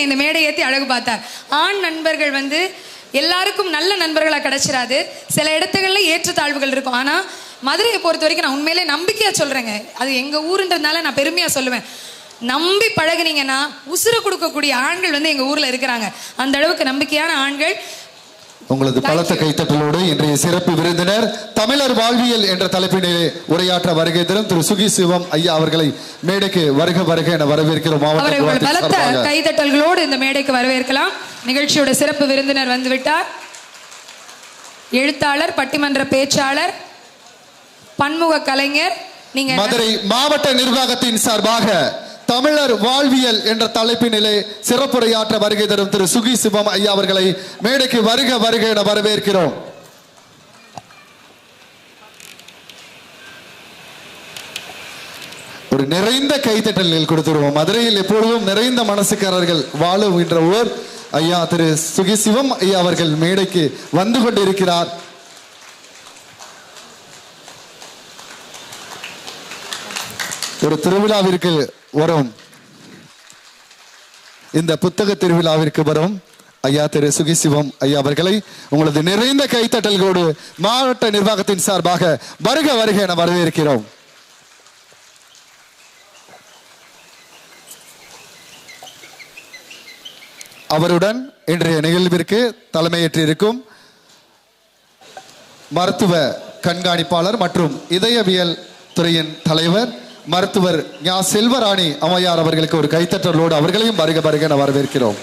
இந்த மேடை ஏற்றி அழகு பார்த்தார். ஆண் நண்பர்கள் வந்து எல்லாருக்கும் நல்ல நண்பர்களாக கிடைச்சிடாது. சில இடத்துகள்ல ஏற்றத்தாழ்வுகள் இருக்கும். ஆனால் மதுரையை பொறுத்த வரைக்கும் நான் உண்மையிலே நம்பிக்கையாக சொல்கிறேங்க. அது எங்கள் ஊருன்றதுனால நான் பெருமையாக சொல்லுவேன். நம்பி பழகுனீங்கன்னா உசுர கொடுக்கக்கூடிய ஆண்கள் வந்து எங்கள் ஊரில் இருக்கிறாங்க. அந்த அளவுக்கு நம்பிக்கையான ஆண்கள். உங்களது பலத்த கைத்தட்டலோடு இன்றைய சிறப்பு விருந்தினர் தமிழர் வாழ்வியல் என்ற தலைப்பினிலே உரையாற்ற வருகை தரும் திரு சுகி சிவம் ஐயா அவர்களை மேடைக்கு வருக வருக என வரவேற்கிறோம். பலத்த கைத்தட்டல்களோடு இந்த மேடைக்கு வரவேற்கலாம். நிகழ்ச்சியோட சிறப்பு விருந்தினர் வந்துவிட்டார். எழுத்தாளர், பட்டிமன்ற பேச்சாளர், பன்முக கலைஞர். நீங்க மதுரை மாவட்ட நிர்வாகத்தின் சார்பாக தமிழர் வாழ்வியல் என்ற தலைப்பினிலே சிறப்புரையாற்ற வருகை தரும் திரு சுகி சிவம் ஐயா அவர்களை மேடைக்கு வருக வருக என வரவேற்கிறோம். ஒரு நிறைந்த கைத்தட்டல்கள் கொடுத்துருவோம். மதுரையில் எப்பொழுதும் நிறைந்த மனசுக்காரர்கள் வாழுகின்ற ஊர். ஐயா திரு சுகி சிவம் ஐயா அவர்கள் மேடைக்கு வந்து கொண்டிருக்கிறார். ஒரு திருவிழாவிற்கு வரும், இந்த புத்தக திருவிழாவிற்கு வரும் ஐயா திரு சுகி சிவம் ஐயா அவர்களை உங்களது நிறைந்த கைத்தட்டல்களோடு மாவட்ட நிர்வாகத்தின் சார்பாக வருக வருக என வரவேற்கிறோம். அவருடன் இன்றைய நிகழ்விற்கு தலைமையேற்றிருக்கும் மருத்துவ கண்காணிப்பாளர் மற்றும் இதயவியல் துறையின் தலைவர் மருத்துவர் ஞா செல்வராணி அம்மையார் அவர்களுக்கு ஒரு கைத்தட்டலோடு அவர்களையும் வருக வருக என வரவேற்கிறோம்.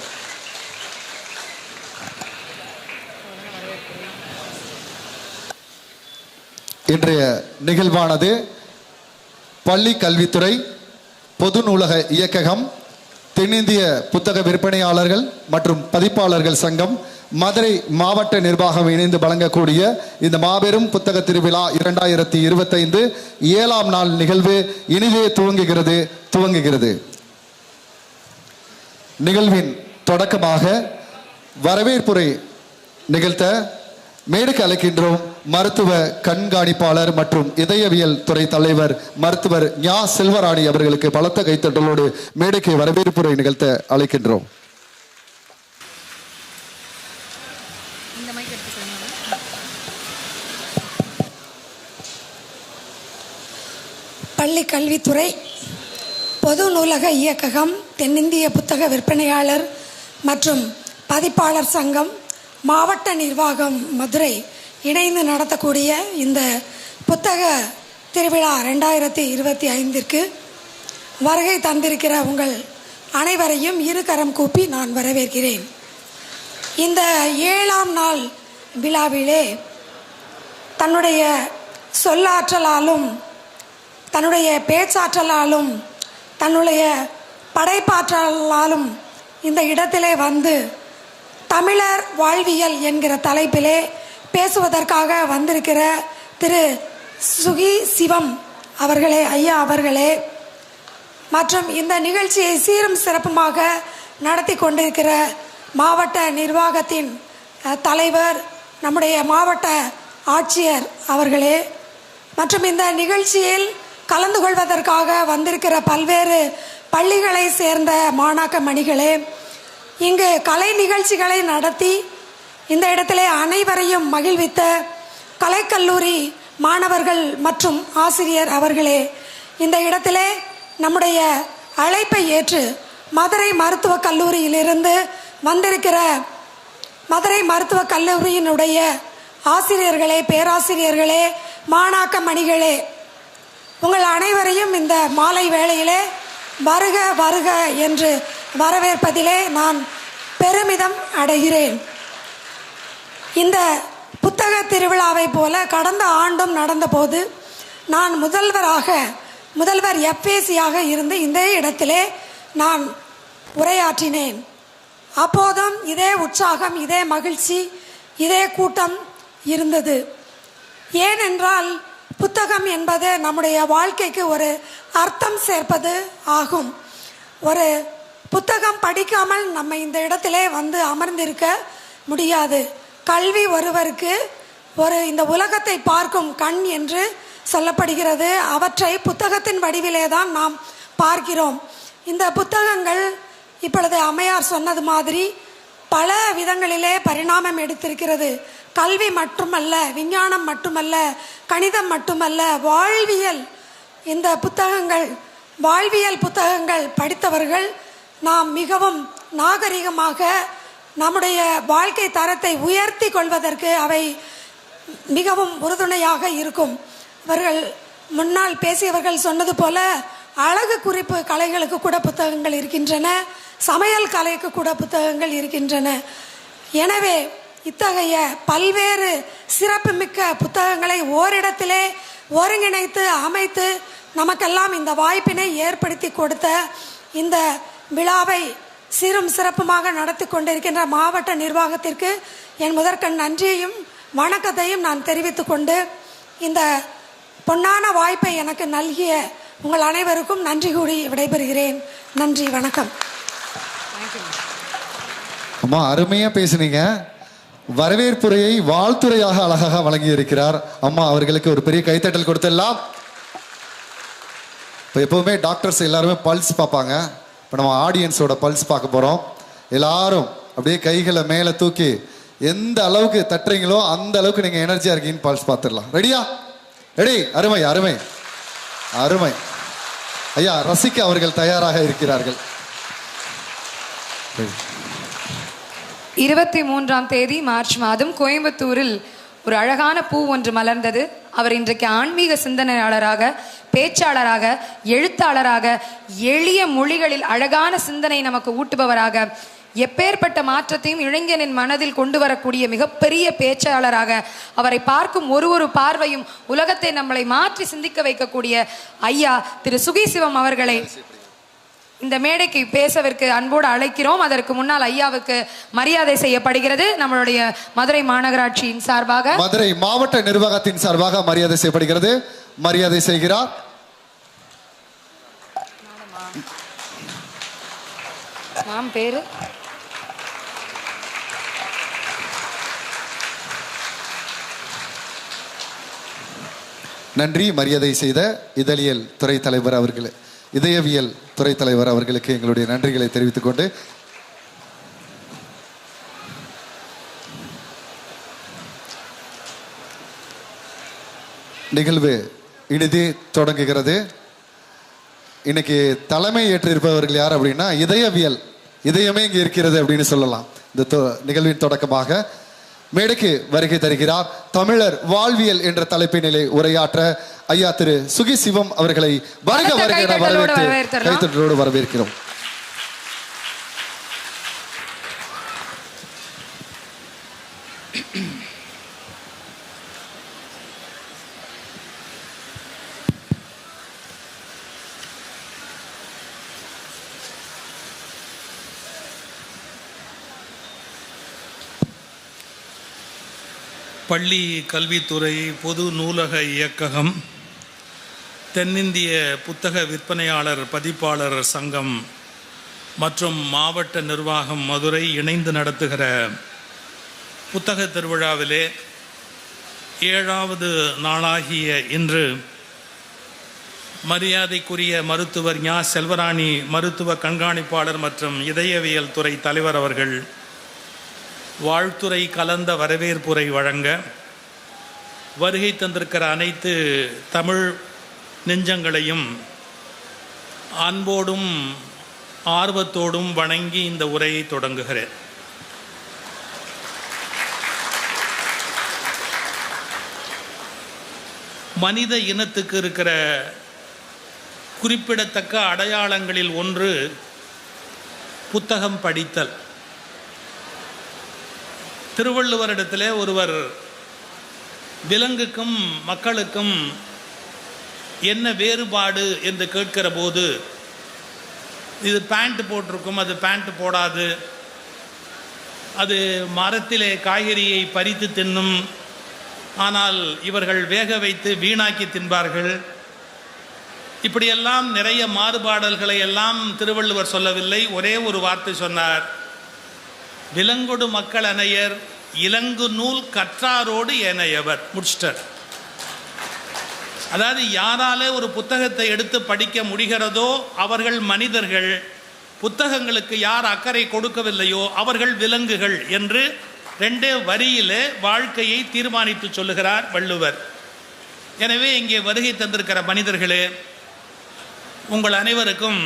இன்றைய நிகழ்வானது பள்ளி கல்வித்துறை, பொது நூலக இயக்ககம், தென்னிந்திய புத்தக விற்பனையாளர்கள் மற்றும் பதிப்பாளர்கள் சங்கம், மதுரை மாவட்ட நிர்வாகம் இணைந்து வழங்கக்கூடிய இந்த மாபெரும் புத்தக திருவிழா 2025 7ஆம் நாள் நிகழ்வு இனிதே துவங்குகிறது. நிகழ்வின் தொடக்கமாக வரவேற்புரை நிகழ்த்த மேடைக்கு அழைக்கின்றோம் மருத்துவ கண்காணிப்பாளர் மற்றும் இதயவியல் துறை தலைவர் மருத்துவர் ஞா செல்வராணி அவர்களுக்கு பலத்த கைத்தட்டலோடு மேடைக்கு வரவேற்புரை நிகழ்த்த அழைக்கின்றோம். பள்ளி கல்வித்துறை, பொது நூலக இயக்ககம், தென்னிந்திய புத்தக விற்பனையாளர் மற்றும் பதிப்பாளர் சங்கம், மாவட்ட நிர்வாகம் மதுரை இணைந்து நடத்தக்கூடிய இந்த புத்தக திருவிழா 2025ற்கு வருகை தந்திருக்கிற உங்கள் அனைவரையும் இருகரம் கூப்பி நான் வரவேற்கிறேன். இந்த 7ஆம் நாள் விழாவிலே தன்னுடைய சொல்லாற்றலாலும், தன்னுடைய பேச்சாற்றலாலும், தன்னுடைய படைப்பாற்றலாலும் இந்த இடத்திலே வந்து தமிழர் வாழ்வியல் என்கிற தலைப்பிலே பேசுவதற்காக வந்திருக்கிற திரு சுகி சிவம் அவர்களே, ஐயா அவர்களே, மற்றும் இந்த நிகழ்ச்சியை சீரும் சிறப்புமாக நடத்தி கொண்டிருக்கிற மாவட்ட நிர்வாகத்தின் தலைவர், நம்முடைய மாவட்ட ஆட்சியர் அவர்களே, மற்றும் இந்த நிகழ்ச்சியில் கலந்து கொள்வதற்காக வந்திருக்கிற பல்வேறு பள்ளிகளை சேர்ந்த மாணாக்க மணிகளே, இங்கு கலை நிகழ்ச்சிகளை நடத்தி இந்த இடத்திலே அனைவரையும் மகிழ்வித்த கலைக்கல்லூரி மாணவர்கள் மற்றும் ஆசிரியர் அவர்களே, இந்த இடத்திலே நம்முடைய அழைப்பை ஏற்று மதுரை மருத்துவக் கல்லூரியிலிருந்து வந்திருக்கிற மதுரை மருத்துவக் கல்லூரியினுடைய ஆசிரியர்களே, பேராசிரியர்களே, மாணாக்க மணிகளே, உங்கள் அனைவரையும் இந்த மாலை வேளையிலே வருக வருக என்று வரவேற்பதிலே நான் பெருமிதம் அடைகிறேன். இந்த புத்தக திருவிழாவை போல கடந்த ஆண்டும் நடந்தபோது நான் முதல்வர் எஃப்ஏசியாக இருந்து இந்த இடத்திலே நான் உரையாற்றினேன். அப்போதும் இதே உற்சாகம், இதே மகிழ்ச்சி, இதே கூட்டம் இருந்தது. ஏனென்றால் புத்தகம் என்பது நம்முடைய வாழ்க்கைக்கு ஒரு அர்த்தம் சேர்ப்பது ஆகும். ஒரு புத்தகம் படிக்காமல் நம்ம இந்த இடத்திலே வந்து அமர்ந்திருக்க முடியாது. கல்வி ஒருவருக்கு ஒரு இந்த உலகத்தை பார்க்கும் கண் என்று சொல்லப்படுகிறது. அவற்றை புத்தகத்தின் வடிவிலே தான் நாம் பார்க்கிறோம். இந்த புத்தகங்கள் இப்பொழுது அம்மையார் சொன்னது மாதிரி பல விதங்களிலே பரிணாமம் எடுத்திருக்கிறது. கல்வி மட்டுமல்ல, விஞ்ஞானம் மட்டுமல்ல, கணிதம் மட்டுமல்ல, வாழ்வியல். இந்த புத்தகங்கள், வாழ்வியல் புத்தகங்கள் படித்தவர்கள் நாம் மிகவும் நாகரிகமாக நம்முடைய வாழ்க்கை தரத்தை உயர்த்தி கொள்வதற்கு அவை மிகவும் உறுதுணையாக இருக்கும். இவர்கள் முன்னால் பேசியவர்கள் சொன்னது போல அழகு குறிப்பு கலைகளுக்கு கூட புத்தகங்கள் இருக்கின்றன, சமையல் கலைக்கு கூட புத்தகங்கள் இருக்கின்றன. எனவே இத்தகைய பல்வேறு சிறப்புமிக்க புத்தகங்களை ஓரிடத்திலே ஒருங்கிணைத்து அமைத்து நமக்கெல்லாம் இந்த வாய்ப்பினை ஏற்படுத்தி கொடுத்த இந்த விழாவை சீரும் சிறப்புமாக நடத்தி கொண்டிருக்கின்ற மாவட்ட நிர்வாகத்திற்கு என் முதற்கண் நன்றியையும் வணக்கத்தையும் நான் தெரிவித்துக் கொண்டு இந்த பொன்னான வாய்ப்பை எனக்கு நல்கிய உங்கள் அனைவருக்கும் நன்றி கூறி விடைபெறுகிறேன். நன்றி, வணக்கம். அம்மா அருமையா பேசுனீங்க. வரவேற்புரையை வாழ்த்துறையாக அழகாக வழங்கி இருக்கிறார் அம்மா அவர்களுக்கு ஒரு பெரிய கைத்தட்டல் கொடுத்துடலாம். இப்போ எப்பவுமே டாக்டர்ஸ் எல்லாருமே பல்ஸ் பார்ப்பாங்க. இப்போ நம்ம ஆடியன்ஸோட பல்ஸ் பார்க்க போறோம். எல்லாரும் அப்படியே கைகளை மேலே தூக்கி எந்த அளவுக்கு தட்டுறீங்களோ அந்த அளவுக்கு நீங்க எனர்ஜியா இருக்கீங்கன்னு பல்ஸ் பார்த்துடலாம். ரெடியா? ரெடி. அருமை அருமை அருமை. ஐயா ரசிக்க அவர்கள் தயாராக இருக்கிறார்கள். 23ஆம் தேதி மார்ச் மாதம் கோயம்புத்தூரில் ஒரு அழகான பூ ஒன்று மலர்ந்தது. அவர் இன்றைக்கு ஆன்மீக சிந்தனையாளராக, பேச்சாளராக, எழுத்தாளராக, எளிய மொழிகளில் அழகான சிந்தனை நமக்கு ஊட்டுபவராக, எப்பேற்பட்ட மாற்றத்தையும் இளைஞனின் மனதில் கொண்டு வரக்கூடிய மிகப்பெரிய பேச்சாளராக, அவரை பார்க்கும் ஒரு பார்வையும் உலகத்தை நம்மளை மாற்றி சிந்திக்க வைக்கக்கூடிய ஐயா திரு சுகி சிவம் அவர்களை இந்த மேடைக்கு பேசவிற்கு அன்போடு அழைக்கிறோம். அதற்கு முன்னால் ஐயாவுக்கு மரியாதை செய்யப்படுகிறது. நம்மளுடைய மதுரை மாநகராட்சியின் சார்பாக, மதுரை மாவட்ட நிர்வாகத்தின் சார்பாக மரியாதை செய்யப்படுகிறது. மரியாதை செய்கிறார் நாம் பேரு நன்றி. மரியாதை செய்த இதழியல் துறை தலைவர் அவர்களே, இதயவியல் துறை தலைவர் அவர்களுக்கு எங்களுடைய நன்றிகளை தெரிவித்துக் கொண்டு நிகழ்வு இனிதே தொடங்குகிறது. இன்னைக்கு தலைமை ஏற்றிருப்பவர்கள் யார் அப்படின்னா இதயவியல், இதயமே இங்கே இருக்கிறது அப்படின்னு சொல்லலாம். இந்த நிகழ்வின் தொடக்கமாக மேடைக்கு வருகை தருகிறார் தமிழர் வாழ்வியல் என்ற தலைப்பினிலே உரையாற்ற ஐயா திரு சுகி சிவம் அவர்களை வருக வருக என வரவேற்று கைத்தட்டலோடு வரவேற்கிறோம். பள்ளி கல்வித்துறை, பொது நூலக இயக்ககம், தென்னிந்திய புத்தக விற்பனையாளர் பதிப்பாளர் சங்கம் மற்றும் மாவட்ட நிர்வாகம் மதுரை இணைந்து நடத்துகிற புத்தக திருவிழாவிலே 7வது நாளாகிய இன்று மரியாதைக்குரிய மருத்துவர் ஞா செல்வராணி மருத்துவ கண்காணிப்பாளர் மற்றும் இதயவியல் துறை தலைவர் அவர்கள் வாழ்த்துறை கலந்த வரவேற்புரை வழங்க வருகை தந்திருக்கிற அனைத்து தமிழ் நெஞ்சங்களையும் அன்போடும் ஆர்வத்தோடும் வணங்கி இந்த உரையை தொடங்குகிறேன். மனித இனத்துக்கு இருக்கிற குறிப்பிடத்தக்க அடையாளங்களில் ஒன்று புத்தகம் படித்தல். திருவள்ளுவரிடத்திலே ஒருவர் விலங்குக்கும் மக்களுக்கும் என்ன வேறுபாடு என்று கேட்கிற போது, இது பேண்ட் போட்டிருக்கும், அது பேண்ட் போடாது, அது மரத்திலே காய்கறியை பறித்து தின்னும், ஆனால் இவர்கள் வேக வைத்து வீணாக்கி தின்பார்கள். இப்படியெல்லாம் நிறைய மாறுபாடுகளை எல்லாம் திருவள்ளுவர் சொல்லவில்லை. ஒரே ஒரு வார்த்தை சொன்னார், விலங்கொடு மக்கள் அனையர் இலங்கு நூல் கற்றாரோடு ஏனையவர். முடிச்சிட்டார். அதாவது யாராலே ஒரு புத்தகத்தை எடுத்து படிக்க முடிகிறதோ அவர்கள் மனிதர்கள், புத்தகங்களுக்கு யார் அக்கறை கொடுக்கவில்லையோ அவர்கள் விலங்குகள் என்று 2 வரியிலே வாழ்க்கையை தீர்மானித்து சொல்லுகிறார் வள்ளுவர். எனவே இங்கே வருகை தந்திருக்கிற மனிதர்களே, உங்கள் அனைவருக்கும்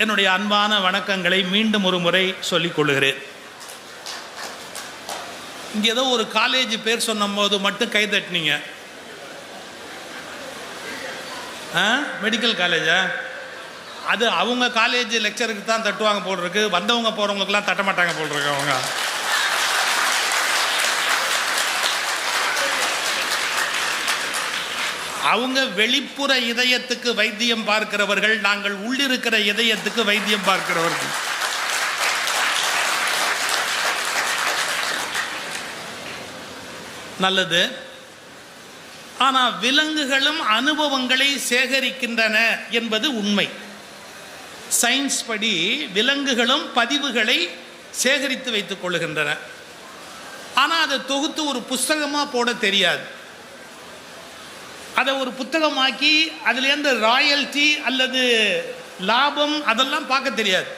என்னுடைய அன்பான வணக்கங்களை மீண்டும் ஒரு முறை சொல்லிக் கொள்ளுகிறேன். இங்கே ஏதோ ஒரு காலேஜ் பேர் சொன்னும் போது மட்டும் கை தட்டினீங்க. மெடிக்கல் காலேஜா? அது அவங்க காலேஜ் லெக்சருக்கு தான் தட்டுவாங்க போல் இருக்கு. வந்தவங்க போகிறவங்களுக்குலாம் தட்ட மாட்டாங்க போல் இருக்கு. அவங்க வெளிப்புற இதயத்துக்கு வைத்தியம் பார்க்கிறவர்கள், நாங்கள் உள்ளிருக்கிற இதயத்துக்கு வைத்தியம் பார்க்கிறவர்கள். நல்லது. ஆனால் விலங்குகளும் அனுபவங்களை சேகரிக்கின்றன என்பது உண்மை. சயின்ஸ் படி விலங்குகளும் பதிவுகளை சேகரித்து வைத்துக் கொள்ளுகின்றன. ஆனால் அதை தொகுத்து ஒரு புஸ்தகமாக போட தெரியாது. அதை ஒரு புத்தகமாக்கி அதுலேருந்து ராயல்டி அல்லது லாபம் அதெல்லாம் பார்க்க தெரியாது.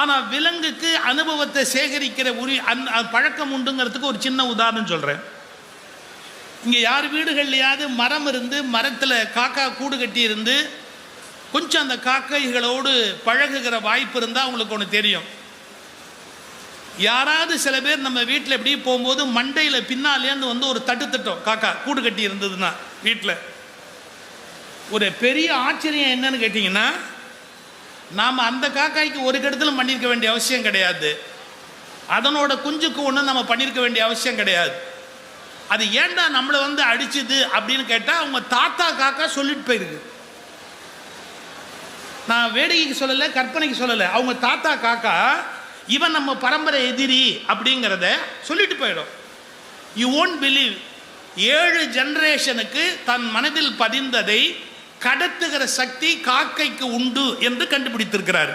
ஆனால் விலங்குக்கு அனுபவத்தை சேகரிக்கிற பழக்கம் உண்டுங்கிறதுக்கு ஒரு சின்ன உதாரணம் சொல்கிறேன். இங்கே யார் வீடுகள்லையாவது மரம் இருந்து மரத்தில் காக்கா கூடு கட்டி இருந்து கொஞ்சம் அந்த காக்கைகளோடு பழகுகிற வாய்ப்பு இருந்தால் அவங்களுக்கு ஒன்று தெரியும். யாராவது சில பேர் நம்ம வீட்டில் எப்படி போகும்போது மண்டையில் பின்னாலேருந்து வந்து ஒரு தட்டும் காக்கா கூடு கட்டி இருந்ததுன்னா வீட்டில். ஒரு பெரிய ஆச்சரியம் என்னன்னு கேட்டிங்கன்னா, நாம் அந்த காக்காய்க்கு ஒரு கெடுதலும் பண்ணியிருக்க வேண்டிய அவசியம் கிடையாது. அதனோட குஞ்சுக்கு ஒன்றும் நம்ம பண்ணியிருக்க வேண்டிய அவசியம் கிடையாது. அது ஏன்டா நம்மளை வந்து அடிச்சுது அப்படின்னு கேட்டால் அவங்க தாத்தா காக்கா சொல்லிட்டு போயிருக்கு. நான் வேடிக்கைக்கு சொல்லலை, கற்பனைக்கு சொல்லலை. அவங்க தாத்தா காக்கா இவன் நம்ம பரம்பரை எதிரி அப்படிங்கிறத சொல்லிட்டு போயிடும். யூ ஓன்ட் பிலீவ், 7 ஜெனரேஷனுக்கு தன் மனதில் பதிந்ததை கடத்துகிற சக்தி காக்கைக்கு உண்டு என்று கண்டுபிடித்திருக்கிறார்.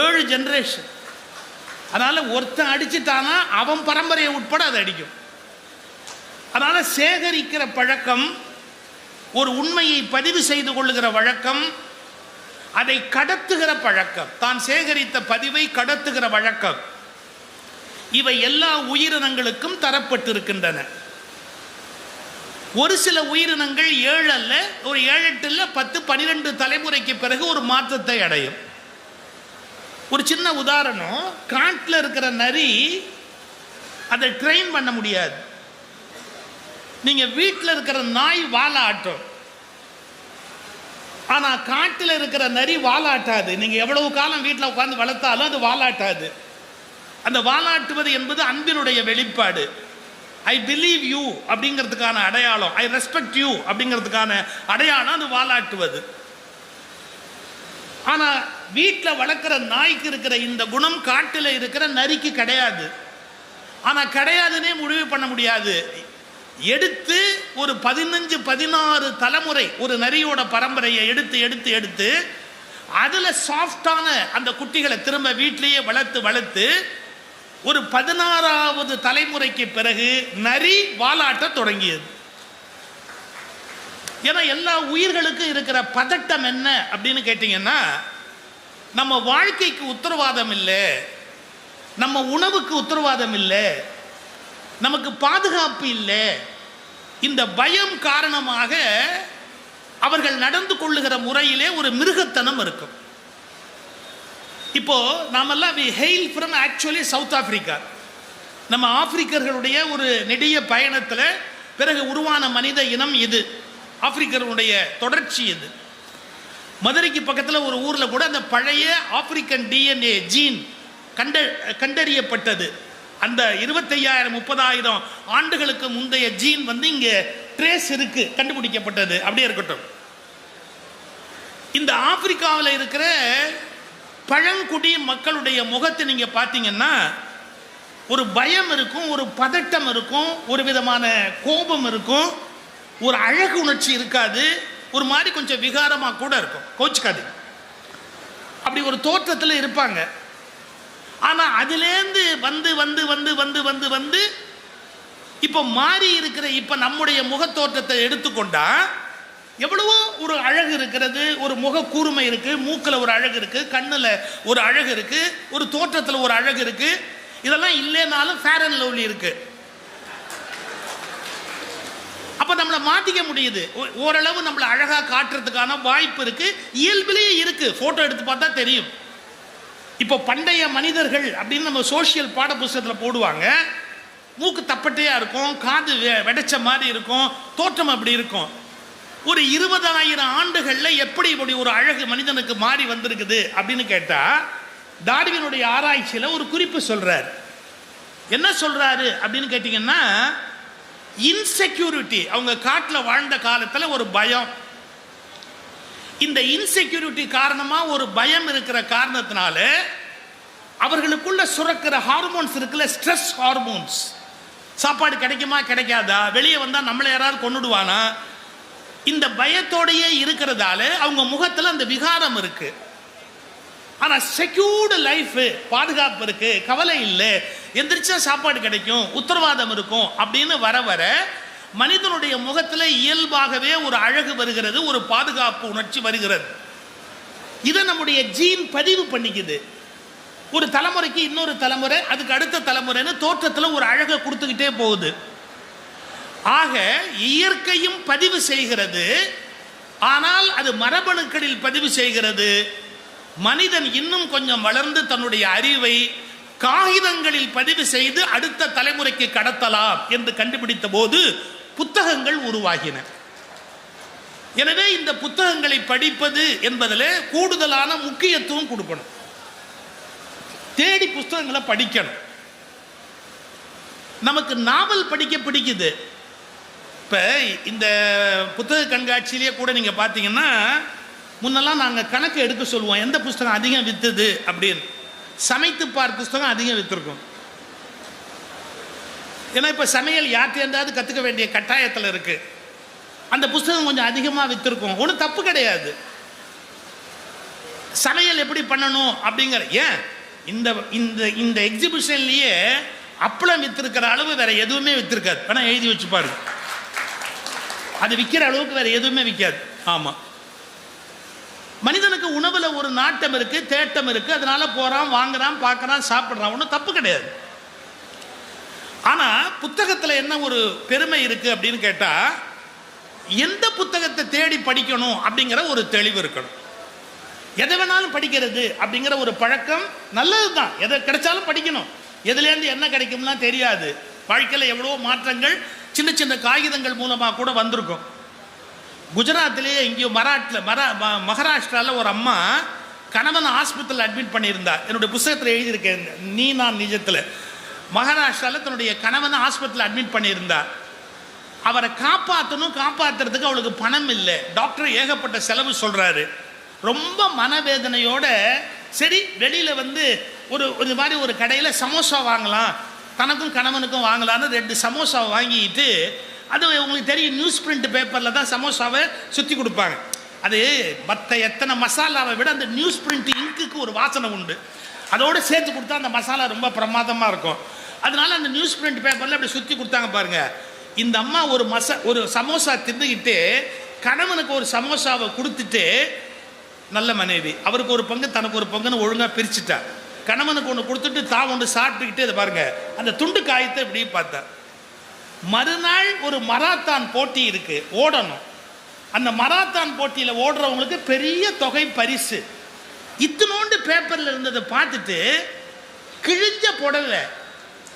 7 ஜெனரேஷன். அதனால ஒருத்தன் அடிச்சுட்டானா அவன் பரம்பரையை உட்பட அதை அடிக்கும். அதனால சேகரிக்கிற பழக்கம், ஒரு உண்மையை பதிவு செய்து கொள்ளுகிற வழக்கம், அதை கடத்துகிற பழக்கம், தான் சேகரித்த பதிவை கடத்துகிற வழக்கம், இவை எல்லா உயிரினங்களுக்கும் தரப்பட்டிருக்கின்றன. ஒரு சில உயிரினங்கள் 7 அல்ல, ஒரு 7-8 இல்ல 10-12 தலைமுறைக்கு பிறகு ஒரு மாற்றத்தை அடையும். ஒரு சின்ன உதாரணம், காட்டில் இருக்கிற நரி அதை ட்ரெயின் பண்ண முடியாது. நீங்க வீட்டில் இருக்கிற நாய் வாலாட்டும், ஆனா காட்டில் இருக்கிற நரி வாலாட்டாது. நீங்க எவ்வளவு காலம் வீட்டில் உட்கார்ந்து வளர்த்தாலும் அது வாலாட்டாது. அந்த வாலாட்டுவது என்பது அன்பினுடைய வெளிப்பாடு. ஐ பிலீவ் யூ அப்படிங்கிறதுக்கான அடையாளம், ஐ ரெஸ்பெக்ட் யூ அப்படிங்கிறதுக்கான அடையாளம் அது வாலாட்டுவது. ஆனா வீட்டில் வளர்க்கிற நாய்க்கு இருக்கிற இந்த குணம் காட்டில் இருக்கிற நரிக்கு கிடையாது. ஆனா கிடையாதுன்னே முடிவு பண்ண முடியாது. எடுத்து ஒரு 15-16 தலைமுறை ஒரு நரியோட பரம்பரையை எடுத்து எடுத்து எடுத்து அதுல சாஃப்டான அந்த குட்டிகளை திரும்ப வீட்டிலேயே வளர்த்து ஒரு 16வது தலைமுறைக்கு பிறகு நரி வாலாட்ட தொடங்கியது. ஏன்னா எல்லா உயிர்களுக்கும் இருக்கிற பதட்டம் என்ன அப்படின்னு கேட்டீங்கன்னா, நம்ம வாழ்க்கைக்கு உத்தரவாதம் இல்லை, நம்ம உணவுக்கு உத்தரவாதம் இல்லை, நமக்கு பாதுகாப்பு இல்லை. இந்த பயம் காரணமாக அவர்கள் நடந்து கொள்ளுகிற முறையிலே ஒரு மிருகத்தனம் இருக்கும். இப்போ நாமெல்லாம் we hail from actually south Africa. நம்ம ஆப்பிரிக்கர்களுடைய ஒரு நெடிய பயணத்தில் பிறகு உருவான மனித இனம் இது. ஆப்பிரிக்கர்களுடைய தொடர்ச்சி இது. மதுரைக்கு பக்கத்தில் ஒரு ஊரில் கூட அந்த பழைய ஆப்பிரிக்கன் டிஎன்ஏ ஜீன் கண்டறியப்பட்டது. அந்த 25,000-30,000 ஆண்டுகளுக்கு முந்தைய ஜீன் வந்து இங்கே ட்ரேஸ் இருக்கு, கண்டுபிடிக்கப்பட்டது. அப்படியே இருக்கட்டும். இந்த ஆப்பிரிக்காவில் இருக்கிற பழங்குடி மக்களுடைய முகத்தை நீங்க பார்த்தீங்கன்னா ஒரு பயம் இருக்கும், ஒரு பதட்டம் இருக்கும், ஒரு விதமான கோபம் இருக்கும், ஒரு அழகு உணர்ச்சி இருக்காது, ஒரு மாதிரி கொஞ்சம் விகாரமாக கூட இருக்கும். கோச்சுக்காது, அப்படி ஒரு தோற்றத்தில் இருப்பாங்க. ஆனால் அதுலேருந்து வந்து வந்து வந்து வந்து வந்து வந்து இப்போ மாறி இருக்கிற இப்போ நம்முடைய முகத்தோற்றத்தை எடுத்துக்கொண்டா எவ்வளவோ ஒரு அழகு இருக்கிறது, ஒரு முக கூர்மை இருக்கு, மூக்கில் ஒரு அழகு இருக்கு, கண்ணில் ஒரு அழகு இருக்கு, ஒரு தோற்றத்தில் ஒரு அழகு இருக்கு. இதெல்லாம் இல்லைனாலும் ஃபேர் அண்ட் லவ்லி இருக்கு. அப்ப நம்மளை மாத்திக்க முடியுது. ஓரளவு நம்மளை அழகா காட்டுறதுக்கான வாய்ப்பு இருக்கு, இயல்பிலேயே இருக்கு. போட்டோ எடுத்து பார்த்தா தெரியும். இப்போ பண்டைய மனிதர்கள் அப்படின்னு நம்ம சோசியல் பாட புத்தகத்தில் போடுவாங்க. மூக்கு தப்பட்டையா இருக்கும், காது வெடைச்ச மாதிரி இருக்கும், தோற்றம் அப்படி இருக்கும். ஒரு 20,000 ஆண்டுகள்ல எப்படி இப்படி ஒரு அழகு மனிதனுக்கு மாறி வந்திருக்குது அப்படின்னு கேட்டா, டார்வினுடைய ஆராய்ச்சியில ஒரு குறிப்பு சொல்றார். என்ன சொல்றாரு அப்படின்னு கேட்டீங்கன்னா, இன்செக்யூரிட்டி, அவங்க காட்டில் வாழ்ந்த காலத்தில் ஒரு பயம், இந்த இன்செக்யூரிட்டி காரணமா ஒரு பயம் இருக்கிற காரணத்தினால அவர்களுக்குள்ள சுரக்கிற ஹார்மோன்ஸ் இருக்குல்ல, ஸ்ட்ரெஸ் ஹார்மோன்ஸ், சாப்பாடு கிடைக்குமா கிடைக்காதா, வெளியே வந்தா நம்மளை யாராவது கொன்னுடுவானா, இந்த பயத்தோடையே இருக்கிறதால அவங்க முகத்தில் அந்த விகாரம் இருக்கு. ஆனா செக்யூர்டு லைஃப், பாதுகாப்பு இருக்கு, கவலை இல்லை, எந்திரிச்சா சாப்பாடு கிடைக்கும், உத்தரவாதம் இருக்கும் அப்படின்னு வர வர மனிதனுடைய முகத்தில் இயல்பாகவே ஒரு அழகு வருகிறது, ஒரு பாதுகாப்பு உணர்ச்சி வருகிறது. இதை நம்முடைய ஜீன் பதிவு பண்ணிக்குது. ஒரு தலைமுறைக்கு இன்னொரு தலைமுறை, அதுக்கு அடுத்த தலைமுறைன்னு தோற்றத்தில் ஒரு அழகை கொடுத்துக்கிட்டே போகுது. ஆக இயற்கையும் பதிவு செய்கிறது, ஆனால் அது மரபணுக்களில் பதிவு செய்கிறது. மனிதன் இன்னும் கொஞ்சம் வளர்ந்து தன்னுடைய அறிவை காகிதங்களில் பதிவு செய்து அடுத்த தலைமுறைக்கு கடத்தலாம் என்று கண்டுபிடித்த போது புத்தகங்கள் உருவாகின. எனவே இந்த புத்தகங்களை படிப்பது என்பதில் கூடுதலான முக்கியத்துவம் கொடுக்கணும். தேடி புத்தகங்களை படிக்கணும். நமக்கு நாவல் படிக்க பிடிக்குது. இப்போ இந்த புத்தக கண்காட்சியிலேயே கூட நீங்கள் பார்த்தீங்கன்னா, முன்னெல்லாம் நாங்கள் கணக்கு எடுக்க சொல்லுவோம், எந்த புஸ்தகம் அதிகம் விற்றுது அப்படின்னு. சமைத்து பார் புஸ்தகம் அதிகம் விற்றுருக்கும். ஏன்னா இப்போ சமையல் யார்கிட்டேருந்தாவது கற்றுக்க வேண்டிய கட்டாயத்தில் இருக்கு. அந்த புஸ்தகம் கொஞ்சம் அதிகமாக விற்றுருக்கும். ஒன்றும் தப்பு கிடையாது. சமையல் எப்படி பண்ணணும் அப்படிங்கிற, ஏன் இந்த இந்த இந்த எக்ஸிபிஷன்லேயே அப்பளம் விற்றுருக்கிற அளவு வேற எதுவுமே விற்றுருக்காது. வேணா எழுதி வச்சு பாருங்க, அது விற்கிற அளவுக்கு வேற எதுவுமே விற்காது. ஆமாம், மனிதனுக்கு உணவுல ஒரு நாட்டம் இருக்கு, தேட்டம் இருக்கு, அதனால போறான், வாங்குறான், பார்க்கறான், சாப்பிட்றான், ஒன்றும் தப்பு கிடையாது. ஆனா புத்தகத்துல என்ன ஒரு பெருமை இருக்கு அப்படின்னு கேட்டா, எந்த புத்தகத்தை தேடி படிக்கணும் அப்படிங்கிற ஒரு தெளிவு இருக்கணும். எதை வேணாலும் படிக்கிறது அப்படிங்கிற ஒரு பழக்கம் நல்லதுதான். எதை கிடைச்சாலும் படிக்கணும். எதுலேருந்து என்ன கிடைக்கும்லாம் தெரியாது. வாழ்க்கையில் எவ்வளோ மாற்றங்கள் சின்ன சின்ன காகிதங்கள் மூலமாக கூட வந்திருக்கும். குஜராத்திலேயே எங்கேயோ மகாராஷ்டிராவில் ஒரு அம்மா கணவன் ஹாஸ்பிட்டலில் அட்மிட் பண்ணியிருந்தா. என்னுடைய புத்தகத்தில் எழுதியிருக்கேன், நீ நான் நிஜத்தில். மகாராஷ்டிராவில் தன்னுடைய கணவனை ஹாஸ்பிட்டலில் அட்மிட் பண்ணியிருந்தா. அவரை காப்பாற்றுறதுக்கு அவளுக்கு பணம் இல்லை. டாக்டர் ஏகப்பட்ட செலவு சொல்கிறாரு. ரொம்ப மனவேதனையோட சரி வெளியில் வந்து ஒரு மாதிரி ஒரு கடையில் சமோசா வாங்கலாம், தனக்கும் கணவனுக்கும் வாங்கலான்னு 2 சமோசாவை வாங்கிட்டு, அது உங்களுக்கு தெரியும், நியூஸ் பிரிண்ட் பேப்பரில் தான் சமோசாவை சுற்றி கொடுப்பாங்க. அது மற்ற எத்தனை மசாலாவை விட அந்த நியூஸ் பிரிண்ட் இங்குக்கு ஒரு வாசனை உண்டு. அதோடு சேர்த்து கொடுத்தா அந்த மசாலா ரொம்ப பிரமாதமாக இருக்கும். அதனால அந்த நியூஸ் பிரிண்ட் பேப்பரில் அப்படி சுற்றி கொடுத்தாங்க பாருங்க. இந்த அம்மா ஒரு சமோசா தின்னுக்கிட்டு கணவனுக்கு ஒரு சமோசாவை கொடுத்துட்டு, நல்ல மனைவி, அவருக்கு ஒரு பங்கு தனக்கு ஒரு பங்குன்னு ஒழுங்காக பிரிச்சுட்டா. கணவனுக்கு ஒன்று கொடுத்துட்டு தான் ஒன்று சாப்பிட்டுக்கிட்டு இதை பாருங்க, அந்த துண்டு காயத்தை இப்படி பார்த்தா. மறுநாள் ஒரு மராத்தான் போட்டி இருக்கு, ஓடணும். அந்த மராத்தான் போட்டியில் ஓடுறவங்களுக்கு பெரிய தொகை பரிசு. இத்தனோண்டு பேப்பரில் இருந்ததை பார்த்துட்டு, கிழிஞ்ச புடவை,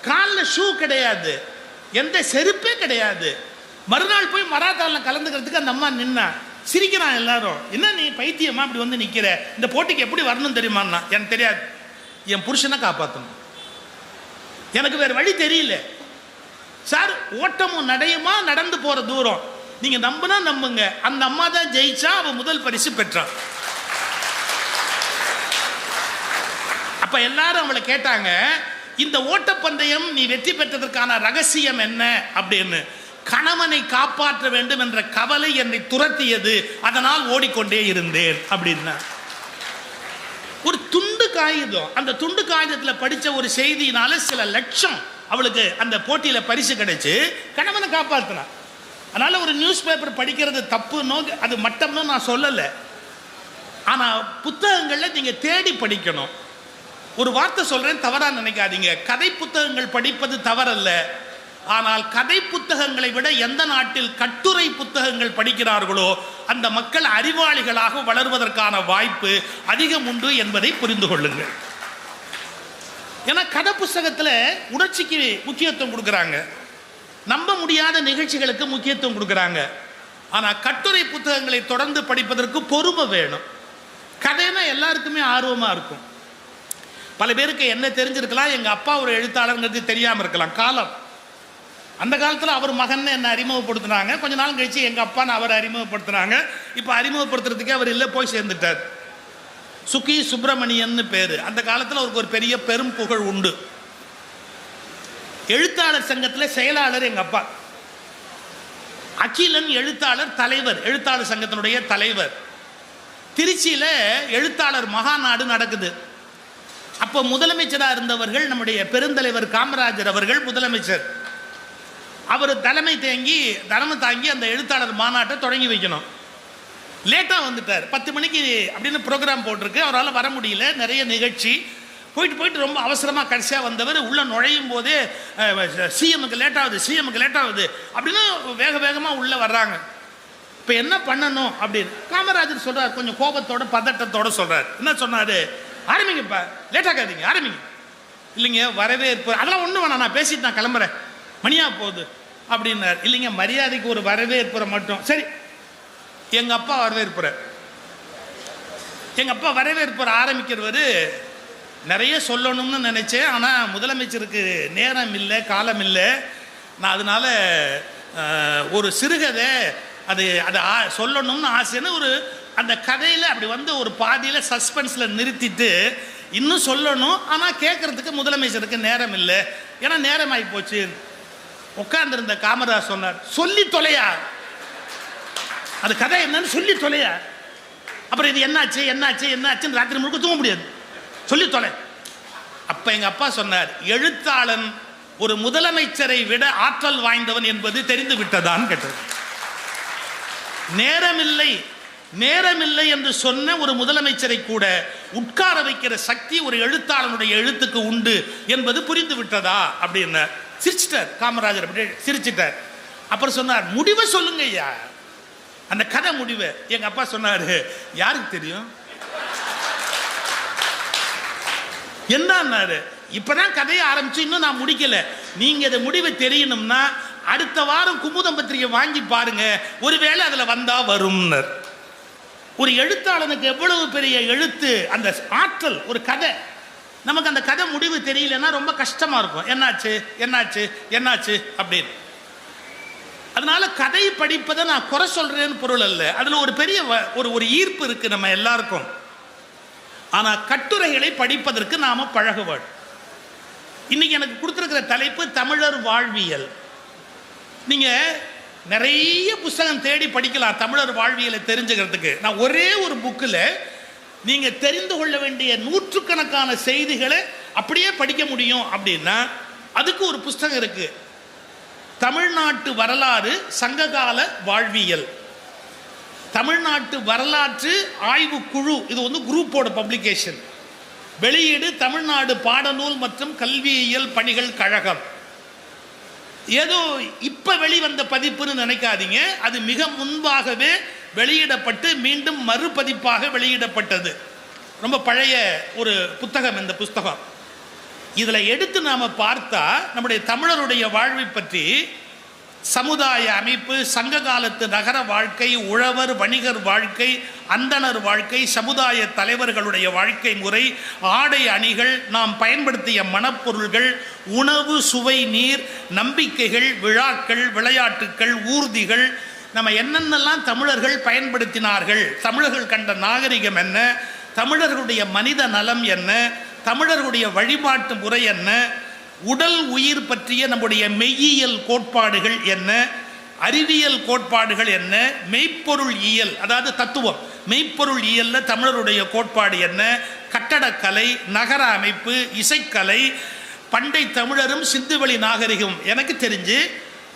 காலில் ஷூ கிடையாது, எந்த செருப்பே கிடையாது. மறுநாள் போய் மராத்தானில் கலந்துக்கிறதுக்கு அந்த அம்மா நின்னா. சிரிக்கிறான் எல்லாரும். என்ன நீ பைத்தியமா இப்படி வந்து நிற்கிற, இந்த போட்டிக்கு எப்படி வரணும் தெரியுமான்னா. எனக்கு தெரியாது, என் புருஷனை காப்பாற்றணும், எனக்கு வேறு வழி தெரியல சார். ஓட்டமும் நடையுமா நடந்து போகிற தூரம், நீங்கள் நம்புனா நம்புங்க, அந்த அம்மா தான் ஜெயிச்சா, அவன் முதல் பரிசு பெற்றான். அப்போ எல்லாரும் அவளை கேட்டாங்க, இந்த ஓட்டப்பந்தயம் நீ வெற்றி பெற்றதற்கான ரகசியம் என்ன அப்படின்னு. கணவனை காப்பாற்ற வேண்டும் என்ற கவலை என்னை துரத்தியது, அதனால் ஓடிக்கொண்டே இருந்தேன் அப்படின்னா. ஒரு துண்டு காகிதம், அந்த துண்டு காகிதத்தில் படித்த ஒரு செய்தியினால சில லட்சம் அவளுக்கு அந்த போட்டியில் பரிசு கிடைச்சு கணவனை காப்பாற்றினான். அதனால ஒரு நியூஸ் பேப்பர் படிக்கிறது தப்புன்னு அது மட்டம்னு நான் சொல்லலை. ஆனால் புத்தகங்களில் நீங்கள் தேடி படிக்கணும். ஒரு வார்த்தை சொல்கிறேன், தவறாக நினைக்காதீங்க. கதை புத்தகங்கள் படிப்பது தவறல்ல. ஆனால் கதை புத்தகங்களை விட எந்த நாட்டில் கட்டுரை புத்தகங்கள் படிக்கிறார்களோ அந்த மக்கள் அறிவாளிகளாக வளர்வதற்கான வாய்ப்பு அதிகம் உண்டு என்பதை புரிந்து கொள்ளுங்கள். ஏன்னா கதை புத்தகத்தில் உணர்ச்சிக்கு முக்கியத்துவம் கொடுக்குறாங்க, நம்ப முடியாத நிகழ்ச்சிகளுக்கு முக்கியத்துவம் கொடுக்குறாங்க. ஆனால் கட்டுரை புத்தகங்களை தொடர்ந்து படிப்பதற்கு பொறுமை வேணும். கதைனா எல்லாருக்குமே ஆர்வமாக இருக்கும். பல பேருக்கு என்ன தெரிஞ்சிருக்கலாம், எங்கள் அப்பா ஒரு எழுத்தாளர்ங்கிறது தெரியாமல் இருக்கலாம். காலம் அந்த காலத்தில் அவர் மகன் என்ன அறிமுகப்படுத்தினாங்க, கொஞ்ச நாள் கழிச்சு எங்கள் அப்பான்னு அவரை அறிமுகப்படுத்தினாங்க. இப்போ அறிமுகப்படுத்துறதுக்கே அவர் இல்லை, போய் சேர்ந்துட்டார். சுகி சுப்பிரமணியன்னு பேர். அந்த காலத்தில் அவருக்கு ஒரு பெரிய பெரும் புகழ் உண்டு. எழுத்தாளர் சங்கத்தில் செயலாளர் எங்கள் அப்பா. அகிலன் எழுத்தாளர் தலைவர், எழுத்தாளர் சங்கத்தினுடைய தலைவர். திருச்சியில் எழுத்தாளர் மகாநாடு நடக்குது. அப்போ முதலமைச்சராக இருந்தவர்கள் நம்முடைய பெருந்தலைவர் காமராஜர் அவர்கள் முதலமைச்சர். அவர் தலைமை தாங்கி அந்த எழுத்தாளர் மாநாட்டை தொடங்கி வைக்கணும். லேட்டாக வந்துட்டார். 10 மணிக்கு அப்படின்னு ப்ரோக்ராம் போட்டிருக்கு, அவரால் வர முடியல, நிறைய நிகழ்ச்சி. போயிட்டு ரொம்ப அவசரமாக கடைசியாக வந்தவர் உள்ளே நுழையும் போதே சிஎம்முக்கு லேட் ஆகுது அப்படின்னு வேகமாக உள்ளே வர்றாங்க. இப்போ என்ன பண்ணணும் அப்படின்னு காமராஜர் சொல்கிறார், கொஞ்சம் கோபத்தோட பதட்டத்தோட சொல்கிறார். என்ன சொன்னார்? ஆரம்பிங்கப்பா, லேட்டாக்காதீங்க, ஆரம்பிங்க. இல்லைங்க வரவேற்பு அதெல்லாம் ஒன்றும் வேணாம், நான் பேசிட்டு நான் கிளம்புறேன், மணியா போகுது அப்படின்னார். இல்லைங்க மரியாதைக்கு ஒரு வரவேற்புரை மட்டும். சரி, எங்கள் அப்பா வரவேற்புரை ஆரம்பிக்கிறவர் நிறைய சொல்லணும்னு நினச்சேன். ஆனால் முதலமைச்சருக்கு நேரம் இல்லை, காலம் இல்லை. நான் அதனால் ஒரு சிறுகதை அது சொல்லணும்னு ஆசைன்னு ஒரு அந்த கதையில் அப்படி வந்து ஒரு பாதியில் சஸ்பென்ஸில் நிறுத்திட்டு இன்னும் சொல்லணும். ஆனால் கேட்குறதுக்கு முதலமைச்சருக்கு நேரம் இல்லை, ஏன்னா நேரம் ஆகி போச்சு. உட்கார்ந்துருந்த காமராஜ் சொன்னார், சொல்லி தொலையா, அது கதை என்னன்னு சொல்லி தொலையா. அப்புறம் இது என்னாச்சுன்னு ராத்திரி முழுக்க தூங்க முடியாது, சொல்லி தொலை. அப்ப எங்க அப்பா சொன்னார், எழுத்தாளன் ஒரு முதலமைச்சரை விட ஆற்றல் வாய்ந்தவன் என்பது தெரிந்து விட்டதான்னு கேட்டது. நேரமில்லை என்று சொன்ன ஒரு முதலமைச்சரை கூட உட்கார வைக்கிற சக்தி ஒரு எழுத்தாளனுடைய எழுத்துக்கு உண்டு என்பது புரிந்து விட்டதா அப்படின்னு சிரிச்சிட்டார் காமராஜர். அப்படி சிரிச்சிட்டார். அப்புறம் சொன்னார், முடிவை சொல்லுங்க ஐயா, அந்த கதை முடிவை. எங்க அப்பா சொன்னாரு, யாருக்கு தெரியும் என்னாரு, இப்பதான் கதையை ஆரம்பிச்சு இன்னும் நான் முடிக்கல, நீங்க இந்த முடிவை தெரியணும்னா அடுத்த வாரம் குமுதம் பத்திரிகை வாங்கி பாருங்க, ஒருவேளை அதுல வந்தா வரும்னர். ஒரு எழுத்தாளனுக்கு எவ்வளவு பெரிய எழுத்து, அந்த ஆற்றல். ஒரு கதை, நமக்கு அந்த கதை முடிவு தெரியலன்னா ரொம்ப கஷ்டமா இருக்கும், என்னாச்சு அப்படின்னு. அதனால கதை படிப்பதை நான் குறை சொல்றேன்னு பொருள் அல்ல, அதுல ஒரு பெரிய ஒரு ஈர்ப்பு இருக்கு நம்ம எல்லாருக்கும். ஆனா கட்டுரைகளை படிப்பதற்கு நாம பழகுவோம். இன்னைக்கு எனக்கு கொடுத்திருக்கிற தலைப்பு தமிழர் வாழ்வியல். நீங்க நிறைய புத்தகம் தேடி படிக்கலாம் தமிழர் வாழ்வியலை தெரிஞ்சுக்கிறதுக்கு. நான் ஒரே ஒரு புக்கில் நீங்க தெரிந்து கொள்ள வேண்டிய நூற்றுக்கணக்கான செய்திகளை அப்படியே படிக்க முடியும் அப்படின்னா அதுக்கு ஒரு புத்தகம் இருக்கு, தமிழ்நாட்டு வரலாறு சங்ககால வாழ்வியல். தமிழ்நாட்டு வரலாற்று ஆய்வு குழு, இது வந்து குரூப்போட பப்ளிகேஷன். வெளியீடு தமிழ்நாடு பாடநூல் மற்றும் கல்வியியல் பணிகள் கழகம். ஏதோ இப்ப வெளிவந்த பதிப்புன்னு நினைக்காதீங்க, அது மிக முன்பாகவே வெளியிடப்பட்டு மீண்டும் மறுபதிப்பாக வெளியிடப்பட்டது. ரொம்ப பழைய ஒரு புத்தகம் இந்த புத்தகம். இதுல எடுத்து நாம பார்த்தா நம்முடைய தமிழருடைய வாழ்வை பற்றி, சமுதாய அமைப்பு, சங்க காலத்து நகர வாழ்க்கை, உழவர் வணிகர் வாழ்க்கை, அந்தணர் வாழ்க்கை, சமுதாய தலைவர்களுடைய வாழ்க்கை முறை, ஆடை அணிகள், நாம் பயன்படுத்திய மணப்பொருள்கள், உணவு, சுவை, நீர், நம்பிக்கைகள், விழாக்கள், விளையாட்டுக்கள், ஊர்திகள், நம்ம என்னென்னலாம் தமிழர்கள் பயன்படுத்தினார்கள், தமிழர்கள் கண்ட நாகரிகம் என்ன, தமிழர்களுடைய மனித நலம் என்ன, தமிழர்களுடைய வழிபாட்டு முறை என்ன, உடல் உயிர் பற்றிய நம்முடைய மெய்யியல் கோட்பாடுகள் என்ன, அறிவியல் கோட்பாடுகள் என்ன, மெய்ப்பொருள் இயல் அதாவது தத்துவம், மெய்ப்பொருள் இயல்ல தமிழருடைய கோட்பாடு என்ன, கட்டடக்கலை, நகர அமைப்பு, இசைக்கலை, பண்டை தமிழரும் சிந்துவெளி நாகரிகம். எனக்கு தெரிஞ்சு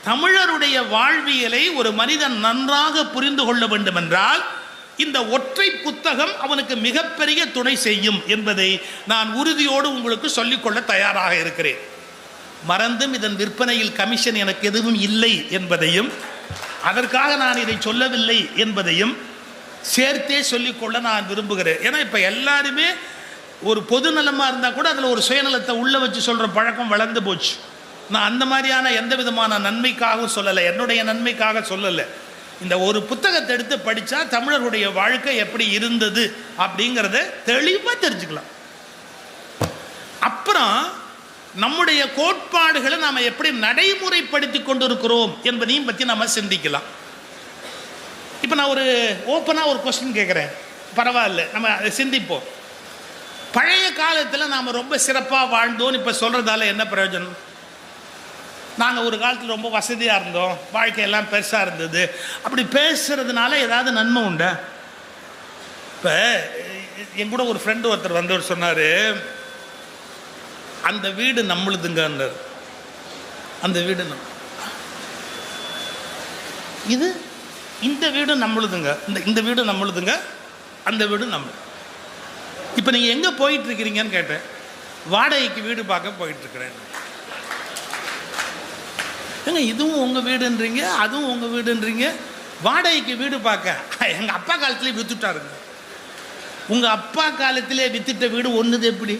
தமிழருடைய வாழ்வியலை ஒரு மனிதன் நன்றாக புரிந்து கொள்ள வேண்டும் என்றால் இந்த ஒற்றை புத்தகம் அவனுக்கு மிகப்பெரிய துணை செய்யும் என்பதை நான் உறுதியோடு உங்களுக்கு சொல்லிக்கொள்ள தயாராக இருக்கிறேன். மறந்தும் இதன் விற்பனையில் கமிஷன் எனக்கு எதுவும் இல்லை என்பதையும், அதற்காக நான் இதை சொல்லவில்லை என்பதையும் சேர்த்தே சொல்லிக்கொள்ள நான் விரும்புகிறேன். ஏன்னா இப்போ எல்லாருமே ஒரு பொது நலமாக இருந்தால் கூட அதில் ஒரு சுயநலத்தை உள்ளே வச்சு சொல்கிற பழக்கம் வளர்ந்து போச்சு. நான் அந்த மாதிரியான எந்த விதமான நன்மைக்காகவும் சொல்லலை, என்னுடைய நன்மைக்காக சொல்லலை. இந்த ஒரு புத்தகத்தை எடுத்து படித்தா தமிழர்களுடைய வாழ்க்கை எப்படி இருந்தது அப்படிங்கிறத தெளிவாக தெரிஞ்சுக்கலாம். அப்புறம் நம்முடைய கோட்பாடுகளை நாம் எப்படி நடைமுறைப்படுத்தி கொண்டிருக்கிறோம் என்பதையும் பற்றி நம்ம சிந்திக்கலாம். இப்போ நான் ஒரு ஓப்பனாக ஒரு கொஸ்டின் கேட்குறேன், பரவாயில்ல, நம்ம அதை சிந்திப்போம். பழைய காலத்தில் நாம் ரொம்ப சிறப்பாக வாழ்ந்தோன்னு இப்போ சொல்கிறதால என்ன பிரயோஜனம்? நாங்கள் ஒரு காலத்தில் ரொம்ப வசதியாக இருந்தோம், வாழ்க்கையெல்லாம் பெருசாக இருந்தது, அப்படி பேசுகிறதுனால ஏதாவது நன்மை உண்டா? இப்போ என் கூட ஒரு ஃப்ரெண்டு ஒருத்தர் வந்தவர் சொன்னார், அந்த வீடு நம்மளுதுங்கன்னார். அந்த வீடு இது இந்த வீடு நம்மளுதுங்க, இந்த வீடு நம்மளுதுங்க, அந்த வீடு நம்ம. இப்போ நீங்கள் எங்கே போயிட்டுருக்கிறீங்கன்னு கேட்டேன். வாடகைக்கு வீடு பார்க்க போயிட்டுருக்கிறேன். ஏங்க இதுவும் உங்கள் வீடுன்றீங்க, அதுவும் உங்கள் வீடுன்றீங்க, வாடகைக்கு வீடு பார்க்க எங்கள் அப்பா காலத்திலே விற்றுட்டாருங்க. உங்கள் அப்பா காலத்திலே விற்றுட்ட வீடு ஒன்றுது எப்படி?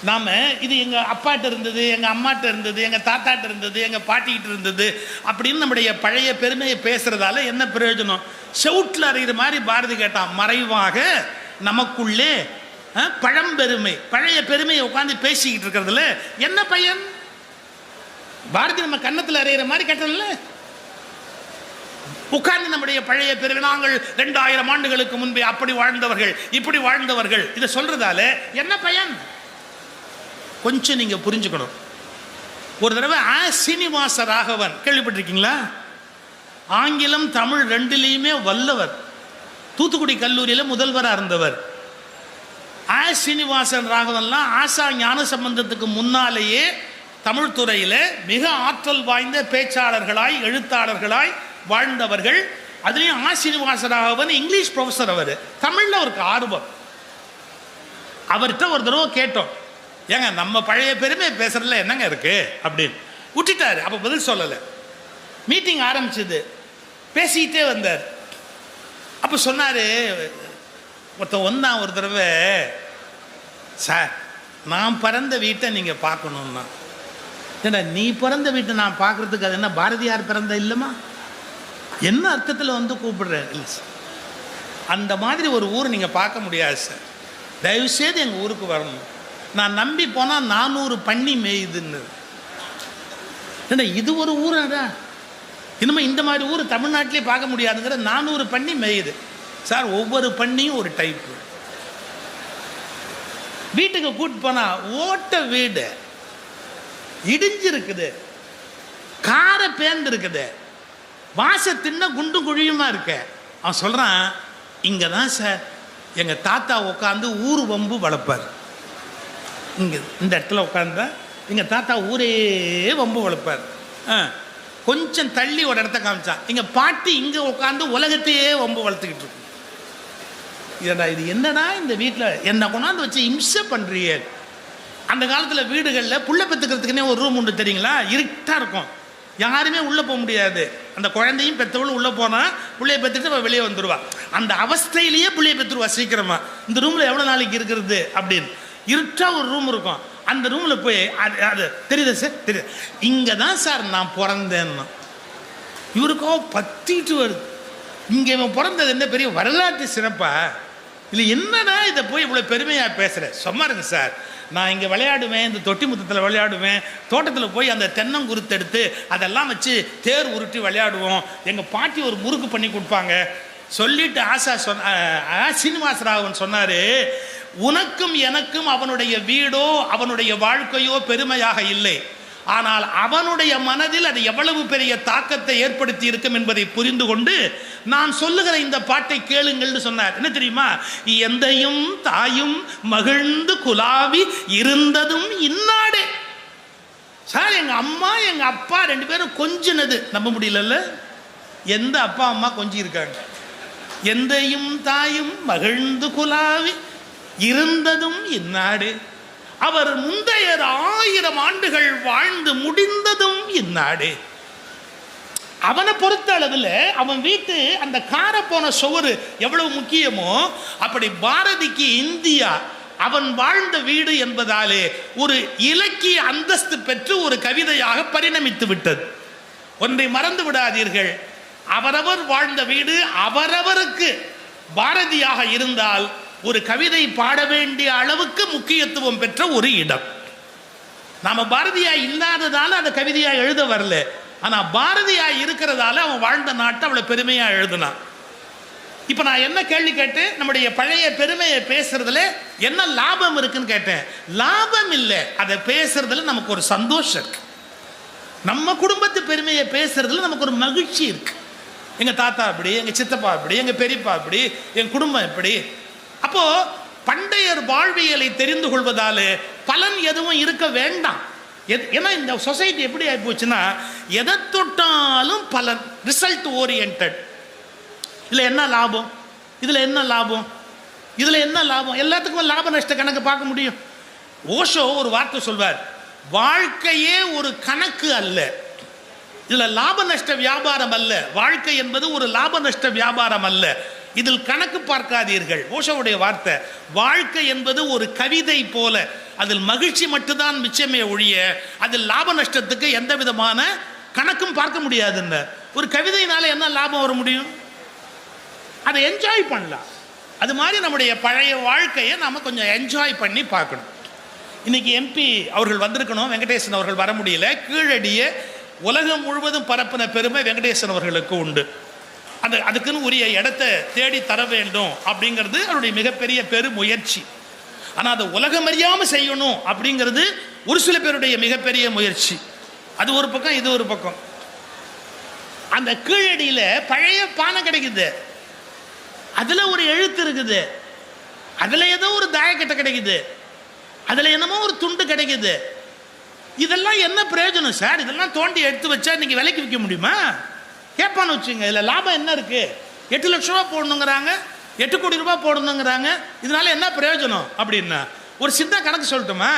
நாம் இது எங்கள் அப்பாட்ட இருந்தது, எங்கள் அம்மாட்ட இருந்தது, எங்கள் தாத்தாட்ட இருந்தது, எங்கள் பாட்டிக்கிட்ட இருந்தது அப்படின்னு நம்முடைய பழைய பெருமையை பேசுகிறதால என்ன பிரயோஜனம்? செவுட்டில் அறிகிற மாதிரி பாரதி கேட்டான், மறைவாக நமக்குள்ளே பழம்பெருமை, பழைய பெருமையை உட்காந்து பேசிக்கிட்டு இருக்கிறதுல என்ன பயன்? பாரதி நம்ம கன்னத்தில் அறையிற மாதிரி கேட்டல, உட்கார்ந்து நம்முடைய பழைய பெருமை, நாங்கள் 2000 ஆண்டுகளுக்கு முன்பே அப்படி வாழ்ந்தவர்கள், இப்படி வாழ்ந்தவர்கள், இதை சொல்றதால என்ன பயன்? கொஞ்சம் நீங்க புரிஞ்சுக்கணும். ஒரு தடவை சீனிவாச ராகவன் கேள்விப்பட்டிருக்கீங்களா? ஆங்கிலம் தமிழ் ரெண்டுலேயுமே வல்லவர், தூத்துக்குடி கல்லூரியில் முதல்வராக இருந்தவர். சீனிவாசன் ராகவன்லாம் ஆசா ஞான சம்பந்தத்துக்கு முன்னாலேயே தமிழ் துறையில் மிக ஆற்றல் வாய்ந்த பேச்சாளர்களாய் எழுத்தாளர்களாய் வாழ்ந்தவர்கள். அதுலேயும் சீனிவாச ராகவன் இங்கிலீஷ் ப்ரொஃபஸர். அவர் தமிழில் அவருக்கு ஆர்வம். அவர்கிட்ட ஒரு தடவை கேட்டோம், ஏங்க நம்ம பழைய பெருமை பேசுறதுல என்னங்க இருக்கு அப்படின்னு. விட்டுட்டாரு, அப்போ பதில் சொல்லலை. மீட்டிங் ஆரம்பிச்சது, பேசிக்கிட்டே வந்தார். அப்போ சொன்னார், ஒருத்தன் ஒரு தடவை, சார் நான் பிறந்த வீட்டை நீங்கள் பார்க்கணுன்னா. ஏன்னா நீ பிறந்த வீட்டை நான் பார்க்குறதுக்கு அது என்ன பாரதியார் பிறந்த இல்லைம்மா? என்ன அர்த்தத்தில் வந்து கூப்பிடுறேன்? இல்லை சார், அந்த மாதிரி ஒரு ஊர் நீங்கள் பார்க்க முடியாது சார், தயவுசெய்து எங்கள் ஊருக்கு வரணும். நான் நம்பி போனால் 400 பன்னி மேயுதுன்னு. ஏன்னா இது ஒரு ஊராடா, இனிமேல் இந்த மாதிரி ஊர் தமிழ்நாட்டிலே பார்க்க முடியாதுங்கிற 400 பன்னி மேயுது சார். ஒவ்வொரு பன்னியும் ஒரு டைப்பு. வீட்டுக்கு கூட்டு போனால் ஓட்ட வீடு, இடிஞ்சிருக்குது, காரை பேர்ந்து இருக்குது, வாசத்தின்னா குண்டு குழியுமா இருக்க. அவன் சொல்கிறான், இங்கே தான் சார் எங்கள் தாத்தா உட்காந்து ஊர் வம்பு வளர்ப்பார். இங்கே இந்த இடத்துல உட்காந்தா எங்கள் தாத்தா ஊரே வம்பு வளர்ப்பார். கொஞ்சம் தள்ளி ஒரு இடத்த காமிச்சான், எங்கள் பாட்டி இங்கே உட்காந்து உலகத்தையே வம்பு வளர்த்துக்கிட்டு இருக்கு. இதடா இது என்னடா இந்த வீட்டில் என்ன கொண்டாந்து வச்சு இம்சை பண்ணுறியே. அந்த காலத்தில் வீடுகளில் புள்ள பெற்றுக்கிறதுக்குன்னே ஒரு ரூம் உண்டு தெரியுங்களா? இருட்டாக இருக்கும், யாருமே உள்ளே போக முடியாது. அந்த குழந்தையும் பெற்றவளும் உள்ளே போனால் பிள்ளைய பெற்றுட்டு வெளியே வந்துடுவா. அந்த அவஸ்தையிலேயே பிள்ளைய பெற்றுருவா சீக்கிரமா. இந்த ரூமில் எவ்வளோ நாளைக்கு இருக்கிறது அப்படின்னு. இருட்டாக ஒரு ரூம் இருக்கும், அந்த ரூமில் போய் அது தெரியுதா சார், தெரியுது, இங்கே தான் சார் நான் பிறந்தேன்னா. இவருக்கோ பத்திட்டு வருது, இங்கே இவன் பிறந்தது என்ன பெரிய வரலாற்று சிறப்பா இல்லை? என்னடா இதை போய் இவ்வளோ பெருமையாக பேசுகிறேன்? சும்மா இருங்க சார், நான் இங்கே விளையாடுவேன், இந்த தொட்டி முத்தத்தில் விளையாடுவேன், தோட்டத்தில் போய் அந்த தென்னங்குருத்து எடுத்து அதெல்லாம் வச்சு தேர் உருட்டி விளையாடுவோம், எங்கள் பாட்டி ஒரு முறுக்கு பண்ணி கொடுப்பாங்க சொல்லிட்டு சீனிவாச ராகவன் சொன்னார், உனக்கும் எனக்கும் அவனுடைய வீடோ அவனுடைய வாழ்க்கையோ பெருமையாக இல்லை, ஆனால் அவனுடைய மனதில் அது எவ்வளவு பெரிய தாக்கத்தை ஏற்படுத்தி இருக்கும் என்பதை புரிந்து கொண்டு நான் சொல்லுகிற இந்த பாட்டை கேளுங்கள்னு சொன்னார். என்ன தெரியுமா? எந்தையும் தாயும் மகிழ்ந்து குலாவி இருந்ததும் இன்னாடே. சார் எங்க அம்மா எங்க அப்பா 2 பேரும் கொஞ்சினது நம்ப முடியல. எந்த அப்பா அம்மா கொஞ்சி இருக்காங்க? எந்தையும் தாயும் மகிழ்ந்து குலாவி இருந்ததும் இந்நாடு, அவர் முந்தையர் 1000 ஆண்டுகள் வாழ்ந்து முடிந்ததும் இந்நாடு. அவனை பொறுத்த அளவில் அவன் வீட்டு அந்த கார போன சுவரு எவ்வளவு முக்கியமோ, அப்படி பாரதிக்கு இந்தியா அவன் வாழ்ந்த வீடு என்பதாலே ஒரு இலக்கிய அந்தஸ்து பெற்று ஒரு கவிதையாக பரிணமித்து விட்டது. ஒன்றை மறந்து விடாதீர்கள், அவரவர் வாழ்ந்த வீடு அவரவருக்கு பாரதியாக இருந்தால் ஒரு கவிதை பாட வேண்டிய அளவுக்கு முக்கியத்துவம் பெற்ற ஒரு இடம். நாம பாரதியா இல்லாததால அந்த கவிதையா எழுத வரல, ஆனா பாரதியா இருக்கிறதால அவன் வாழ்ந்த நாட்டை அவ்வளவு பெருமையா எழுதினான். இப்ப நான் என்ன கேள்வி கேட்டேன்? நம்முடைய பழைய பெருமையை பேசுறதுல என்ன லாபம் இருக்குன்னு கேட்டேன். லாபம் இல்லை, அதை பேசுறதுல நமக்கு ஒரு சந்தோஷம் இருக்கு. நம்ம குடும்பத்து பெருமையை பேசுறதுல நமக்கு ஒரு மகிழ்ச்சி இருக்கு. எங்க தாத்தா அப்படி, எங்க சித்தப்பா அப்படி, எங்க பெரியப்பா அப்படி, என் குடும்பம் எப்படி. அப்போ பண்டையர் வாழ்வியலை தெரிந்து கொள்வதால பலன் எதுவும் இருக்க வேண்டாம். ஏன்னா இந்த சொசைட்டி எப்படி ஆகி போச்சுன்னா, எதை தொட்டாலும் பலன், ரிசல்ட் ஓரியன்டட். இதில் என்ன லாபம், இதில் என்ன லாபம், இதில் என்ன லாபம், எல்லாத்துக்கும் லாப நஷ்ட கணக்கு பார்க்க முடியும். ஓஷோ ஒரு வார்த்தை சொல்வார், வாழ்க்கையே ஒரு கணக்கு அல்ல, இதில் லாப நஷ்ட வியாபாரம் அல்ல. வாழ்க்கை என்பது ஒரு லாப நஷ்ட வியாபாரம் அல்ல, இதில் கணக்கு பார்க்காதீர்கள். ஓஷோவுடைய வார்த்தை. வாழ்க்கை என்பது ஒரு கவிதை போல, அதில் மகிழ்ச்சி மட்டும்தான் மிச்சமே ஒழிய அதில் லாப நஷ்டத்துக்கு எந்த விதமான கணக்கும் பார்க்க முடியாதுன்னு. ஒரு கவிதையினால என்ன லாபம் வர முடியும்? அதை என்ஜாய் பண்ணலாம். அது மாதிரி நம்முடைய பழைய வாழ்க்கையை நாம் கொஞ்சம் என்ஜாய் பண்ணி பார்க்கணும். இன்னைக்கு எம்பி அவர்கள் வந்திருக்கணும், வெங்கடேசன் அவர்கள் வர முடியல. கீழடியை உலகம் முழுவதும் பரப்பின பெருமை வெங்கடேசன் அவர்களுக்கு உண்டு. அதுக்குன்னு உரிய இடத்தை தேடி தர வேண்டும் அப்படிங்கிறது அவருடைய மிகப்பெரிய பெருமுயற்சி. ஆனால் அதை உலகம் அறியாமல் செய்யணும் அப்படிங்கிறது ஒரு சில பேருடைய மிகப்பெரிய முயற்சி. அது ஒரு பக்கம், இது ஒரு பக்கம். அந்த கீழடியில் பழைய பானை கிடைக்குது, அதில் ஒரு எழுத்து இருக்குது, அதில் ஏதோ ஒரு தாயக்கட்டை கிடைக்குது, அதில் என்னமோ ஒரு துண்டு கிடைக்குது. இதெல்லாம் என்ன பிரயோஜனம் சார்? இதெல்லாம் தோண்டி எடுத்து வச்சா இன்னைக்கு விலைக்கு விற்க முடியுமா? கேட்பான்னு வச்சுங்க. இதில் லாபம் என்ன இருக்கு? 8 லட்ச ரூபா போடணுங்கிறாங்க, 8 கோடி ரூபாய் போடணுங்கிறாங்க. இதனால என்ன பிரயோஜனம் அப்படின்னா, ஒரு சின்ன கணக்கு சொல்லட்டுமா?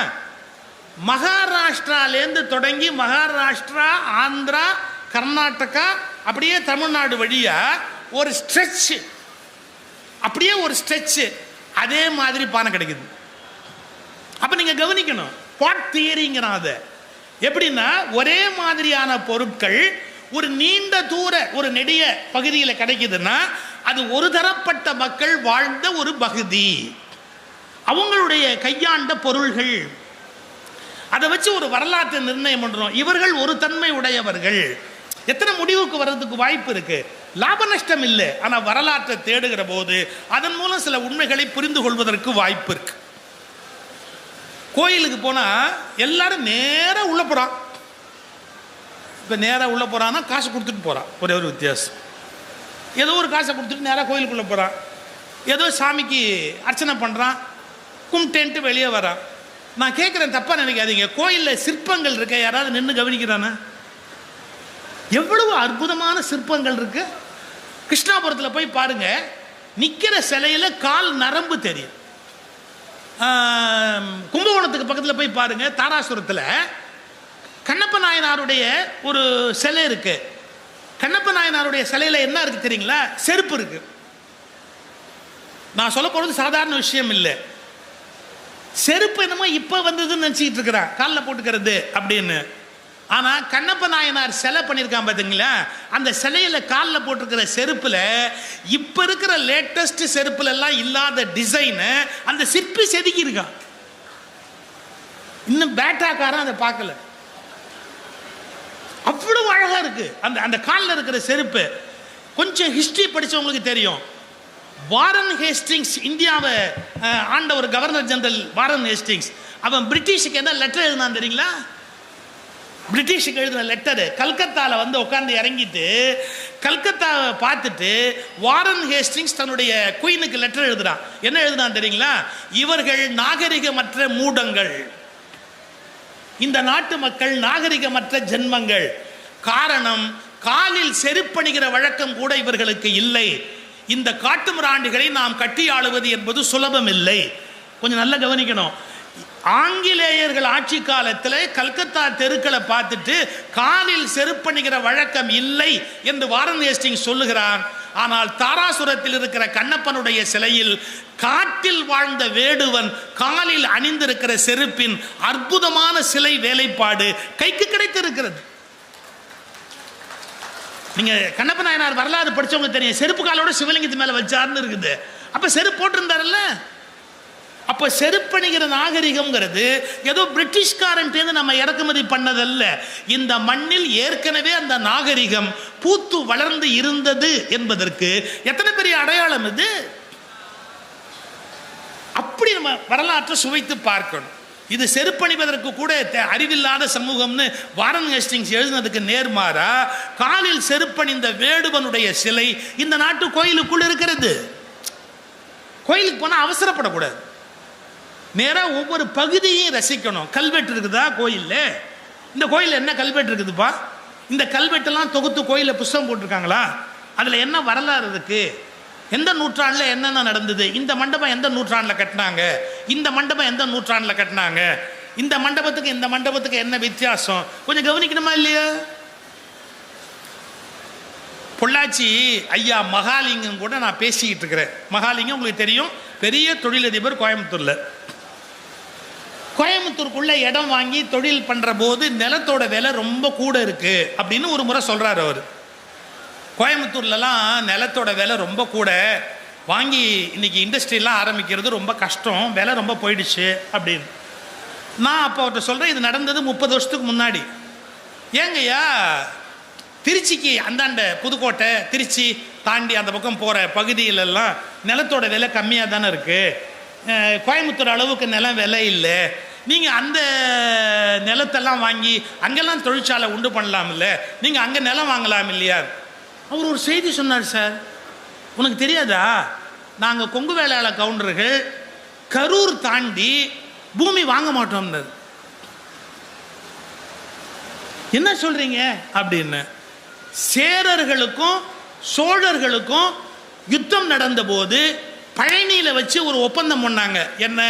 மகாராஷ்டிராலேருந்து தொடங்கி மகாராஷ்டிரா, ஆந்திரா, கர்நாடகா, அப்படியே தமிழ்நாடு வழியா ஒரு ஸ்ட்ரெச், அப்படியே ஒரு ஸ்ட்ரெச், அதே மாதிரி பானை கிடைக்குது. அப்ப நீங்க கவனிக்கணும், பாட் தியரிங்கிறான். அது எப்படின்னா, ஒரே மாதிரியான பொருட்கள் ஒரு நீண்ட தூர ஒரு நெடிய பகுதியில் கிடைக்குதுன்னா அது ஒரு தரப்பட்ட மக்கள் வாழ்ந்த ஒரு பகுதி, அவங்களுடைய கையாண்ட பொருள்கள். அதை வச்சு ஒரு வரலாற்றை நிர்ணயம் பண்றோம். இவர்கள் ஒரு தன்மை உடையவர்கள். எத்தனை முடிவுக்கு வர்றதுக்கு வாய்ப்பு இருக்கு? லாப நஷ்டம் இல்லை, ஆனால் வரலாற்றை தேடுகிற போது அதன் மூலம் சில உண்மைகளை புரிந்து கொள்வதற்கு வாய்ப்பு இருக்கு. கோயிலுக்கு போனா எல்லாரும் நேராக உள்ள போறான். இப்போ நேராக உள்ள போறான்னா காசு கொடுத்துட்டு போறான், ஒரே ஒரு வித்தியாசம். ஏதோ ஒரு காசை கொடுத்துட்டு நேராக கோயிலுக்குள்ள போறான், ஏதோ சாமிக்கு அர்ச்சனை பண்றான், கும்பிட்டேன்ட்டு வெளியே வரான். நான் கேட்குறேன், தப்பா நினைக்காதீங்க, கோயிலில் சிற்பங்கள் இருக்க யாராவது நின்று கவனிக்கிறானா? எவ்வளவு அற்புதமான சிற்பங்கள் இருக்கு. கிருஷ்ணாபுரத்தில் போய் பாருங்க, நிற்கிற சிலையில கால் நரம்பு தெரியும். கும்பகோணத்துக்கு பக்கத்தில் போய் பாருங்க, தாராசுரத்தில் கண்ணப்ப நாயனாருடைய ஒரு சிலை இருக்கு. கண்ணப்ப நாயனாருடைய சிலையில என்ன இருக்கு தெரியுங்களா? செருப்பு இருக்கு. நான் சொல்ல போறது சாதாரண விஷயம் இல்லை. செருப்பு என்னமோ இப்ப வந்ததுன்னு நினைச்சிட்டு இருக்கிறான், காலில் போட்டுக்கிறது அப்படின்னு. ஆனா கண்ணப்ப நாயனார் சிலை பண்ணியிருக்கான் பார்த்தீங்களா, அந்த சிலையில காலில் போட்டிருக்கிற செருப்புல இப்ப இருக்கிற லேட்டஸ்ட் செருப்புல எல்லாம் இல்லாத டிசைன் அந்த சிற்பி செதுக்கி இருக்கான். இன்னும் பேட்டாக்காரன் அதை பார்க்கல. அவ்வளவு அழகா இருக்கு அந்த அந்த காலில் இருக்கிற செருப்பு. கொஞ்சம் ஹிஸ்டரி படிச்சவங்களுக்கு தெரியும், வாரன் ஹேஸ்டிங்ஸ் இந்தியாவை ஆண்ட ஒரு கவர்னர் ஜெனரல் வாரன் ஹேஸ்டிங்ஸ், அவன் பிரிட்டிஷுக்கு என்ன லெட்டர் எழுதினான் தெரியுங்களா? பிரிட்டிஷுக்கு எழுதின லெட்டரு கல்கத்தாவில் வந்து உட்காந்து இறங்கிட்டு கல்கத்தாவை பார்த்துட்டு வாரன் ஹேஸ்டிங்ஸ் தன்னுடைய குயினுக்கு லெட்டர் எழுதுறான். என்ன எழுதுனான் தெரியுங்களா? இவர்கள் நாகரிகமற்ற மூடங்கள், இந்த நாட்டு மக்கள் நாகரிகமற்ற ஜென்மங்கள். காரணம், காலில் செருப்பணிகிற வழக்கம் கூட இவர்களுக்கு இல்லை. இந்த காட்டுமிராண்டிகளை நாம் கட்டி ஆளுவது என்பது சுலபம் இல்லை. கொஞ்சம் நல்லா கவனிக்கணும். ஆங்கிலேயர்கள் ஆட்சி காலத்தில் கல்கத்தா தெருக்களை பார்த்துட்டு காலில் செருப்பணிகிற வழக்கம் இல்லை என்று வாரன் ஹேஸ்டிங்ஸ் சொல்லுகிறான். ஆனால் தாராசுரத்தில் இருக்கிற கண்ணப்பனுடைய சிலையில் காட்டில் வாழ்ந்த வேடுவன் காலில் அணிந்திருக்கிற செருப்பின் அற்புதமான சிலை வேலைப்பாடு கைக்கு கிடைத்திருக்கிறது. நீங்க கண்ணப்ப நாயனார் வரலாறு படிச்சவங்க தெரியும், செருப்பு காலோட சிவலிங்கத்து மேல வச்சார்னு இருக்குது. அப்ப செருப்பு போட்டிருந்தாருல்ல. அப்ப செருப்பணிகிற நாகரிகம்ங்கிறது ஏதோ பிரிட்டிஷ்காரன் நம்ம இறக்குமதி பண்ணதல்ல. இந்த மண்ணில் ஏற்கனவே அந்த நாகரிகம் பூத்து வளர்ந்து இருந்தது என்பதற்கு எத்தனை பெரிய அடையாளம் இது. அப்படி நம்ம வரலாற்றை சுவைத்து பார்க்கணும். இது செருப்பணிவதற்கு கூட அறிவில்லாத சமூகம்னு வாரன் ஹேஸ்டிங்ஸ் எழுதினதுக்கு நேர்மாறா காலில் செருப்பணிந்த வேடுவனுடைய சிலை இந்த நாட்டு கோயிலுக்குள் இருக்கிறது. கோயிலுக்கு போனால் அவசரப்படக்கூடாது, நேராக ஒவ்வொரு பகுதியையும் ரசிக்கணும். கல்வெட்டு இருக்குதா கோயிலில்? இந்த கோயிலில் என்ன கல்வெட்டு இருக்குதுப்பா? இந்த கல்வெட்டெல்லாம் தொகுத்து கோயிலில் புஸ்தகம் போட்டிருக்காங்களா? அதில் என்ன வரலாறு இருக்கு? எந்த நூற்றாண்டில் என்னென்ன நடந்தது? இந்த மண்டபம் எந்த நூற்றாண்டில் கட்டினாங்க? இந்த மண்டபம் எந்த நூற்றாண்டில் கட்டினாங்க? இந்த மண்டபத்துக்கு இந்த மண்டபத்துக்கு என்ன வித்தியாசம்? கொஞ்சம் கவனிக்கணுமா இல்லையா? பொள்ளாச்சி ஐயா மகாலிங்கம் கூட நான் பேசிக்கிட்டு இருக்கிறேன். மகாலிங்கம் உங்களுக்கு தெரியும், பெரிய தொழிலதிபர் கோயம்புத்தூரில். கோயம்புத்தூருக்குள்ள இடம் வாங்கி தொழில் பண்ற போது நிலத்தோட விலை ரொம்ப கூட இருக்கு அப்படின்னு ஒரு முறை சொல்றாரு அவர். கோயம்புத்தூர்லலாம் நிலத்தோட விலை ரொம்ப கூட, வாங்கி இன்னைக்கு இண்டஸ்ட்ரியெலாம் ஆரம்பிக்கிறது ரொம்ப கஷ்டம், விலை ரொம்ப போயிடுச்சு அப்படின்னு. நான் அப்போ அவர்கிட்ட சொல்கிறேன், இது நடந்தது 30 வருஷத்துக்கு முன்னாடி. ஏங்கய்யா திருச்சிக்கு அந்தாண்ட புதுக்கோட்டை திருச்சி தாண்டி அந்த பக்கம் போகிற பகுதியிலெல்லாம் நிலத்தோட விலை கம்மியாக தானே இருக்குது, கோயம்புத்தூர் அளவுக்கு நிலம் விலை இல்லை, நீங்கள் அந்த நிலத்தெல்லாம் வாங்கி அங்கெல்லாம் தொழிற்சாலை உண்டு பண்ணலாம் இல்லை, நீங்கள் அங்கே நிலம் வாங்கலாம் இல்லையா? அவர் ஒரு செய்தி சொன்னார், சார் உனக்கு தெரியாதா, நாங்கள் கொங்கு வேளாள கவுண்டர்கள் கரூர் தாண்டி பூமி வாங்க மாட்டோம்னது. என்ன சொல்றீங்க அப்படின்னு. சேரர்களுக்கும் சோழர்களுக்கும் யுத்தம் நடந்த போது பழனியில வச்சு ஒரு ஒப்பந்தம் பண்ணாங்க. என்ன,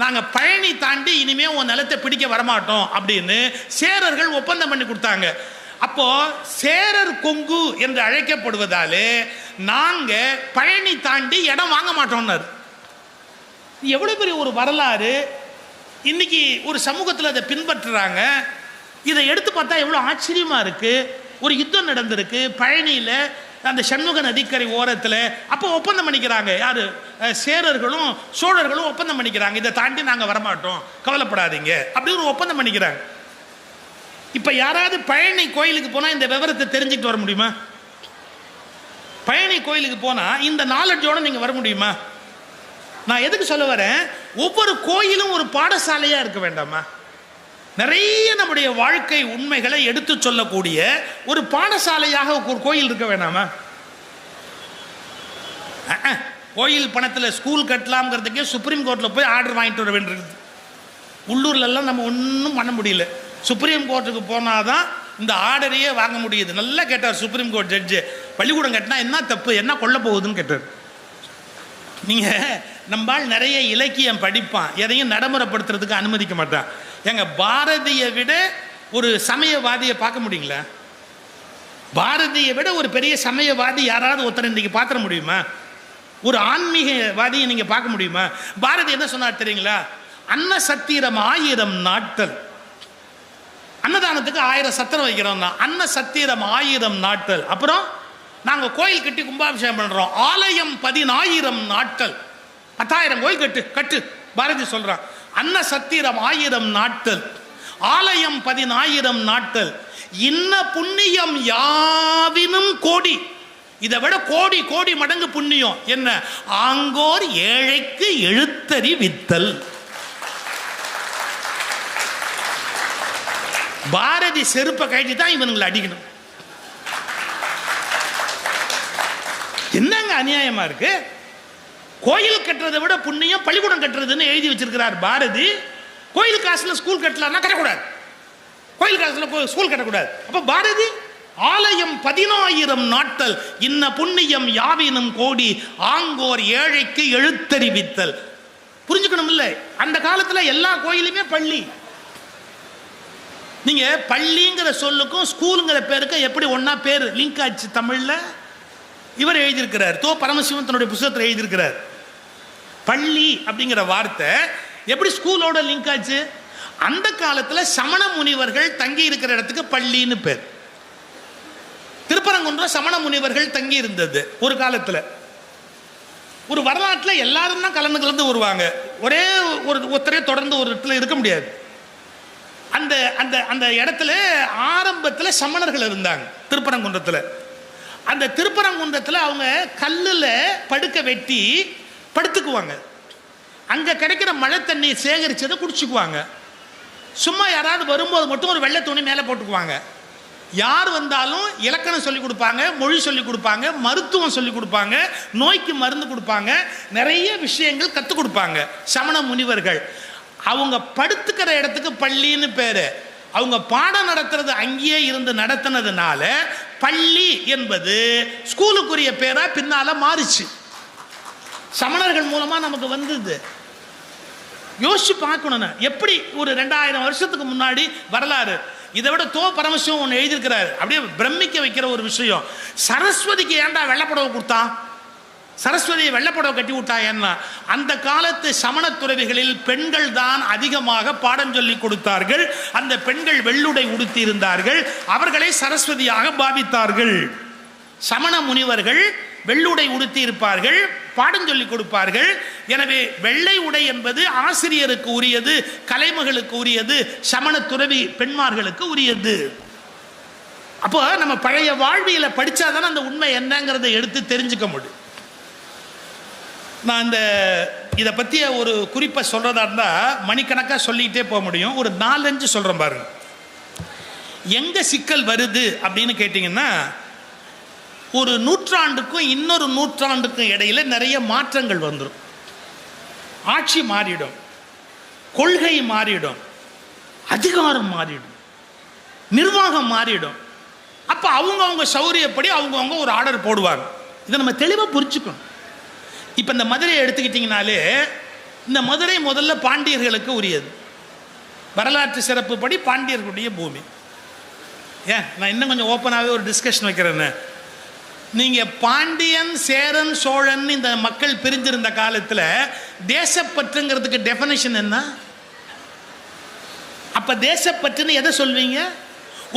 நாங்க பழனி தாண்டி இனிமே உன் நிலத்தை பிடிக்க வரமாட்டோம் அப்படின்னு சேரர்கள் ஒப்பந்தம் பண்ணி கொடுத்தாங்க. அப்போ சேரர் கொங்கு என்று அழைக்கப்படுவதாலே நாங்க பழனி தாண்டி இடம் வாங்க மாட்டோம்னாரு. எவ்வளவு பெரிய ஒரு வரலாறு. இன்னைக்கு ஒரு சமூகத்தில் அதை பின்பற்றுறாங்க. இதை எடுத்து பார்த்தா எவ்வளோ ஆச்சரியமா இருக்கு. ஒரு யுத்தம் நடந்திருக்கு பழனியில், அந்த சண்முக நதிக்கரை ஓரத்தில். அப்போ ஒப்பந்தம் பண்ணிக்கிறாங்க, யாரு, சேரர்களும் சோழர்களும் ஒப்பந்தம் பண்ணிக்கிறாங்க, இதை தாண்டி நாங்கள் வரமாட்டோம், கவலைப்படாதீங்க அப்படின்னு ஒரு ஒப்பந்தம் பண்ணிக்கிறாங்க. இப்போ யாராவது பழனி கோயிலுக்கு போனால் இந்த விவரத்தை தெரிஞ்சுக்கிட்டு வர முடியுமா? பழனி கோயிலுக்கு போனால் இந்த நாலெட்ஜோட நீங்கள் வர முடியுமா? நான் எதுக்கு சொல்ல வரேன், ஒவ்வொரு கோயிலும் ஒரு பாடசாலையா இருக்க வேண்டாமா? நிறைய நம்முடைய வாழ்க்கை உண்மைகளை எடுத்து சொல்லக்கூடிய ஒரு பாடசாலையாக ஒரு கோயில் இருக்க வேண்டாமா? கோயில் பணத்தில் ஸ்கூல் கட்டலாம்ங்கிறதுக்கே சுப்ரீம் கோர்ட்டில் போய் ஆர்டர் வாங்கிட்டு வர வேண்டியிருக்குது. உள்ளூர்லெல்லாம் நம்ம ஒன்றும் பண்ண முடியல. சுப்ரீம் கோர்ட்டுக்கு போனாதான் இந்த ஆர்டரையே வாங்க முடியுது. நல்லா கேட்டார் சுப்ரீம் கோர்ட் ஜட்ஜு, பள்ளிக்கூடம் கட்டினா என்ன தப்பு, என்ன கொல்ல போகுதுன்னு கேட்டார். நீங்கள் நம்மால் நிறைய இலக்கியம் படிப்பான், எதையும் நடைமுறைப்படுத்துறதுக்கு அனுமதிக்க மாட்டான். எங்க பாரதியை விட ஒரு சமயவாதியை பார்க்க முடியுங்களா? பாரதியை விட ஒரு பெரிய சமயவாதி யாராவது ஒருத்தர் இன்னைக்கு பார்த்துட முடியுமா? ஒரு ஆன்மீகவாதியை நீங்க பார்க்க முடியுமா? பாரதி என்ன சொன்னார் தெரியுங்களா? அன்ன சத்திரம் 1000 நாட்கள். அன்னதானத்துக்கு 1000 சத்திரம் வைக்கிறோம் தான், அன்ன சத்திரம் 1000 நாட்கள். அப்புறம் நாங்க கோயில் கட்டி கும்பாபிஷேகம் பண்றோம், ஆலயம் 10,000 நாட்கள். 10,000 கோயில் கட்டு பாரதி சொல்றான். அன்ன சத்திரம் 1000 நாட்கள், ஆலயம் 10,000 நாட்கள். இன்ன புண்ணியம் யாவினும் கோடி. இதை விட கோடி கோடி மடங்கு புண்ணியம் என்ன? ஆங்கோர் ஏழைக்கு எழுத்தறிவித்தல். பாரதி செருப்பை கட்டி தான் இவனுங்களை அடிக்கணும். என்னங்க அநியாயமா இருக்கு? கோயில் கட்டுறதை விட புண்ணியம் பள்ளிக்கூடம் கட்டுறதுன்னு எழுதி வச்சிருக்கிறார் பாரதி. கோயில் காசுல ஸ்கூல் கட்டலாம்னா கட்டக்கூடாது. கோயில் காலத்தில் ஸ்கூல் கட்டக்கூடாது. அப்போ பாரதி ஆலயம் 10,000 நாட்டல் இன்ன புண்ணியம் யாவினும் கோடி ஆங்கோர் ஏழைக்கு எழுத்தறிவித்தல். புரிஞ்சுக்கணும் இல்லை, அந்த காலத்தில் எல்லா கோயிலுமே பள்ளி. நீங்க பள்ளிங்கிற சொல்லுக்கும் ஸ்கூலுங்கிற பேருக்கும் எப்படி ஒன்னா பேர் லிங்க் ஆச்சு தமிழ்ல? இவர் எழுதியிருக்கிறார், தோ பரமசிவன் தன்னுடைய புத்தகத்தில் எழுதியிருக்கிறார். பள்ளி அப்படிங்கிற வார்த்தை எப்படி ஸ்கூலோட லிங்க் ஆச்சு? அந்த காலத்தில் சமண முனிவர்கள் தங்கி இருக்கிற இடத்துக்கு பள்ளின்னு பேர். திருப்பரங்குன்றம் சமண முனிவர்கள் தங்கி இருந்தது ஒரு காலத்தில். ஒரு வரலாற்றில் எல்லாரும் தான் கலந்து வருவாங்க, ஒரே ஒருத்தரே தொடர்ந்து ஒரு இடத்துல இருக்க முடியாது. அந்த அந்த அந்த இடத்துல ஆரம்பத்தில் சமணர்கள் இருந்தாங்க திருப்பரங்குன்றத்தில். அந்த திருப்பரங்குன்றத்தில் அவங்க கல்லில் படுக்க வெட்டி படுத்துக்குவாங்க. அங்கே கிடைக்கிற மழை தண்ணி சேகரிச்சதை குடிச்சுக்குவாங்க. சும்மா யாராவது வரும்போது மட்டும் ஒரு வெள்ளை துணி மேலே போட்டுக்குவாங்க. யார் வந்தாலும் இலக்கணம் சொல்லி கொடுப்பாங்க, மொழி சொல்லி கொடுப்பாங்க, மருத்துவம் சொல்லி கொடுப்பாங்க, நோய்க்கு மருந்து கொடுப்பாங்க, நிறைய விஷயங்கள் கற்றுக் கொடுப்பாங்க சமண முனிவர்கள். அவங்க படுத்துக்கிற இடத்துக்கு பள்ளின்னு பேரு. அவங்க பாடம் நடத்துறது அங்கேயே இருந்து நடத்தினதுனால பள்ளி என்பது ஸ்கூலுக்குரிய பேரா பின்னால மாறிச்சு. சமணர்கள் மூலமா நமக்கு வந்தது. யோசிச்சு பார்க்கணும், எப்படி ஒரு 2000 வருஷத்துக்கு முன்னாடி வரலாறு. இதை விட தோ பரமசிவம் ஒன்று எழுதியிருக்கிறார், அப்படியே பிரமிக்க வைக்கிற ஒரு விஷயம். சரஸ்வதிக்கு ஏன்டா வெள்ளப்படவை கொடுத்தான்? சரஸ்வதியை வெள்ளப்படவை கட்டி விட்டா என்ன? அந்த காலத்து சமண துறவிகளில் பெண்கள் தான் அதிகமாக பாடம் சொல்லி கொடுத்தார்கள். அந்த பெண்கள் வெள்ளுடை உடுத்தி இருந்தார்கள், அவர்களை சரஸ்வதியாக பாவித்தார்கள். சமண முனிவர்கள் வெள்ளுடை உடுத்தி இருப்பார்கள், பாடம் சொல்லி கொடுப்பார்கள். எனவே வெள்ளை உடை என்பது ஆசிரியருக்கு உரியது, கலைமகளுக்கு உரியது, சமண துறவி பெண்மார்களுக்கு உரியது. அப்போ நம்ம பழைய வாழ்வியலை படிச்சாதானே அந்த உண்மை என்னங்கிறத எடுத்து தெரிஞ்சுக்க முடியும். நான் இதை பற்றிய ஒரு குறிப்பை சொல்கிறதா இருந்தால் மணிக்கணக்காக சொல்லிக்கிட்டே போக முடியும். ஒரு 4-5 சொல்கிறேன் பாருங்க. எங்கே சிக்கல் வருது அப்படின்னு கேட்டிங்கன்னா, ஒரு நூற்றாண்டுக்கும் இன்னொரு நூற்றாண்டுக்கும் இடையில நிறைய மாற்றங்கள் வந்துடும். ஆட்சி மாறிடும், கொள்கை மாறிடும், அதிகாரம் மாறிடும், நிர்வாகம் மாறிடும். அப்போ அவங்க சௌரியப்படி அவங்க ஒரு ஆர்டர் போடுவாங்க. இதை நம்ம தெளிவாக புரிஞ்சுக்கணும். இப்போ இந்த மதுரையை எடுத்துக்கிட்டிங்கனாலே, இந்த மதுரை முதல்ல பாண்டியர்களுக்கு உரியது. வரலாற்று சிறப்பு படி பாண்டியர்களுடைய பூமி. ஏன் நான் இன்னும் கொஞ்சம் ஓப்பனாகவே ஒரு டிஸ்கஷன் வைக்கிறேன்னு. நீங்கள் பாண்டியன், சேரன், சோழன் இந்த மக்கள் பிரிஞ்சிருந்த காலத்தில் தேசப்பற்றுங்கிறதுக்கு டெஃபனிஷன் என்ன? அப்போ தேசப்பற்றுன்னு எதை சொல்வீங்க?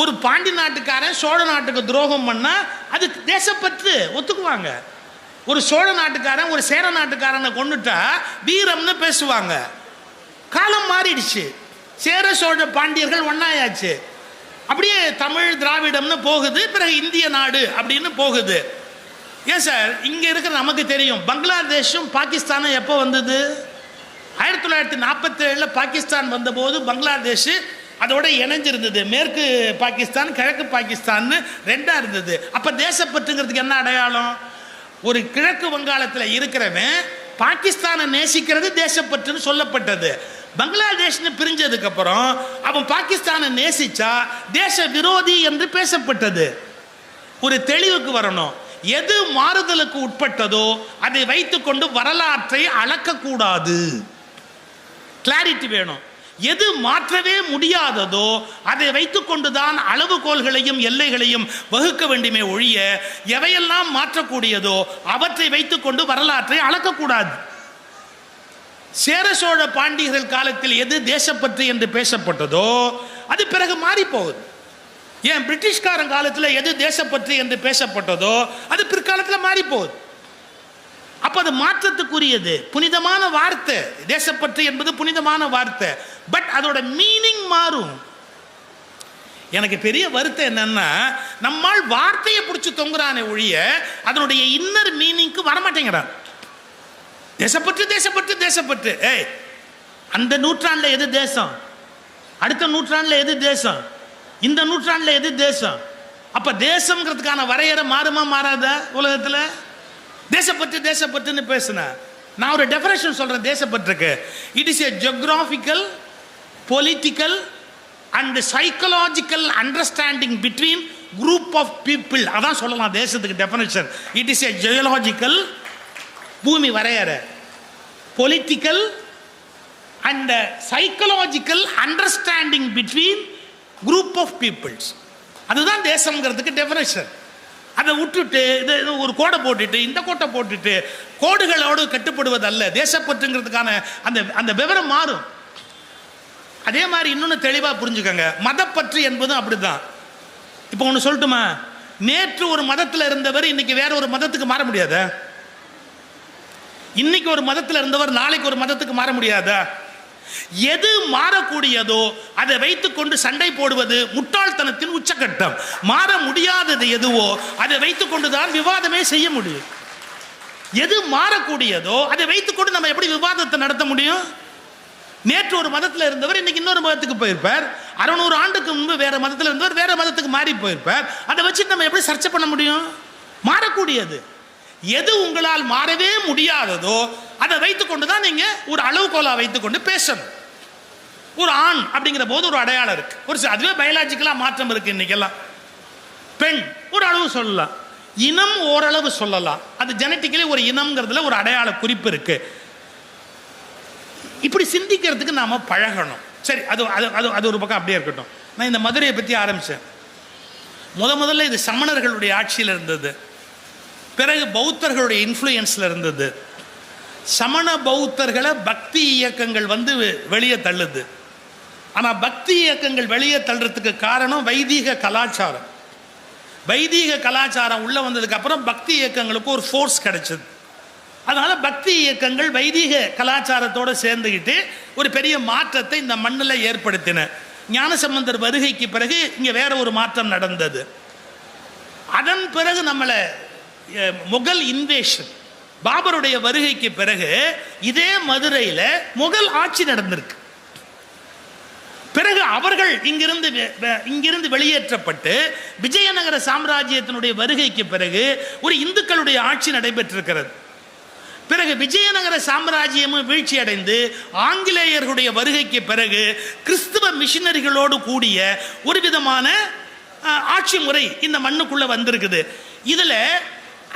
ஒரு பாண்டி நாட்டுக்காரன் சோழ நாட்டுக்கு துரோகம் பண்ணால் அது தேசப்பற்று ஒத்துக்குவாங்க. ஒரு சோழ நாட்டுக்காரன் ஒரு சேர நாட்டுக்காரனை கொண்டுட்டா வீரம்னு பேசுவாங்க. காலம் மாறிடுச்சு, சேர சோழ பாண்டியர்கள் ஒன்னாயாச்சு. அப்படியே தமிழ் திராவிடம்னு போகுது, பிறகு இந்திய நாடு அப்படின்னு போகுது. ஏன் சார், இங்கே இருக்கிற நமக்கு தெரியும், பங்களாதேஷும் பாகிஸ்தானும் எப்போ வந்தது? 1947 பாகிஸ்தான் வந்தபோது பங்களாதேஷ் அதோட இணைஞ்சிருந்தது. மேற்கு பாகிஸ்தான், கிழக்கு பாகிஸ்தான் ரெண்டாக இருந்தது. அப்போ தேசப்பற்றுங்கிறதுக்கு என்ன அடையாளம்? ஒரு கிழக்கு வங்காளத்தில் இருக்கிறவன் பாகிஸ்தானை நேசிக்கிறது தேசப்பற்றுன்னு சொல்லப்பட்டது. பங்களாதேஷ்னு பிரிஞ்சதுக்கு அப்புறம் அவன் பாகிஸ்தானை நேசிச்சா தேச விரோதி என்று பேசப்பட்டது. ஒரு தெளிவுக்கு வரணும். எது மாறுதலுக்கு உட்பட்டதோ அதை வைத்துக்கொண்டு வரலாற்றை அளக்கக்கூடாது. கிளாரிட்டி வேணும். எது மாற்றவே முடியாததோ அதை வைத்துக்கொண்டுதான் அளவுகோல்களையும் எல்லைகளையும் வகுக்க வேண்டுமே ஒழிய எவையெல்லாம் மாற்றக்கூடியதோ அவற்றை வைத்துக்கொண்டு வரலாற்றை அளக்கக்கூடாது. சேர சோழ பாண்டியர்கள் காலத்தில் எது தேசப்பற்று என்று பேசப்பட்டதோ அது பிறகு மாறி போகுது. ஏன் பிரிட்டிஷ்காரன் காலத்தில் எது தேசப்பற்று என்று பேசப்பட்டதோ அது பிற்காலத்தில் மாறி போகுது. அப்ப அது மாற்றத்துக்குரியது, புனிதமான வார்த்தை. தேசப்பற்று என்பது புனிதமான வார்த்தை. பட் அதோட மீனிங் மாறும். எனக்கு பெரிய வருத்தம் என்னன்னா, நம்மால் வார்த்தையை பிடிச்சி தொங்குறானே ஒழிய அதனுடைய இன்னர் மீனிங்க்கு வரமாட்டேங்கிறான். தேசப்பற்று தேசப்பற்று தேசப்பற்று. அந்த நூற்றாண்டுல எது தேசம்? அடுத்த நூற்றாண்டுல எது தேசம்? இந்த நூற்றாண்டுல எது தேசம்? அப்ப தேசம்ங்கிறதுக்கான வரையறை மாறுமா மாறாத? உலகத்துல தேசப்பற்று தேசப்பற்றுன்னு பேசுன. நான் ஒரு டெஃபினேஷன் சொல்றேன் தேசப்பற்றுக்கு. It is a geographical, political, and psychological understanding between group of people. அதான் சொல்லலாம் தேசத்துக்கு definition. It is a geological, பூமி வரையறை, political and psychological understanding between group of peoples. அதுதான் தேசம்ங்கிறதுக்கு டெஃபினேஷன். அதை விட்டுட்டு இது ஒரு கோடை போட்டுட்டு இந்த கோட்டை போட்டுட்டு கோடுகளோடு கட்டுப்படுவதல்ல தேசப்பற்றுங்கிறதுக்கான அந்த அந்த விவரம் மாறும். அதே மாதிரி இன்னொன்று தெளிவாக புரிஞ்சுக்கங்க, மதப்பற்று என்பதும் அப்படிதான். இப்போ ஒன்று சொல்லட்டுமா, நேற்று ஒரு மதத்தில் இருந்தவர் இன்னைக்கு வேற ஒரு மதத்துக்கு மாற முடியாத? இன்னைக்கு ஒரு மதத்தில் இருந்தவர் நாளைக்கு ஒரு மதத்துக்கு மாற முடியாதா? எது மாறக்கூடியதோ அதை வைத்துக்கொண்டு சண்டை போடுவது முட்டாள்தனத்தின் உச்சகட்டம். மாற முடியாதது எதுவோ அதை வைத்துக்கொண்டுதான் விவாதமே செய்ய முடியும். எது மாறக்கூடியதோ அதை வைத்துக்கொண்டு நம்ம எப்படி விவாதத்தை நடத்த முடியும்? நேற்று ஒரு மதத்தில் இருந்தவர் இன்னைக்கு இன்னொரு மதத்துக்கு போயிருப்பார். 600 ஆண்டுக்கு முன்பு வேற மதத்தில் இருந்தவர் வேற மதத்துக்கு மாறி போயிருப்பார். அதை வச்சு நம்ம எப்படி சர்ச்சை பண்ண முடியும்? மாறக்கூடியது எது உங்களால் மாறவே முடியாததோ அதை வைத்துக்கொண்டுதான் நீங்க ஒரு அளவுகோலா வைத்துக்கொண்டு பேசணும். ஒரு ஆண் அப்படிங்கிற போது ஒரு அடையாளம் இருக்கு, ஒரு அதுவே பயாலஜிக்கலா மாற்றம் இருக்கு. இன்னைக்கெல்லாம் பெண் ஒரு அளவு சொல்லலாம், இனம் ஓரளவு சொல்லலாம். அது ஜெனட்டிக்கலி ஒரு இனம்ங்கிறதுல ஒரு அடையாள குறிப்பு இருக்கு. இப்படி சிந்திக்கிறதுக்கு நாம பழகணும். சரி, அது அது அது ஒரு பக்கம் அப்படியே இருக்கட்டும். நான் இந்த மதுரையை பற்றி ஆரம்பித்தேன். முதல்ல இது சமணர்களுடைய ஆட்சியில் இருந்தது, பிறகு பௌத்தர்களுடைய இன்ஃப்ளூயன்ஸில் இருந்தது. சமண பௌத்தர்களை பக்தி இயக்கங்கள் வந்து வெளியே தள்ளுது. ஆனால் பக்தி இயக்கங்கள் வெளியே தள்ளுறதுக்கு காரணம் வைதீக கலாச்சாரம். வைதீக கலாச்சாரம் உள்ளே வந்ததுக்கு அப்புறம் பக்தி இயக்கங்களுக்கு ஒரு ஃபோர்ஸ் கிடைச்சது. அதனால பக்தி இயக்கங்கள் வைதீக கலாச்சாரத்தோடு சேர்ந்துக்கிட்டு ஒரு பெரிய மாற்றத்தை இந்த மண்ணில் ஏற்படுத்தின. ஞானசம்பந்தர் வருகைக்கு பிறகு இங்கே வேற ஒரு மாற்றம் நடந்தது. அதன் பிறகு நம்மளை முகல் இன்வேஷன், பாபருடைய வருகைக்கு பிறகு இதே மதுரையில் முகல் ஆட்சி நடந்திருக்கு. பிறகு அவர்கள் இங்கிருந்து வெளியேற்றப்பட்டு விஜயநகர சாம்ராஜ்யத்தினுடைய வருகைக்கு பிறகு ஒரு இந்துக்களுடைய ஆட்சி நடைபெற்றிருக்கிறது. பிறகு விஜயநகர சாம்ராஜ்யமும் வீழ்ச்சி அடைந்து ஆங்கிலேயர்களுடைய வருகைக்கு பிறகு கிறிஸ்துவ மிஷினரிகளோடு கூடிய ஒரு விதமான ஆட்சி முறை இந்த மண்ணுக்குள்ள வந்திருக்குது. இதுல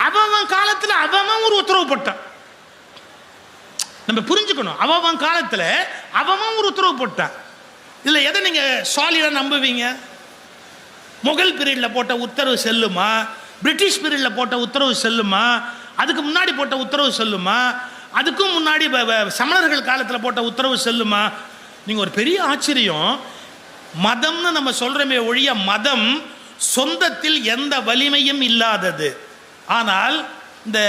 அவன் காலத்தில் அவன் ஒரு உத்தரவு போட்டான். நம்ம புரிஞ்சுக்கணும், அவன் காலத்தில் அவன் ஒரு உத்தரவு போட்டான். இதுல எதை நீங்க சாலிடா நம்புவீங்க? முகல் பீரியட்ல போட்ட உத்தரவு செல்லுமா? பிரிட்டிஷ் பீரியட்ல போட்ட உத்தரவு செல்லுமா? அதுக்கு முன்னாடி போட்ட உத்தரவு செல்லுமா? அதுக்கும் முன்னாடி சமணர்கள் காலத்தில் போட்ட உத்தரவு செல்லுமா? நீங்க ஒரு பெரிய ஆச்சரியம், மதம்னு நம்ம சொல்றமே ஒழிய மதம் சொந்தத்தில் எந்த வலிமையும் இல்லாதது. ஆனால் இந்த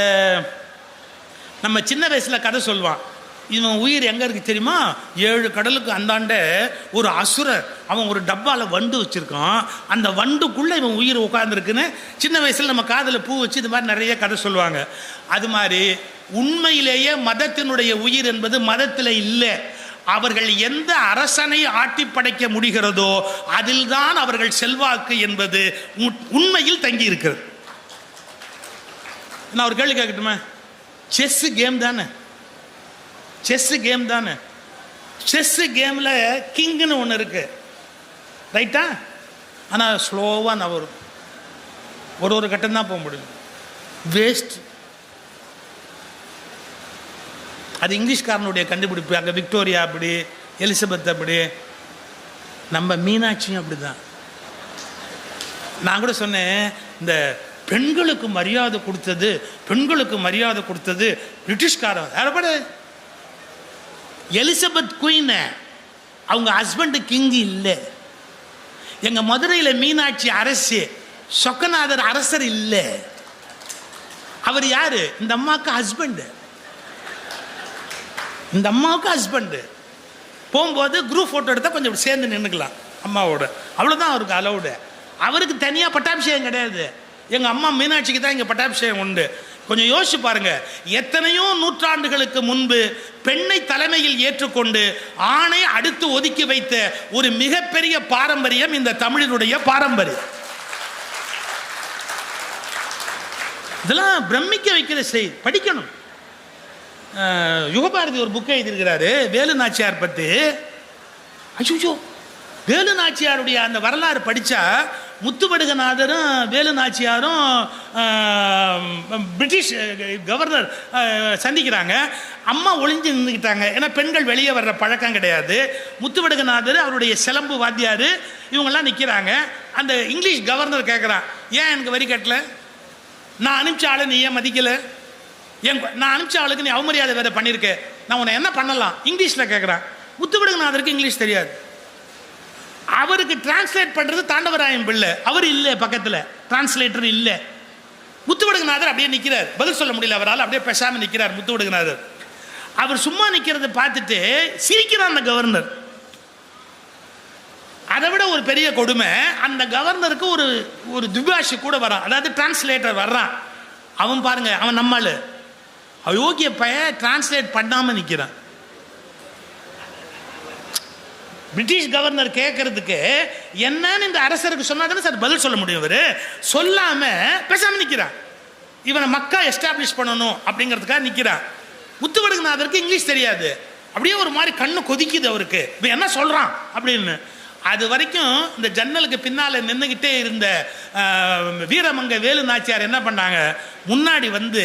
நம்ம சின்ன வயசுல கதை சொல்வான், இவன் உயிர் எங்க இருக்கு தெரியுமா? 7 கடலுக்கு அந்தாண்ட ஒரு அசுரர், அவன் ஒரு டப்பால வண்டு வச்சிருக்கான், அந்த வண்டுக்குள்ள இவன் உயிர் உட்கார்ந்துருக்குன்னு சின்ன வயசுல நம்ம காதுல பூ வச்சு இது மாதிரி நிறைய கதை சொல்லுவாங்க. அது மாதிரி உண்மையிலேயே மதத்தினுடைய உயிர் என்பது மதத்தில் இல்லை. அவர்கள் எந்த அரசனை ஆட்டி படைக்க முடிகிறதோ அதில் தான் அவர்கள் செல்வாக்கு என்பது உண்மையில் தங்கி இருக்கிறது. நான் ஒரு கேள்வி கேட்கட்டுமா? செஸ் கேம் தானே, செஸ் கேம் தானே. செஸ் கேம்ல கிங்னு ஒன்று இருக்கு, ரைட்டா? ஆனால் ஸ்லோவாக நவரும், ஒரு கட்டம் தான் போக முடியும், வேஸ்ட். அது இங்கிலீஷ்காரனுடைய கண்டுபிடிப்பு. அங்கே விக்டோரியா அப்படி, எலிசபெத் அப்படி, நம்ம மீனாட்சியும் அப்படிதான். நான் கூட சொன்னேன், இந்த பெண்களுக்கு மரியாதை கொடுத்தது, பெண்களுக்கு மரியாதை கொடுத்தது பிரிட்டிஷ்காரன் யாரப்படு? எலிசபெத் குயின், அவங்க ஹஸ்பண்ட் கிங் இல்லை. எங்க மதுரையில் மீனாட்சி அரசி, சொக்கநாதர் அரசர் இல்லை. அவர் யாரு? இந்த அம்மாவுக்கு ஹஸ்பண்ட். இந்த அம்மாவுக்கு ஹஸ்பண்ட். போகும்போது குரூப் ஃபோட்டோ எடுத்தால் கொஞ்சம் சேர்ந்து நின்றுக்கலாம் அம்மாவோட, அவ்வளோதான் அவருக்கு அலவுடு. அவருக்கு தனியாக பட்டாபிஷேகம் கிடையாது. எங்கள் அம்மா மீனாட்சிக்கு தான் இங்கே பட்டாபிஷேகம் உண்டு. கொஞ்சம் யோசிச்சு பாருங்க, எத்தனையோ நூற்றாண்டுகளுக்கு முன்பு பெண்ணை தலைமையில் ஏற்றுக்கொண்டு ஆணை அடுத்து ஒதுக்கி வைத்த ஒரு மிகப்பெரிய பாரம்பரியம் இந்த தமிழினுடைய பாரம்பரியம். இதெல்லாம் பிரமிக்க வைக்கிற செய்தி, படிக்கணும். யுகபாரதி ஒரு புக்கை எழுதியிருக்கிறாரு வேலு நாச்சியார் பற்றி. அச்சோ, வேலு நாச்சியாருடைய அந்த வரலாறு படித்தா முத்துவடுகநாதரும் வேலு நாச்சியாரும் பிரிட்டிஷ் கவர்னர் சந்திக்கிறாங்க. அம்மா ஒளிஞ்சு நின்றுக்கிட்டாங்க, ஏன்னா பெண்கள் வெளியே வர்ற பழக்கம் கிடையாது. முத்துவடுகநாதர் அவருடைய சிலம்பு வாத்தியார் இவங்கெல்லாம் நிற்கிறாங்க. அந்த இங்கிலீஷ் கவர்னர் கேட்குறான், ஏன் எனக்கு வரி கட்டல? நான் அனுப்பிச்ச ஆளை நீ ஏன் மதிக்கலை? நான் அனுப்பிச்ச ஆளுக்கு நீ அவமரியாதை வேறு பண்ணியிருக்க, நான் உன்னை என்ன பண்ணலாம்? இங்கிலீஷில் கேட்குறான். முத்துவடுகநாதருக்கு இங்கிலீஷ் தெரியாது. அவருக்கு டிரான்ஸ்லேட் பண்றது தாண்டவராயன் பிள்ளை, அவர் இல்லை பக்கத்தில், டிரான்ஸ்லேட்டர் இல்லை. முத்துவடுகநாதர் அப்படியே நிற்கிறார், பதில் சொல்ல முடியல அவரால், அப்படியே பேசாம நிற்கிறார் முத்துவடுகநாதர். அவர் சும்மா நிற்கிறத பார்த்துட்டு சிரிக்கிறார் அந்த கவர்னர். அதை விட ஒரு பெரிய கொடுமை, அந்த கவர்னருக்கு ஒரு துபாஷி கூட வரான், அதாவது டிரான்ஸ்லேட்டர் வர்றான். அவன் பாருங்க, அவன் நம்மால் அயோக்கிய பைய டிரான்ஸ்லேட் பண்ணாம நிற்கிறான். பிரிட்டிஷ் கவர்னர் கேட்கறதுக்கு என்னன்னு இந்த அரசருக்கு சொன்னாதானே சார் பதில் சொல்ல முடியும். இவர் சொல்லாம பேசாம நிற்கிறான். இவனை மக்கா எஸ்டாப்ளிஷ் பண்ணணும் அப்படிங்கிறதுக்காக நிற்கிறான். முத்துவடுகநாதருக்கு இங்கிலீஷ் தெரியாது, அப்படியே ஒரு மாதிரி கண்ணு கொதிக்குது அவருக்கு, இவன் என்ன சொல்றான் அப்படின்னு. அது வரைக்கும் இந்த ஜன்னலுக்கு பின்னால நின்றுகிட்டே இருந்த வீரமங்க வேலு நாச்சியார் என்ன பண்ணாங்க, முன்னாடி வந்து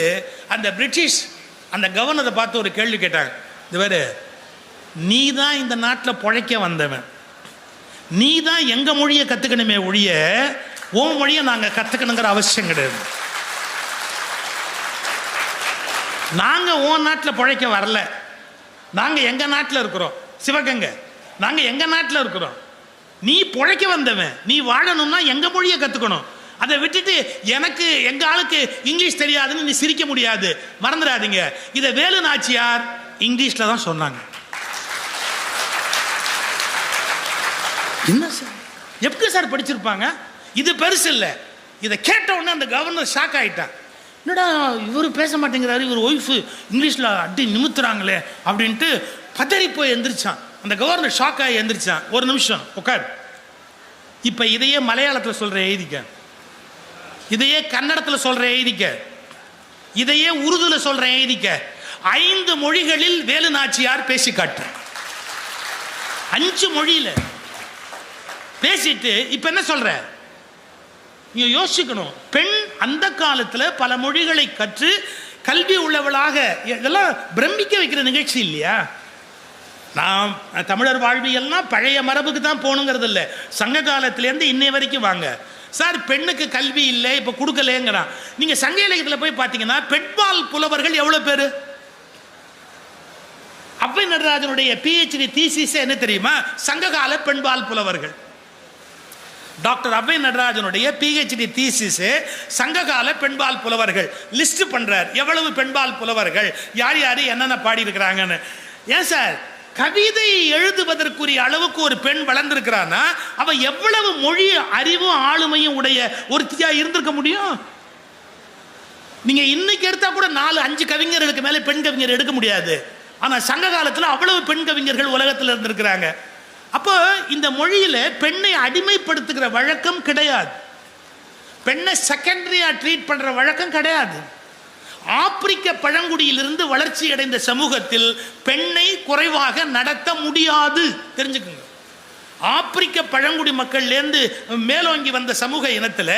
அந்த பிரிட்டிஷ் அந்த கவர்னரை பார்த்து ஒரு கேள்வி கேட்டாங்க. இது வேறு, நீ தான் இந்த நாட்டில் பிழைக்க வந்தவன், நீ தான் எங்க மொழியை கத்துக்கணுமே ஒழிய உன் மொழியை நாங்கள் கத்துக்கணுங்கிற அவசியம் கிடையாது. நாங்க உன் நாட்டில் பிழைக்க வரல, நாங்க எங்க நாட்டில் இருக்கிறோம், சிவகங்கை நாங்க எங்க நாட்டில் இருக்கிறோம். நீ பிழைக்க வந்தவன், நீ வாழணும்னா எங்க மொழியை கத்துக்கணும். அதை விட்டுட்டு எனக்கு எங்க ஆளுக்கு இங்கிலீஷ் தெரியாதுன்னு நீ சிரிக்க முடியாது, மறந்துடாதீங்க. இதை வேலு நாச்சியார் இங்கிலீஷ்ல தான் சொன்னாங்க. என்ன சார், எப்படி சார் படிச்சிருப்பாங்க? இது பெருசு இல்லை. இதை கேட்ட உடனே அந்த கவர்னர் ஷாக் ஆகிட்டான். என்னடா இவர் பேச மாட்டேங்கிறாரு, இவர் ஒய்ஃபு இங்கிலீஷில் அடி நிமித்துறாங்களே அப்படின்ட்டு பதறி போய் எந்திரிச்சான். அந்த கவர்னர் ஷாக் ஆகி எந்திரிச்சான். ஒரு நிமிஷம் உட்கார், இப்போ இதையே மலையாளத்தில் சொல்கிற எழுதிக்க, இதையே கன்னடத்தில் சொல்கிற எழுதிக்க, இதையே உருதுல சொல்கிற எழுதிக்க. 5 மொழிகளில் வேலு நாச்சியார் பேசி காட்டு. 5 மொழியில் பேசிட்டு இப்ப என்ன சொல்ற? நீங்க யோசிக்கணும். பெண் அந்த காலத்துல பல மொழிகளை கற்று கல்வி உள்ளவளாக, இதெல்லாம் பிரமிக்க வைக்கிற நிகழ்ச்சி இல்லையா? நான் தமிழர் வாழ்வியல்னா பழைய மரபுக்கு தான் போகணுங்கிறது இல்லை. சங்க காலத்திலேருந்து இன்னை வரைக்கும் வாங்க சார், பெண்ணுக்கு கல்வி இல்லை இப்ப கொடுக்கலங்கிறான். நீங்க சங்க இலக்கியத்தில் போய் பார்த்தீங்கன்னா பெண்பால் புலவர்கள் எவ்வளவு பேரு? அவ்வை நடராஜனுடைய PhD தீசிஸ் என்ன தெரியுமா? சங்ககால பெண்பால் புலவர்கள். டாக்டர் அவ்வை நடராஜனுடைய PhD தீசிஸ் சங்ககால பெண்பால் புலவர்கள் லிஸ்ட் பண்றார். எவ்வளவு பெண்பால் புலவர்கள், யார் யாரு என்னென்ன பாடி இருக்கிறாங்கன்னு. ஏன் சார், கவிதை எழுதுவதற்குரிய அளவுக்கு ஒரு பெண் வளர்ந்திருக்கிறான்னா அவ எவ்வளவு மொழி அறிவும் ஆளுமையும் உடைய ஒருத்தியா இருந்திருக்க முடியும்? நீங்க இன்னைக்கு எடுத்தா கூட 4-5 கவிஞர்களுக்கு மேலே பெண் கவிஞர் எடுக்க முடியாது. ஆனா சங்க காலத்துல அவ்வளவு பெண் கவிஞர்கள் உலகத்தில் இருந்திருக்கிறாங்க. அப்போ இந்த மொழியில பெண்ணை அடிமைப்படுத்துகிற வழக்கம் கிடையாது, பெண்ணை செகண்டரியா ட்ரீட் பண்ற வழக்கம் கிடையாது. ஆப்பிரிக்க பழங்குடியிலிருந்து வளர்ச்சி அடைந்த சமூகத்தில் பெண்ணை குறைவாக நடத்த முடியாது, தெரிஞ்சுக்குங்க. ஆப்பிரிக்க பழங்குடி மக்கள்லேருந்து மேலோங்கி வந்த சமூக இனத்துல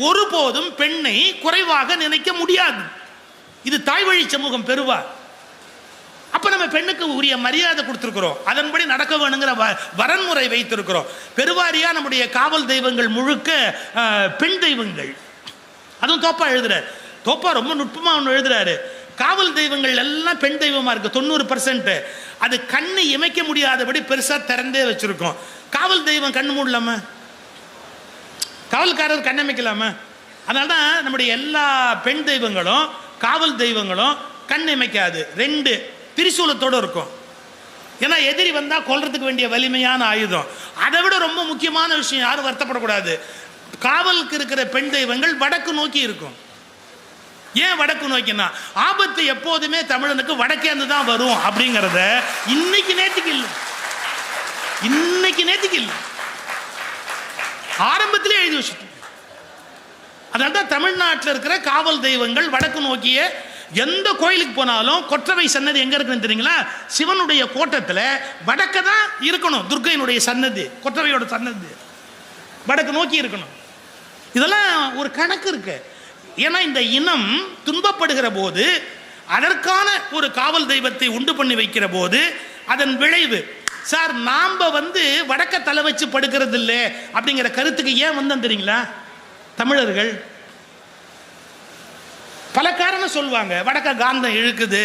ஒருபோதும் பெண்ணை குறைவாக நினைக்க முடியாது. இது தாய்வழி சமூகம் பெறுவார். அப்ப நம்ம பெண்ணுக்கு உரிய மரியாதை கொடுத்திருக்கிறோம், அதன்படி நடக்க வேணுங்கிற வரன்முறை வைத்திருக்கிறோம். பெருவாரியா நம்முடைய காவல் தெய்வங்கள் முழுக்க பெண் தெய்வங்கள். அதுவும் தோப்பா எழுதுறாரு. தோப்பா ரொம்ப நுட்பமா ஒன்று எழுதுறாரு. காவல் தெய்வங்கள் எல்லாம் பெண் தெய்வமா இருக்கு 90%. அது கண்ணு இமைக்க முடியாதபடி பெருசா திறந்தே வச்சிருக்கோம். காவல் தெய்வம் கண்ணு மூடலாமா? காவல்காரர் கண்ணமைக்கலாமா? அதனால்தான் நம்முடைய எல்லா பெண் தெய்வங்களும் காவல் தெய்வங்களும் கண் இமைக்காது, 2 திரிசூலத்தோடு இருக்கும். ஏன்னா எதிரி வந்தா கொல்றதுக்கு வேண்டிய வலிமையான ஆயுதம். அதை விட ரொம்ப முக்கியமான விஷயம், யாரும் வருத்தப்படக்கூடாது, காவலுக்கு இருக்கிற பெண் தெய்வங்கள் வடக்கு நோக்கி இருக்கும். ஏன் வடக்கு நோக்கினா ஆபத்து எப்போதுமே தமிழனுக்கு வடக்கேந்து தான் வரும் அப்படிங்கிறத இன்னைக்கு நேற்றுக்கு இல்லை, ஆரம்பத்திலே எழுதி வச்சுட்டு. அதனால்தான் தமிழ்நாட்டில் இருக்கிற காவல் தெய்வங்கள் வடக்கு நோக்கிய எந்த கோயிலுக்கு போனாலும் கொற்றவை சன்னதி எங்க இருக்குன்னு தெரியுங்களா? சிவனுடைய கோட்டத்தில் வடக்க தான் இருக்கணும். துர்க்கையினுடைய சன்னதி, கொற்றவையோட சன்னதி வடக்கு நோக்கி இருக்கணும். இதெல்லாம் ஒரு கணக்கு இருக்கு. ஏன்னா இந்த இனம் துன்பப்படுகிற போது அதற்கான ஒரு காவல் தெய்வத்தை உண்டு பண்ணி வைக்கிற போது அதன் விளைவு. சார் நாம வடக்க தலை வச்சு படுக்கிறது இல்லை அப்படிங்கிற கருத்துக்கு ஏன் வந்தோம் தெரியுங்களா? தமிழர்கள் பல காரணம் சொல்லுவாங்க. வடக்க காந்தம் இழுக்குது,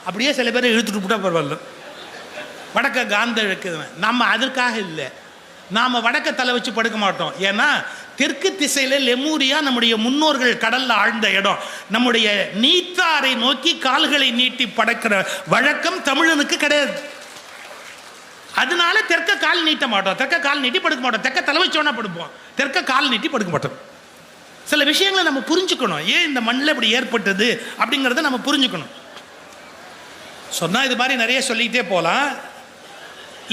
அப்படியே சில பேர் இழுத்துட்டு விட்டா பரவாயில்ல, வடக்க காந்தம் இழுக்குது. நம்ம அதற்காக இல்லை, நாம வடக்க தலை வச்சு படுக்க மாட்டோம். ஏன்னா தெற்கு திசையில லெமூரியா நம்முடைய முன்னோர்கள் கடல்ல ஆழ்ந்த இடம். நம்முடைய நீத்தாரை நோக்கி கால்களை நீட்டி படுக்கிற வழக்கம் தமிழனுக்கு கிடையாது. அதனால தெற்க கால் நீட்ட மாட்டோம், தெற்க கால் நீட்டி படுக்க மாட்டோம். தெற்க தலை வச்சோன்னா படுப்போம், தெற்க கால் நீட்டி படுக்க மாட்டோம். சில விஷயங்களை நம்ம புரிஞ்சுக்கணும். ஏன் இந்த மண்ணில் இப்படி ஏற்பட்டது அப்படிங்கிறத நம்ம புரிஞ்சுக்கணும். சொன்னா இது மாதிரி நிறைய சொல்லிக்கிட்டே போகலாம்.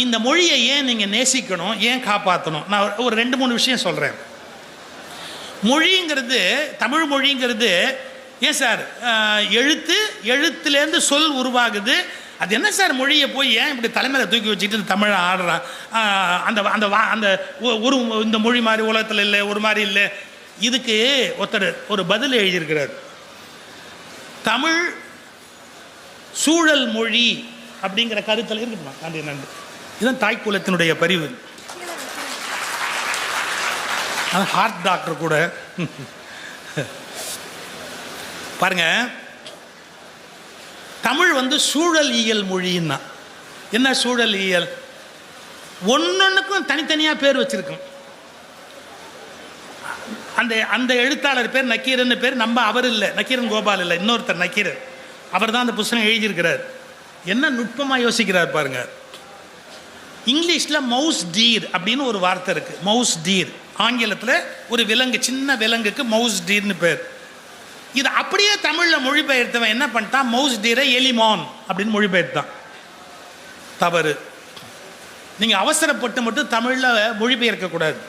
இந்த மொழியை ஏன் நீங்கள் நேசிக்கணும், ஏன் காப்பாற்றணும், நான் ஒரு 2-3 விஷயம் சொல்கிறேன். மொழிங்கிறது, தமிழ் மொழிங்கிறது ஏன் சார் எழுத்துலேருந்து சொல் உருவாகுது. அது என்ன சார் மொழியை போய் ஏன் இப்படி தலைமையில் தூக்கி வச்சுக்கிட்டு தமிழை ஆடுறான்? அந்த அந்த அந்த ஒரு இந்த மொழி மாதிரி உலகத்தில் இல்லை, ஒரு மாதிரி இல்லை. இதுக்கு ஒருத்தர் ஒரு பதில் எழுதியிருக்கிறார். தமிழ் சூழல் மொழி அப்படிங்கிற கருத்தில் இருக்குமா? நன்றி நன்றி. இதுதான் தாய்க்குலத்தினுடைய பரிவு. ஹார்ட் டாக்டர் கூட பாருங்க, தமிழ் சூழல் இயல் மொழின்னா என்ன? சூழல் இயல் ஒன்னொன்னுக்கும் தனித்தனியா பேர் வச்சிருக்கோம். அந்த அந்த எழுத்தாளர் பேர் நக்கீரன் பேர். நம்ம அவர் இல்லை, நக்கீரன் கோபால் இல்லை, இன்னொருத்தர் நக்கீரன். அவர் தான் அந்த புத்தகம் எழுதியிருக்கிறார். என்ன நுட்பமா யோசிக்கிறார் பாருங்க. இங்கிலீஷில் மவுஸ் டீர் அப்படின்னு ஒரு வார்த்தை இருக்கு. மவுஸ் டீர் ஆங்கிலத்தில் ஒரு விலங்கு, சின்ன விலங்குக்கு மவுஸ் டீர்னு பேர். இது அப்படியே தமிழில் மொழிபெயர்த்தவன் என்ன பண்ணிட்டான்? மவுஸ் டீரை எலிமான் அப்படின்னு மொழிபெயர்த்தான். தவறு. நீங்கள் அவசரப்பட்டு மட்டும் தமிழில் மொழிபெயர்க்கக்கூடாது.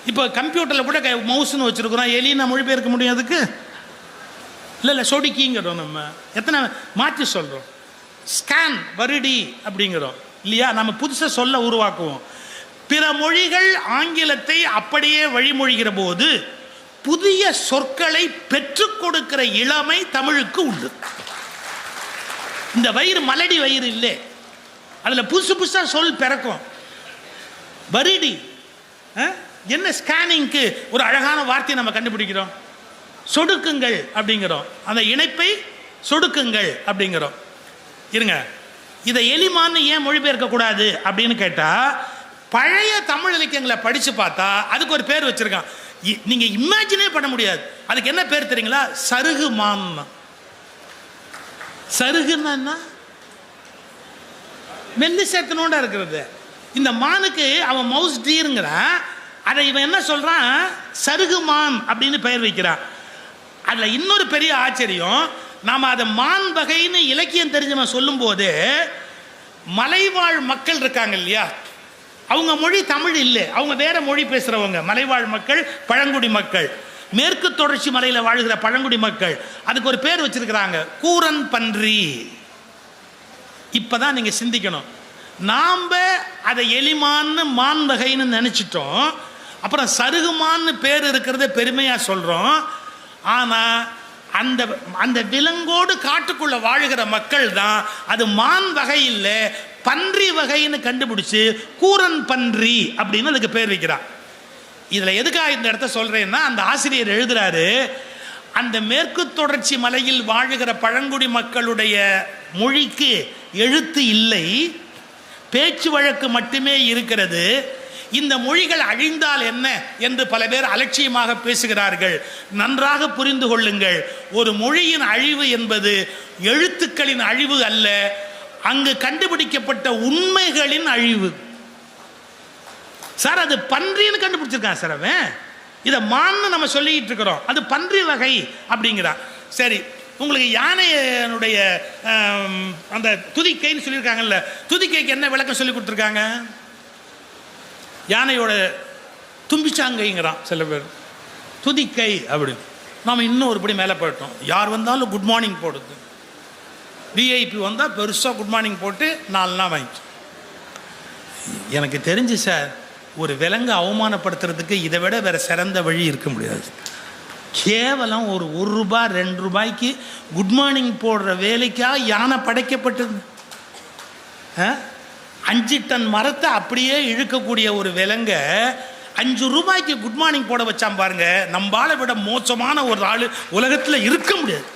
இப்போ கம்ப்யூட்டரில் கூட மவுஸ்ன்னு வச்சுருக்குறோம், எலின்னா மொழிபெயர்க்க முடியும் அதுக்கு? இல்லை சொடுக்கிங்கிறோம். நம்ம எத்தனை மாற்றி சொல்கிறோம். ஸ்கேன் வருடி அப்படிங்கிறோம் இல்லையா? நம்ம புதுசாக சொல்ல உருவாக்குவோம். பிற மொழிகள் ஆங்கிலத்தை அப்படியே வழிமொழிகிற போது புதிய சொற்களை பெற்றுக் கொடுக்கிற இளமை தமிழுக்கு உண்டு. இந்த வயிறு மலடி வயிறு இல்லை, அதில் புதுசு புதுசாக சொல் பிறக்கும். வருடி என்ன? ஸ்கேனிங்க்கு ஒரு அழகான வார்த்தையை நம்ம கண்டுபிடிக்கிறோம். சொடுக்குங்கள் அப்படிங்கிறோம், அந்த இணைப்பை சொடுக்குங்கள் அப்படிங்கிறோம். இருங்க, இதை எலிமான்னு ஏன் மொழிபெயர்க்க கூடாது அப்படின்னு கேட்டா, பழைய தமிழ் இலக்கியங்களை படிச்சு பார்த்தா அதுக்கு ஒரு பேர் வச்சிருக்கான். நீங்க இமேஜினே பண்ண முடியாது. அதுக்கு என்ன பேர் தெரியுங்களா? சருகு மான். சருகுன்னா மெல்லி சேர்த்தனோட இருக்கிறது. இந்த மானுக்கு அவன் மவுஸ் டீருங்கிறான், அதை இவன் என்ன சொல்றான்? சருகு மான் அப்படின்னு பெயர் வைக்கிறான். அதுல இன்னொரு பெரிய ஆச்சரியம், நாம அதை மான் வகைன்னு இலக்கியம் தெரிஞ்சவன் சொல்லும் போது மலைவாழ் மக்கள் இருக்காங்க இல்லையா, அவங்க மொழி தமிழ் இல்லை, அவங்க வேற மொழி பேசுறவங்க. மலைவாழ் மக்கள், பழங்குடி மக்கள், மேற்கு தொடர்ச்சி மலையில வாழ்கிற பழங்குடி மக்கள், அதுக்கு ஒரு பேர் வச்சிருக்கிறாங்க, கூரன் பன்றி. இப்பதான் நீங்க சிந்திக்கணும். நாம அதை எலிமான்னு மான் வகைன்னு நினைச்சிட்டோம். அப்புறம் சருகுமான்னு பேர் இருக்கிறத பெருமையா சொல்றோம். ஆனா அந்த அந்த விலங்கோடு காட்டுக்குள்ள வாழுகிற மக்கள் தான் அது மான் வகை இல்லை பன்றி வகைன்னு கண்டுபிடிச்சு கூரன் பன்றி அப்படின்னு அதுக்கு பேர் வைக்கிறான். இதுல எதுக்காக இந்த இடத்த சொல்றேன்னா, அந்த ஆசிரியர் எழுதுறாரு, அந்த மேற்கு தொடர்ச்சி மலையில் வாழுகிற பழங்குடி மக்களுடைய மொழிக்கு எழுத்து இல்லை, பேச்சு வழக்கு மட்டுமே இருக்கிறது. இந்த மொழிகள் அழிந்தால் என்ன என்று பல பேர் அலட்சியமாக பேசுகிறார்கள். நன்றாக புரிந்து கொள்ளுங்கள், ஒரு மொழியின் அழிவு என்பது எழுத்துக்களின் அழிவு அல்ல, அங்கு கண்டுபிடிக்கப்பட்ட உண்மைகளின் அழிவு. சார் அது பன்றின்னு கண்டுபிடிச்சிருக்கான் சார் அவன், இதை மான்னு நம்ம சொல்லிட்டு இருக்கிறோம், அது பன்றி வகை அப்படிங்கிறான். சரி, உங்களுக்கு யானையினுடைய அந்த துதிக்கைன்னு சொல்லியிருக்காங்கல்ல, துதிக்கைக்கு என்ன விளக்கம் சொல்லி கொடுத்துருக்காங்க? யானையோட தும்பிச்சாங்கைங்கிறான் சில பேர், துதிக்கை அப்படின்னு. நாம் இன்னும் ஒருபடி மேலே போயிட்டோம். யார் வந்தாலும் குட் மார்னிங் போடுது. விஐபி வந்தால் பெருசாக குட் மார்னிங் போட்டு 4 நாள் வாங்கிச்சு. எனக்கு தெரிஞ்சு சார், ஒரு விலங்கு அவமானப்படுத்துறதுக்கு இதை விட வேறு சிறந்த வழி இருக்க முடியாது. கேவலம் ஒரு ரூபாய் 2 ரூபாய்க்கு குட் மார்னிங் போடுற வேலைக்காக யானை படைக்கப்பட்டது. 5 டன் மரத்தை அப்படியே இழுக்கக்கூடிய ஒரு விலங்க 5 ரூபாய்க்கு குட் மார்னிங் போட வச்சான் பாருங்க. நம்மளால விட மோசமான ஒரு ஆள் உலகத்தில் இருக்க முடியாது.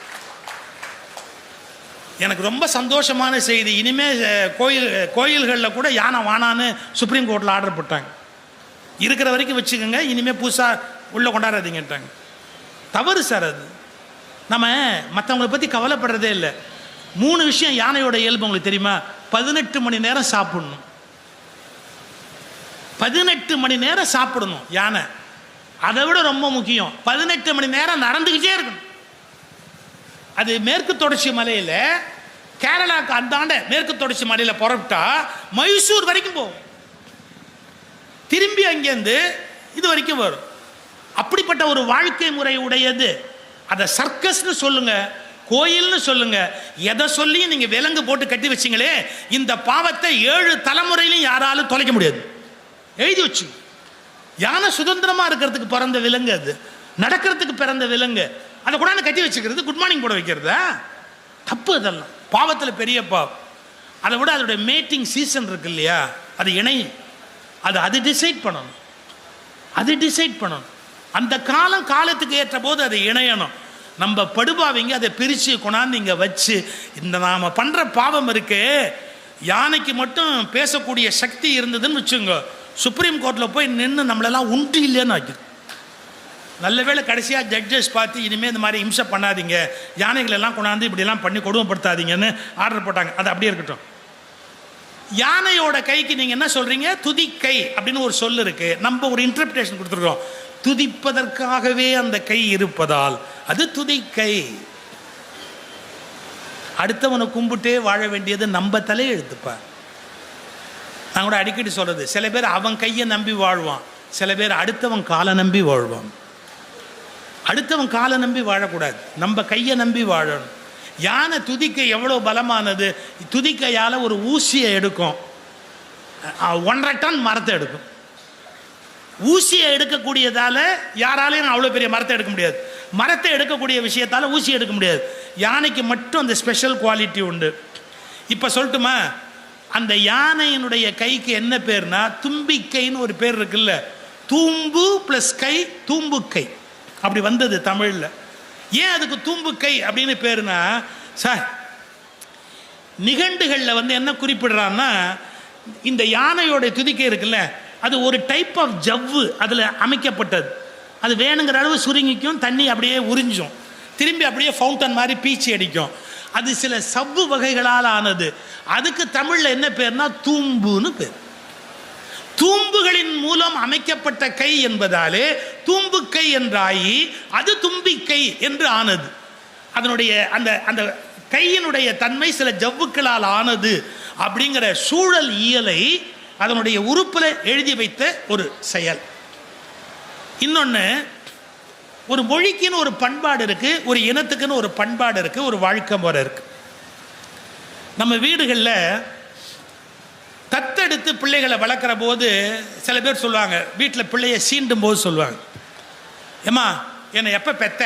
எனக்கு ரொம்ப சந்தோஷமான செய்தி. இனிமேல் கோயில்களில் கூட யானை வானான்னு சுப்ரீம் கோர்ட்டில் ஆர்டர் போட்டாங்க. இருக்கிற வரைக்கும் வச்சுக்கோங்க, இனிமேல் புதுசாக உள்ளே கொண்டாடாதீங்கட்டாங்க. தவறு சார் அது. நம்ம மற்றவங்களை பற்றி கவலைப்படுறதே இல்லை. 3 விஷயம் யானையோட இயல்பு உங்களுக்கு தெரியுமா? 18 மணி நேரம் சாப்பிடணும். 18 மணி நேரம் சாப்பிடணும் யானை. அதை விட ரொம்ப முக்கியம், 18 மணி நேரம் நடந்துக்கிட்டே இருக்கணும். அது மேற்கு தொடர்ச்சி மலையில், கேரளாவுக்கு அந்தாண்ட மேற்கு தொடர்ச்சி மலையில் புறப்பட்டா மைசூர் வரைக்கும் போகும். திரும்பி அங்கேருந்து இது வரைக்கும் வரும். அப்படிப்பட்ட ஒரு வாழ்க்கை முறை உடையது. அதை சர்க்கஸ்னு சொல்லுங்க, கோயில்னு சொல்லுங்க, எதை சொல்லி நீங்க விலங்கு போட்டு கட்டி வச்சிங்களே, இந்த பாவத்தை 7 தலைமுறையிலும் யாராலும் தொலைக்க முடியாது. எழுதி வச்சு. யானை சுதந்திரமா இருக்கிறதுக்கு பிறந்த விலங்கு, அது நடக்கிறதுக்கு பிறந்த விலங்கு. அதை கூட கட்டி வச்சுக்கிறது, குட் மார்னிங் போட வைக்கிறதா தப்பு. அதெல்லாம் பாவத்தில் பெரிய பாவம். அதை விட அதோட மேட்டிங் சீசன் இருக்கு இல்லையா, அது இணையும். அது டிசைட் பண்ணணும். அது டிசைட் பண்ணணும். அந்த காலத்துக்கு ஏற்ற போது அதை இணையணும். நம்ம படுபாவிங்க அதை பிரித்து கொண்டாந்து இங்கே வச்சு, இந்த நாம் பண்ணுற பாவம் இருக்கு. யானைக்கு மட்டும் பேசக்கூடிய சக்தி இருந்ததுன்னு வச்சுங்க, சுப்ரீம் கோர்ட்டில் போய் நின்று நம்மளெல்லாம் உண்டு இல்லைன்னு ஆக்கிது. நல்ல வேளை கடைசியாக ஜட்ஜஸ் பார்த்து இனிமேல் இந்த மாதிரி இம்சை பண்ணாதீங்க, யானைகளெல்லாம் கொண்டாந்து இப்படிலாம் பண்ணி கொடுமைப்படுத்தாதீங்கன்னு ஆர்டர் போட்டாங்க. அது அப்படியே இருக்கட்டும். யானையோட கைக்கு நீங்கள் என்ன சொல்கிறீங்க? துதிக்கை அப்படின்னு ஒரு சொல் இருக்கு. நம்ம ஒரு இன்டர்பிரேஷன் கொடுத்துருக்கோம். துதிப்பதற்காகவே அந்த கை இருப்பதால் அது துதிக்கை. அடுத்தவனை கும்பிட்டே வாழ வேண்டியது நம்ம தலையை எழுத்துப்பா. நான் கூட அடிக்கடி சொல்றது, சில பேர் அவன் கையை நம்பி வாழ்வான், சில பேர் அடுத்தவன் காலை நம்பி வாழ்வான். அடுத்தவன் காலை நம்பி வாழக்கூடாது, நம்ம கையை நம்பி வாழணும். யானை துதிக்கை எவ்வளோ பலமானது. துதிக்கையால் ஒரு ஊசியை எடுக்கும், 1.5 டன் மரத்தை எடுக்கும். ஊசியை எடுக்கக்கூடியதால யாராலையும் அவ்வளோ பெரிய மரத்தை எடுக்க முடியாது. மரத்தை எடுக்கக்கூடிய விஷயத்தால் ஊசி எடுக்க முடியாது. யானைக்கு மட்டும் அந்த ஸ்பெஷல் குவாலிட்டி உண்டு. இப்போ சொல்லட்டுமா, அந்த யானையினுடைய கைக்கு என்ன பேர்னா தும்பிக்கைன்னு ஒரு பேர் இருக்குல்ல. தூம்பு ப்ளஸ் கை, தூம்புக்கை அப்படி வந்தது தமிழில். ஏன் அதுக்கு தூம்புக்கை அப்படின்னு பேருனா, சார் நிகண்டுகளில் என்ன குறிப்பிடுறான்னா, இந்த யானையோட துதிக்கை இருக்குல்ல, அது ஒரு டைப் ஆஃப் ஜவ்வு அதில் அமைக்கப்பட்டது. அது வேணுங்கிற அளவு சுருங்கிக்கும், தண்ணி அப்படியே உறிஞ்சும், திரும்பி அப்படியே ஃபவுண்டன் மாதிரி பீச்சி அடிக்கும். அது சில சவ்வு வகைகளால் ஆனது. அதுக்கு தமிழில் என்ன பேர்னா தூம்புன்னு பேர். தூம்புகளின் மூலம் அமைக்கப்பட்ட கை என்பதாலே தூம்புக்கை என்றாயி அது தும்பிக்கை என்று ஆனது. அதனுடைய அந்த அந்த கையினுடைய தன்மை சில ஜவ்வுக்களால் ஆனது அப்படிங்கிற சூழல் இயலை அதனுடைய உறுப்பில் எழுதி வைத்த ஒரு செயல். இன்னொன்று, ஒரு மொழிக்குன்னு ஒரு பண்பாடு இருக்கு, ஒரு இனத்துக்குன்னு ஒரு பண்பாடு இருக்கு, ஒரு வாழ்க்கை முறை இருக்கு. நம்ம வீடுகளில் தத்தெடுத்து பிள்ளைகளை வளர்க்குற போது சில பேர் சொல்லுவாங்க, வீட்டில் பிள்ளையை சீண்டும் போது சொல்லுவாங்க, ஏம்மா என்னை எப்போ பெத்த,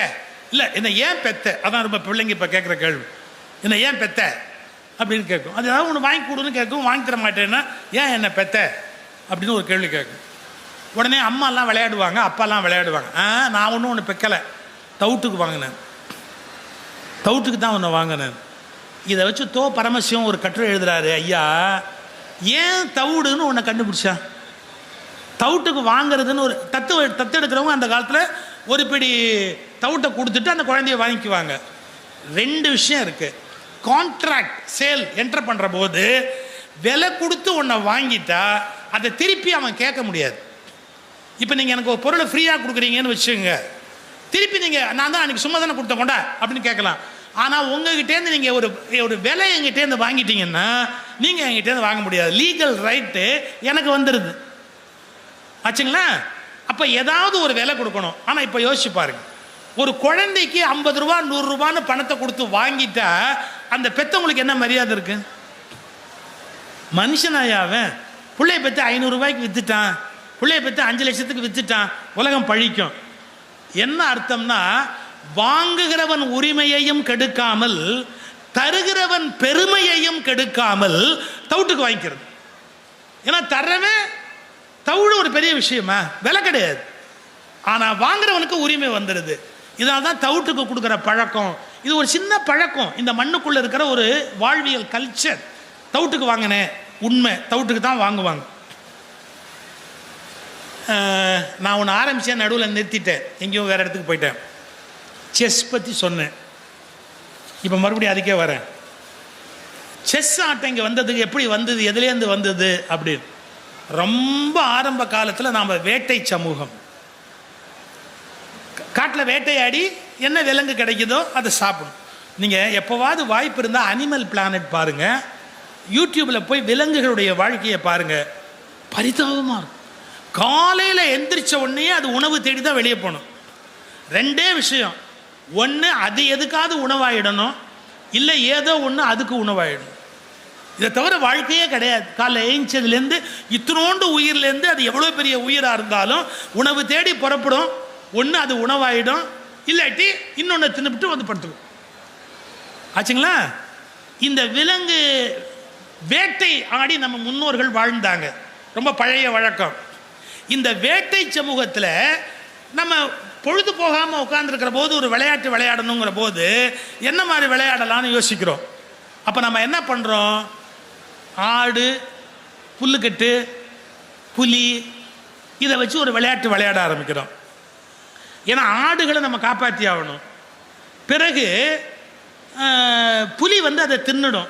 இல்லை என்னை ஏன் பெத்த. அதான் ரொம்ப பிள்ளைங்க இப்போ கேட்குற கேள்வி, என்னை ஏன் பெத்த அப்படின்னு கேட்கும். அது ஏதாவது ஒன்று வாங்கி கொடுன்னு கேட்கும், வாங்கி தர மாட்டேன்னா ஏன் என்னை பெத்த அப்படின்னு ஒரு கேள்வி கேட்கும். உடனே அம்மாலாம் விளையாடுவாங்க, அப்பாலாம் விளையாடுவாங்க. நான் ஒன்று பெக்கலை, தவுட்டுக்கு வாங்கினேன், தவுட்டுக்கு தான் ஒன்று வாங்கினேன். இதை வச்சு பரமசிவம் ஒரு கட்டுரை எழுதுறாரு, ஐயா ஏன் தவுடுன்னு ஒன்று கண்டுபிடிச்சா. தவுட்டுக்கு வாங்குறதுன்னு ஒரு தத்தெடுக்கிறவங்க அந்த காலத்தில் ஒரு பிடி தவுட்டை கொடுத்துட்டு அந்த குழந்தைய வாங்கிக்குவாங்க. 2 விஷயம் இருக்குது. கான்ட்ராக்ட் சேல் என்டர் பண்ணுற போது விலை கொடுத்து ஒன்றை வாங்கிட்டா அதை திருப்பி அவன் கேட்க முடியாது. இப்போ நீங்கள் எனக்கு ஒரு பொருளை ஃப்ரீயாக கொடுக்குறீங்கன்னு வச்சுங்க, திருப்பி நீங்கள் நான் தான் அன்றைக்கி சும்மா தானே கொடுத்த கொண்டா அப்படின்னு கேட்கலாம். ஆனால் உங்ககிட்டேருந்து நீங்கள் ஒரு விலை எங்கிட்டேருந்து வாங்கிட்டீங்கன்னா நீங்கள் எங்கிட்டேருந்து வாங்க முடியாது. லீகல் ரைட்டு எனக்கு வந்துடுது ஆச்சுங்களா. அப்போ ஏதாவது ஒரு விலை கொடுக்கணும். ஆனால் இப்போ யோசிச்சு பாருங்க, ஒரு குழந்தைக்கு 50 ரூபா 100 ரூபான்னு பணத்தை கொடுத்து வாங்கிட்டா அந்த பெத்தவங்களுக்கு என்ன மரியாதை இருக்கு? மனுஷனாயாவன் பிள்ளைய பெற்று 500 ரூபாய்க்கு வித்துட்டான், பிள்ளைய பெற்று 5 லட்சத்துக்கு வித்துட்டான், உலகம் பழிக்கும். என்ன அர்த்தம்னா, வாங்குகிறவன் உரிமையையும் கெடுக்காமல் தருகிறவன் பெருமையையும் கெடுக்காமல் தவுட்டுக்கு வாங்கிக்கிறது. ஏன்னா தர்றவன் தவுடு ஒரு பெரிய விஷயமா, விலை கிடையாது. ஆனா வாங்குறவனுக்கு உரிமை வந்துடுது. இதனால தான் தவுட்டுக்கு கொடுக்குற பழக்கம். இது ஒரு சின்ன பழக்கம், இந்த மண்ணுக்குள்ள இருக்கிற ஒரு வாழ்வியல் கல்ச்சர். தவுட்டுக்கு வாங்கினேன், உண்மை தவுட்டுக்கு தான் வாங்குவாங்க. நான் ஒன்று ஆரம்பித்தேன், நடுவில் நிறுத்திட்டேன், எங்கேயோ வேறு இடத்துக்கு போயிட்டேன். செஸ் பற்றி சொன்னேன், இப்போ மறுபடியும் அதுக்கே வரேன். செஸ் ஆட்டம் இங்கே வந்ததுக்கு எப்படி வந்தது, எதுலேருந்து வந்தது அப்படின்னு. ரொம்ப ஆரம்ப காலத்தில் நாம் வேட்டை சமூகம், காட்டில் வேட்டையாடி என்ன விலங்கு கிடைக்குதோ அதை சாப்பிடும். நீங்கள் எப்போவாவது வாய்ப்பு இருந்தால் அனிமல் பிளானட் பாருங்கள், யூடியூப்பில் போய் விலங்குகளுடைய வாழ்க்கையை பாருங்கள், பரிதாபமாக இருக்கும். காலையில் எந்திரிச்ச உடனே அது உணவு தேடி தான் வெளியே போகணும். ரெண்டே விஷயம், ஒன்று அது எதுக்காவது உணவாயிடணும், இல்லை ஏதோ ஒன்று அதுக்கு உணவாயிடணும். இதை தவிர வாழ்க்கையே கிடையாது. காலைல ஏஞ்சதுலேருந்து இத்தினோண்டு உயிர்லேருந்து அது எவ்வளோ பெரிய உயிராக இருந்தாலும் உணவு தேடி புறப்படும். ஒன்று அது உணவாயிடும், இல்லாட்டி இன்னொன்று தின்னுபிட்டு வந்து படுத்துக்கும். ஆச்சுங்களா? இந்த விலங்கு வேட்டை ஆடி நம்ம முன்னோர்கள் வாழ்ந்தாங்க, ரொம்ப பழைய வழக்கம். இந்த வேட்டை சமூகத்தில் நம்ம பொழுது போகாமல் உட்கார்ந்துருக்கிற போது ஒரு விளையாட்டு விளையாடணுங்கிற போது என்ன மாதிரி விளையாடலான்னு யோசிக்கிறோம். அப்போ நம்ம என்ன பண்ணுறோம், ஆடு, புல்லுக்கட்டு, புலி, இதை வச்சு ஒரு விளையாட்டு விளையாட ஆரம்பிக்கிறோம். ஏன்னா ஆடுகளை நம்ம காப்பாற்றி ஆகணும். பிறகு புலி வந்து அதை தின்னுடும்.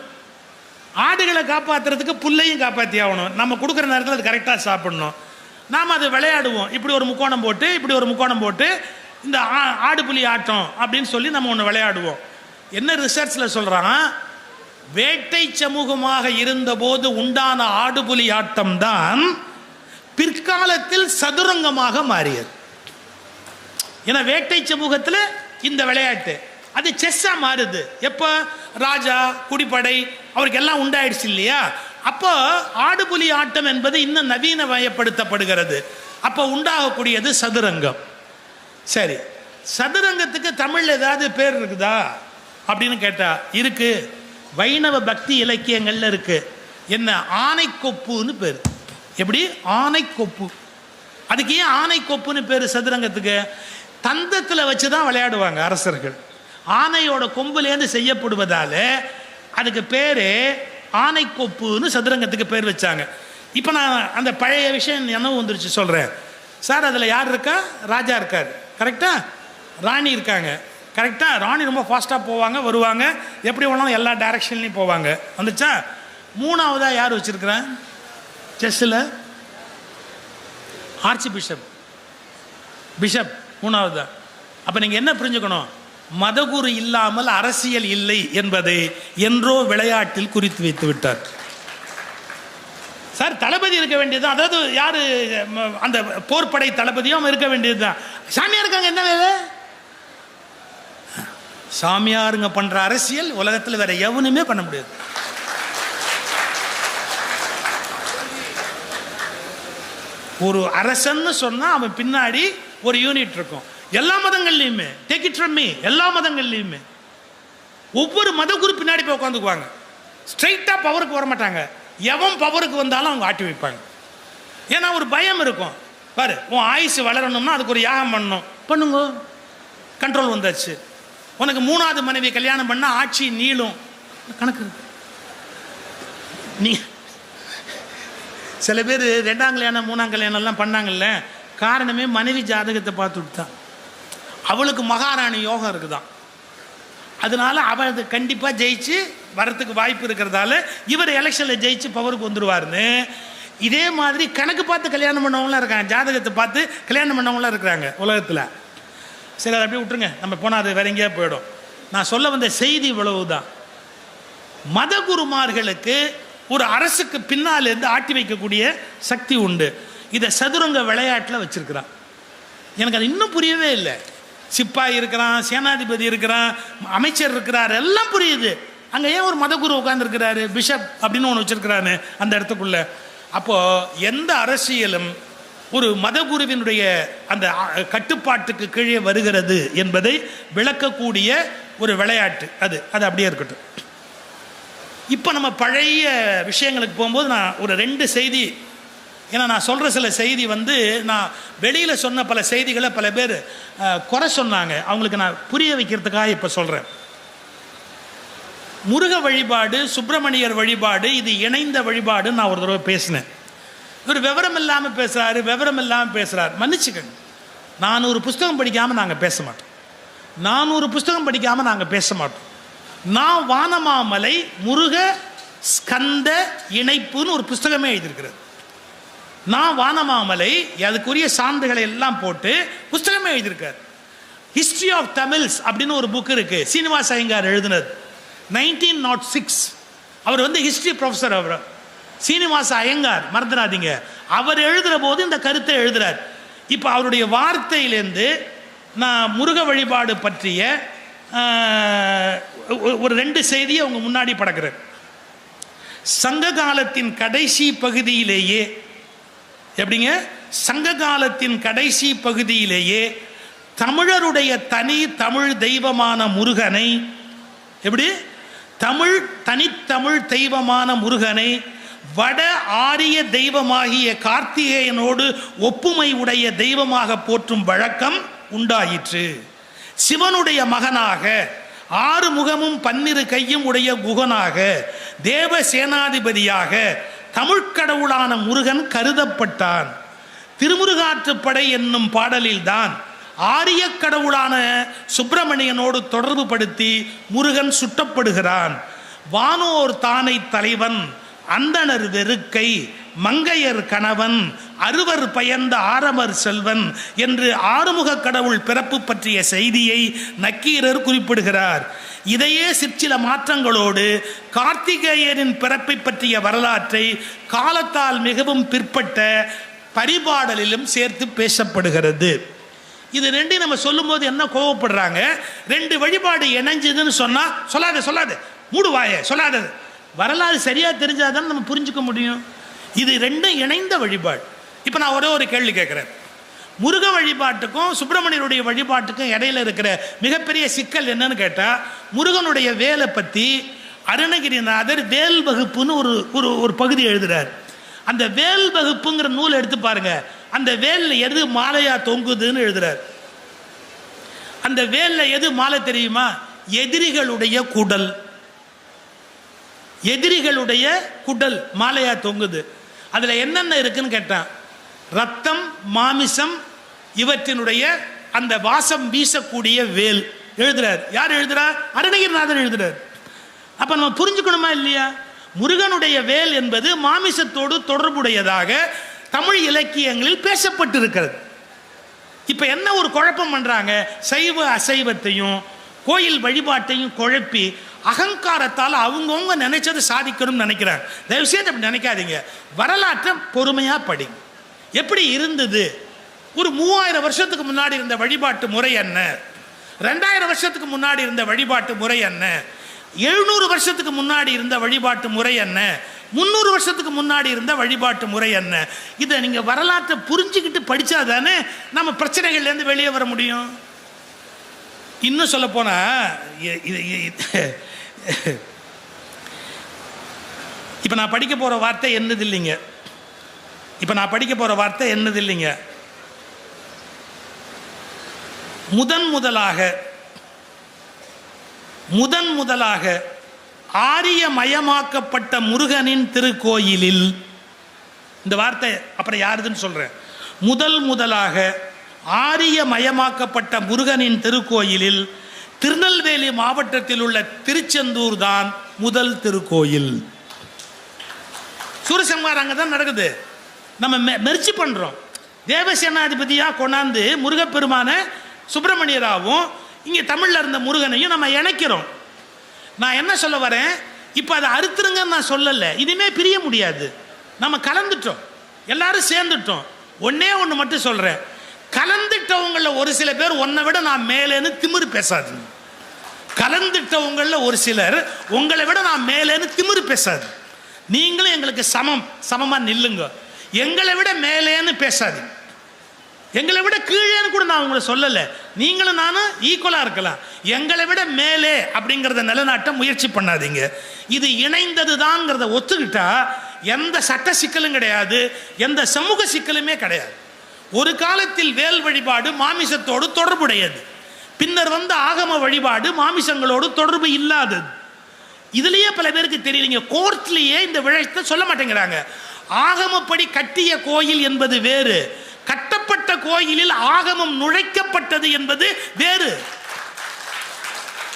ஆடுகளை காப்பாற்றுறதுக்கு புல்லையும் காப்பாற்றி ஆகணும். நம்ம கொடுக்குற நேரத்தில் அது கரெக்டாக சாப்பிடணும். நாம் அதை விளையாடுவோம். இப்படி ஒரு முக்கோணம் போட்டு, இப்படி ஒரு முக்கோணம் போட்டு, இந்த ஆடு புலி ஆட்டம் அப்படின்னு சொல்லி நம்ம ஒன்று விளையாடுவோம். என்ன ரிசர்ச்சில் சொல்கிறான், வேட்டை சமூகமாக இருந்தபோது உண்டான ஆடு புலி ஆட்டம் தான் பிற்காலத்தில் சதுரங்கமாக மாறியது. ஏன்னா வேட்டை சமூகத்தில் இந்த விளையாட்டு அது செஸ்ஸா மாறுது. எப்போ ராஜா குடிப்படை அவருக்கு எல்லாம் உண்டாயிடுச்சு இல்லையா, அப்போ ஆடுபுலி ஆட்டம் என்பது இன்னும் நவீனமயப்படுத்தப்படுகிறது. அப்போ உண்டாகக்கூடியது சதுரங்கம். சரி, சதுரங்கத்துக்கு தமிழ் ஏதாவது பேர் இருக்குதா அப்படின்னு கேட்டா இருக்கு. வைணவ பக்தி இலக்கியங்கள்ல இருக்கு. என்ன, ஆனைக்கொப்புன்னு பேர். எப்படி ஆனைக்கொப்பு? அதுக்கு ஏன் ஆனைக்கொப்புன்னு பேர் சதுரங்கத்துக்கு? தந்தத்தில் வச்சு தான் விளையாடுவாங்க அரசர்கள். ஆனையோட கொம்புலேருந்து செய்யப்படுவதால அதுக்கு பேர் ஆனைக்கொப்புன்னு சதுரங்கத்துக்கு பேர் வச்சாங்க. இப்போ நான் அந்த பழைய விஷயம் நினைவு வந்துருச்சு சொல்கிறேன். சார் அதில் யார் இருக்கா? ராஜா இருக்கார், கரெக்டா? ராணி இருக்காங்க, கரெக்டா? ராணி ரொம்ப ஃபாஸ்ட்டாக போவாங்க, வருவாங்க, எப்படி வேணாலும் எல்லா டைரக்ஷன்லையும் போவாங்க. வந்துச்சா? மூணாவதாக யார் வச்சுருக்கிறேன் செஸ்ஸில்? ஆர்ச்சி பிஷப், பிஷப் மூணாவது. அப்போ நீங்கள் என்ன புரிஞ்சுக்கணும், மதகுரு இல்லாமல் அரசியல் இல்லை என்பதை என்றோ விளையாட்டில் குறித்து வைத்து விட்டார். சார் தளபதி இருக்க வேண்டியது, அதாவது யாரு அந்த போர்படை தளபதியும் இருக்க வேண்டியது தான். சாமியார் இருக்காங்க, என்ன வேலை? சாமியாருங்க பண்ற அரசியல் உலகத்தில் வேற எவனுமே பண்ண முடியாது. ஒரு அரசன்னு சொன்னா அவன் பின்னாடி ஒரு யூனிட் இருக்கும். எல்லா மதங்கள்லையுமே, டேக் இட் ஃப்ரம் மீ, எல்லா மதங்கள்லையுமே ஒவ்வொரு மத குரு பின்னாடி போய் உட்காந்துக்குவாங்க. ஸ்ட்ரைட்டா பவருக்கு வர மாட்டாங்க. எவன் பவருக்கு வந்தாலும் அவங்க ஆட்டி வைப்பாங்க. ஏன்னா ஒரு பயம் இருக்கும். பாரு, உன் ஆயுசு வளரணும்னா அதுக்கு ஒரு யாகம் பண்ணணும், பண்ணுங்க, கண்ட்ரோல் வந்தாச்சு. உனக்கு 3வது மனைவி கல்யாணம் பண்ணா ஆட்சி நீளும், கணக்கு இருக்கு. நீ சில பேர் 2ஆம் கல்யாணம் 3ஆம் கல்யாணம் எல்லாம் பண்ணாங்கல்ல, காரணமே மனைவி ஜாதகத்தை பார்த்துட்டு தான். அவளுக்கு மகாராணி யோகம் இருக்குதான், அதனால அவள் அது கண்டிப்பாக ஜெயிச்சு வரத்துக்கு வாய்ப்பு இருக்கிறதால இவர் எலெக்ஷனில் ஜெயிச்சு பவருக்கு வந்துடுவார்னு. இதே மாதிரி கணக்கு பார்த்து கல்யாணம் பண்ணவங்களாம் இருக்காங்க, ஜாதகத்தை பார்த்து கல்யாணம் பண்ணவங்களாம் இருக்கிறாங்க உலகத்தில். சரி, அதை அப்படியே விட்டுருங்க, நம்ம போனால் அது வேற எங்கேயா போயிடும். நான் சொல்ல வந்த செய்தி இவ்வளவு தான். மத குருமார்களுக்கு ஒரு அரசுக்கு பின்னால் இருந்து ஆட்டி வைக்கக்கூடிய சக்தி உண்டு. இதை சதுரங்க விளையாட்டில் வச்சிருக்கிறான். எனக்கு அது இன்னும் புரியவே இல்லை. சிப்பாய் இருக்கிறான், சேனாதிபதி இருக்கிறான், அமைச்சர் இருக்கிறார், எல்லாம் புரியுது. அங்கே ஏன் ஒரு மதகுரு உட்கார்ந்துருக்கிறாரு, பிஷப் அப்படின்னு ஒன்று வச்சிருக்கிறாரு அந்த இடத்துக்குள்ள. அப்போ எந்த அரசியலும் ஒரு மதகுருவினுடைய அந்த கட்டுப்பாட்டுக்கு கீழே வருகிறது என்பதை விளக்கக்கூடிய ஒரு விளையாட்டு அது அப்படியே இருக்கட்டும். இப்போ நம்ம பழைய விஷயங்களுக்கு போகும்போது நான் ஒரு 2 செய்தி, ஏன்னா நான் சொல்கிற சில செய்தி நான் வெளியில் சொன்ன பல செய்திகளை பல பேர் குறை சொன்னாங்க, அவங்களுக்கு நான் புரிய வைக்கிறதுக்காக இப்போ சொல்கிறேன். முருக வழிபாடு, சுப்பிரமணியர் வழிபாடு, இது இணைந்த வழிபாடுன்னு நான் ஒரு தடவை பேசினேன். இவர் விவரம் இல்லாமல் பேசுகிறார். மன்னிச்சுக்கங்க, 400 புஸ்தகம் படிக்காமல் நாங்கள் பேச மாட்டோம். 400 புஸ்தகம் படிக்காமல் நாங்கள் பேச மாட்டோம். நான் வானமாமலை முருக ஸ்கந்த இணைப்புன்னு ஒரு புஸ்தகமே எழுதியிருக்கிறது. நான் வானமாமலை அதுக்குரிய சான்றுகளை எல்லாம் போட்டு புஸ்தகமே எழுதியிருக்கார். ஹிஸ்டரி ஆஃப் தமிழ்ஸ் அப்படின்னு ஒரு புக் இருக்கு, சீனிவாச ஐயங்கார் எழுதினது, 1906. அவர் ஹிஸ்டரி ப்ரொஃபஸர். அவர் சீனிவாச ஐயங்கார், மறந்துடாதீங்க. அவர் எழுதுகிற போது இந்த கருத்தை எழுதுறார். இப்போ அவருடைய வார்த்தையிலேருந்து நான் முருக வழிபாடு பற்றிய ஒரு 2 செய்தியை அவங்க முன்னாடி படக்கிறேன். சங்க காலத்தின் கடைசி பகுதியிலேயே, எப்படிங்க, சங்க காலத்தின் கடைசி பகுதியிலேயே தமிழருடைய தனி தமிழ் தெய்வமான முருகனை, எப்படி தனித்தமிழ் தெய்வமான முருகனை வட ஆரிய தெய்வமாகிய கார்த்திகேயனோடு ஒப்புமை உடைய தெய்வமாக போற்றும் வழக்கம் உண்டாயிற்று. சிவனுடைய மகனாக 6 முகமும் 12 கையும் உடைய குகனாக தேவ சேனாதிபதியாக தமிழ்கடவுளான முருகன் கருதப்பட்டான். திருமுருகாற்றுப்படை என்னும் பாடலில்தான் ஆரிய கடவுளான சுப்பிரமணியனோடு தொடர்பு படுத்தி முருகன் சுட்டப்படுகிறான். வானோர் தானை தலைவன், அந்தணர் வெறுக்கை, மங்கையர் கணவன், அறுவர் பயந்த ஆரமர் செல்வன் என்று ஆறுமுக கடவுள் பிறப்பு பற்றிய செய்தியை நக்கீரர் குறிப்பிடுகிறார். இதையே சிற்சில மாற்றங்களோடு கார்த்திகேயனின் பிறப்பை பற்றிய வரலாற்றை காலத்தால் மிகவும் பிற்பட்ட பரிபாடலிலும் சேர்த்து பேசப்படுகிறது. இது 2 நம்ம சொல்லும் போது என்ன கோவப்படுறாங்க, 2 வழிபாடு இணைஞ்சதுன்னு சொன்னா சொல்லாத மூடுவாய சொல்லாத. வரலாறு சரியா தெரிஞ்சாதான் நம்ம புரிஞ்சுக்க முடியும். இது 2 இணைந்த வழிபாடு. இப்போ நான் ஒரே ஒரு கேள்வி கேட்குறேன். முருக வழிபாட்டுக்கும் சுப்பிரமணியருடைய வழிபாட்டுக்கும் இடையில இருக்கிற மிகப்பெரிய சிக்கல் என்னன்னு கேட்டால், முருகனுடைய வேலை பற்றி அருணகிரிநாதர் வேல் வகுப்புன்னு ஒரு பகுதி எழுதுறார். அந்த வேல் வகுப்புங்கிற நூல் எடுத்து பாருங்க. அந்த வேல்ல எது மாலையா தொங்குதுன்னு எழுதுறார். அந்த வேல்ல எது மாலை தெரியுமா? எதிரிகளுடைய குடல். எதிரிகளுடைய குடல் மாலையா தொங்குது. அதுல என்னென்ன இருக்குன்னு கேட்டான், ரத்தம், மாமிசம் இவற்றினுடைய அந்த வாசம் வீசக்கூடிய வேல் எழுதுறார். யார் எழுதுறார்? அருணகிரிநாதர் எழுதுறார். அப்ப நம்ம புரிஞ்சுக்கணுமா இல்லையா? முருகனுடைய வேல் என்பது மாமிசத்தோடு தொடர்புடையதாக தமிழ் இலக்கியங்களில் பேசப்பட்டிருக்கிறது. இப்ப என்ன ஒரு குழப்பம் பண்றாங்க, சைவ அசைவத்தையும் கோயில் வழிபாட்டையும் குழப்பி அகங்காரத்தால் அவங்கவுங்க நினைச்சதை சாதிக்கணும்னு நினைக்கிறாங்க. தயவுசெய்து அப்படி நினைக்காதீங்க. வரலாற்றை பொறுமையா படிங்க. எப்படி இருந்தது, ஒரு 3000 வருஷத்துக்கு முன்னாடி இருந்த வழிபாட்டு முறை என்ன, 2000 வருஷத்துக்கு முன்னாடி இருந்த வழிபாட்டு முறை என்ன, 700 வருஷத்துக்கு முன்னாடி இருந்த வழிபாட்டு முறை என்ன, 300 வருஷத்துக்கு முன்னாடி இருந்த வழிபாட்டு முறை என்ன, இதை நீங்க வரலாற்றை புரிஞ்சுக்கிட்டு படிச்சாதானே நம்ம பிரச்சனைகள்லேருந்து வெளியே வர முடியும். இன்னும் சொல்ல போனா இப்ப நான் படிக்க போற வார்த்தை என்னது இல்லைங்க. முதன் முதலாக ஆரியமயமாக்கப்பட்ட முருகனின் திருக்கோயிலில், இந்த வார்த்தை அப்புறம் யாருதுன்னு சொல்றேன், முதலாக ஆரியமயமாக்கப்பட்ட முருகனின் திருக்கோயிலில் திருநெல்வேலி மாவட்டத்தில் உள்ள திருச்செந்தூர் தான் முதல் திருக்கோயில். சூரசம்ஹாரம் அங்கே தான் நடக்குது. நம்ம மெர்ச்சி பண்றோம். தேவசேனாதிபதியா கொண்டாந்து முருகப்பெருமான சுப்பிரமணியராவும் இங்கே தமிழ்ல இருந்த முருகனையும் நம்ம இணைக்கிறோம். நான் என்ன சொல்ல வரேன், இப்போ அதை அறுத்துருங்கன்னு நான் சொல்லலை. இனிமே பிரிய முடியாது. நம்ம கலந்துட்டோம், எல்லாரும் சேர்ந்துட்டோம். ஒன்னே ஒன்று மட்டும் சொல்றேன், கலந்துட்டவங்கள ஒரு சில பேர் உன்னை விட நான் மேலேன்னு திமிரு பேசாது. கலந்துட்டவங்கள ஒரு சிலர் உங்களை விட நான் மேலேன்னு திமிரு பேசாது. நீங்களும் எங்களுக்கு சமமா நில்லுங்க. எங்களை விட மேலேன்னு பேசாது. எங்களை விட கீழேன்னு கூட நான் உங்களை சொல்லலை. நீங்களும் நானும் ஈக்குவலா இருக்கலாம். எங்களை விட மேலே அப்படிங்கிறத நிலநாட்ட முயற்சி பண்ணாதீங்க. இது இணைந்தது தான்ங்கிறத ஒத்துக்கிட்டா எந்த சட்ட சிக்கலும் கிடையாது, எந்த சமூக சிக்கலுமே கிடையாது. ஒரு காலத்தில் வேல் வழிபாடு மாமிசத்தோடு தொடர்புடையது. பின்னர் வந்த ஆகம வழிபாடு மாமிசங்களோடு தொடர்பு இல்லாதது. இதுலயே பல பேருக்கு தெரியலீங்க. கோர்ட்லயே இந்த விழயத்தை சொல்ல மாட்டேங்கிறாங்க. ஆகமப்படி கட்டிய கோயில் என்பது வேறு, கட்டப்பட்ட கோயிலில் ஆகமம் நுழைக்கப்பட்டது என்பது வேறு.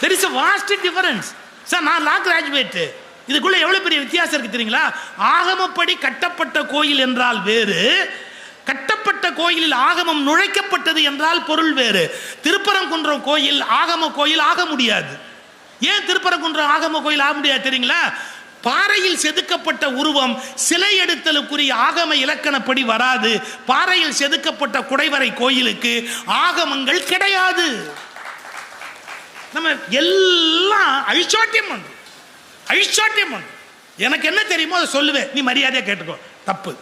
There is a vast difference. Sir, நான் லா கிராஜுவேட். இதுக்குள்ள எவ்வளவு பெரிய வித்தியாசம் இருக்கு தெரியுங்களா? ஆகமப்படி கட்டப்பட்ட கோயில் என்றால் வேறு, கட்டப்பட்ட கோயிலில் ஆகமம் நுழைக்கப்பட்டது என்றால் பொருள் வேறு. திருப்பரங்குன்றம் கோயில் ஆகம கோயில் ஆக முடியாது. ஏன் திருப்பரங்குன்றம் ஆகம கோயில் ஆக முடியாது தெரியுங்களா? பாறையில் செதுக்கப்பட்ட உருவம் சிலை எடுத்தலுக்குரிய ஆகம இலக்கணப்படி வராது. பாறையில் செதுக்கப்பட்ட குடைவரை கோயிலுக்கு ஆகமங்கள் கிடையாது. நம்ம எல்லாம் அழிச்சாட்டியம் பண்றோம். எனக்கு என்ன தெரியுமோ அதை சொல்லுவேன், நீ மரியாதையா கேட்டுக்கோ. தப்பு.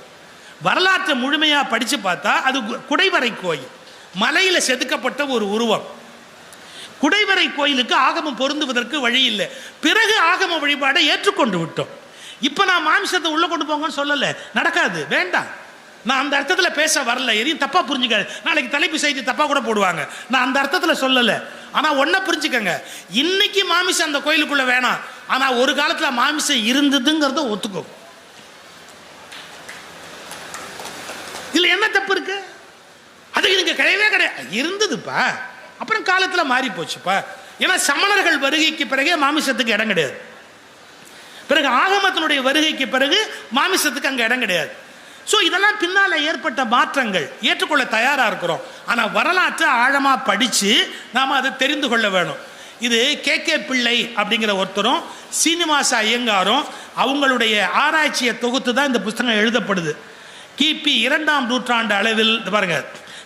வரலாற்றை முழுமையா படிச்சு பார்த்தா அது குடைவரை கோயில், மலையில செதுக்கப்பட்ட ஒரு உருவம். குடைவரை கோயிலுக்கு ஆகமம் பொருந்துவதற்கு வழி இல்லை. பிறகு ஆகம வழிபாடை ஏற்றுக்கொண்டு விட்டோம். இப்ப நான் மாமிசத்தை உள்ள கொண்டு போங்கன்னு சொல்லல, நடக்காது, வேண்டாம். நான் அந்த அர்த்தத்துல பேச வரல. எதையும் தப்பா புரிஞ்சுக்காது. நாளைக்கு தலைப்பு செய்தி தப்பா கூட போடுவாங்க. நான் அந்த அர்த்தத்துல சொல்லல. ஆனா ஒன்ன புரிஞ்சுக்கங்க, இன்னைக்கு மாமிசம் அந்த கோயிலுக்குள்ள வேணாம். ஆனா ஒரு காலத்துல மாமிசம் இருந்ததுங்கிறத ஒத்துக்கோ. இதுல என்ன தப்பு இருக்கு? அதுக்கு நீங்க கிடையவே கிடையாது. இருந்ததுப்பா, அப்புறம் காலத்துல மாறி போச்சுப்பா. ஏன்னா சமணர்கள் வருகைக்கு பிறகு மாமிசத்துக்கு இடம் கிடையாது. பிறகு ஆகமத்தினுடைய வருகைக்கு பிறகு மாமிசத்துக்கு அங்க இடம் கிடையாது. ஸோ இதெல்லாம் பின்னால ஏற்பட்ட மாற்றங்கள், ஏற்றுக்கொள்ள தயாரா இருக்கிறோம். ஆனா வரலாற்றை ஆழமா படிச்சு நாம அதை தெரிந்து கொள்ள வேணும். இது கே பிள்ளை அப்படிங்கிற ஒருத்தரும் சீனிவாச ஐயங்காரும் அவங்களுடைய ஆராய்ச்சியை தொகுத்து தான் இந்த புத்தகம் எழுதப்படுது. கிபி 2ஆம் நூற்றாண்டு அளவில் பாருங்க,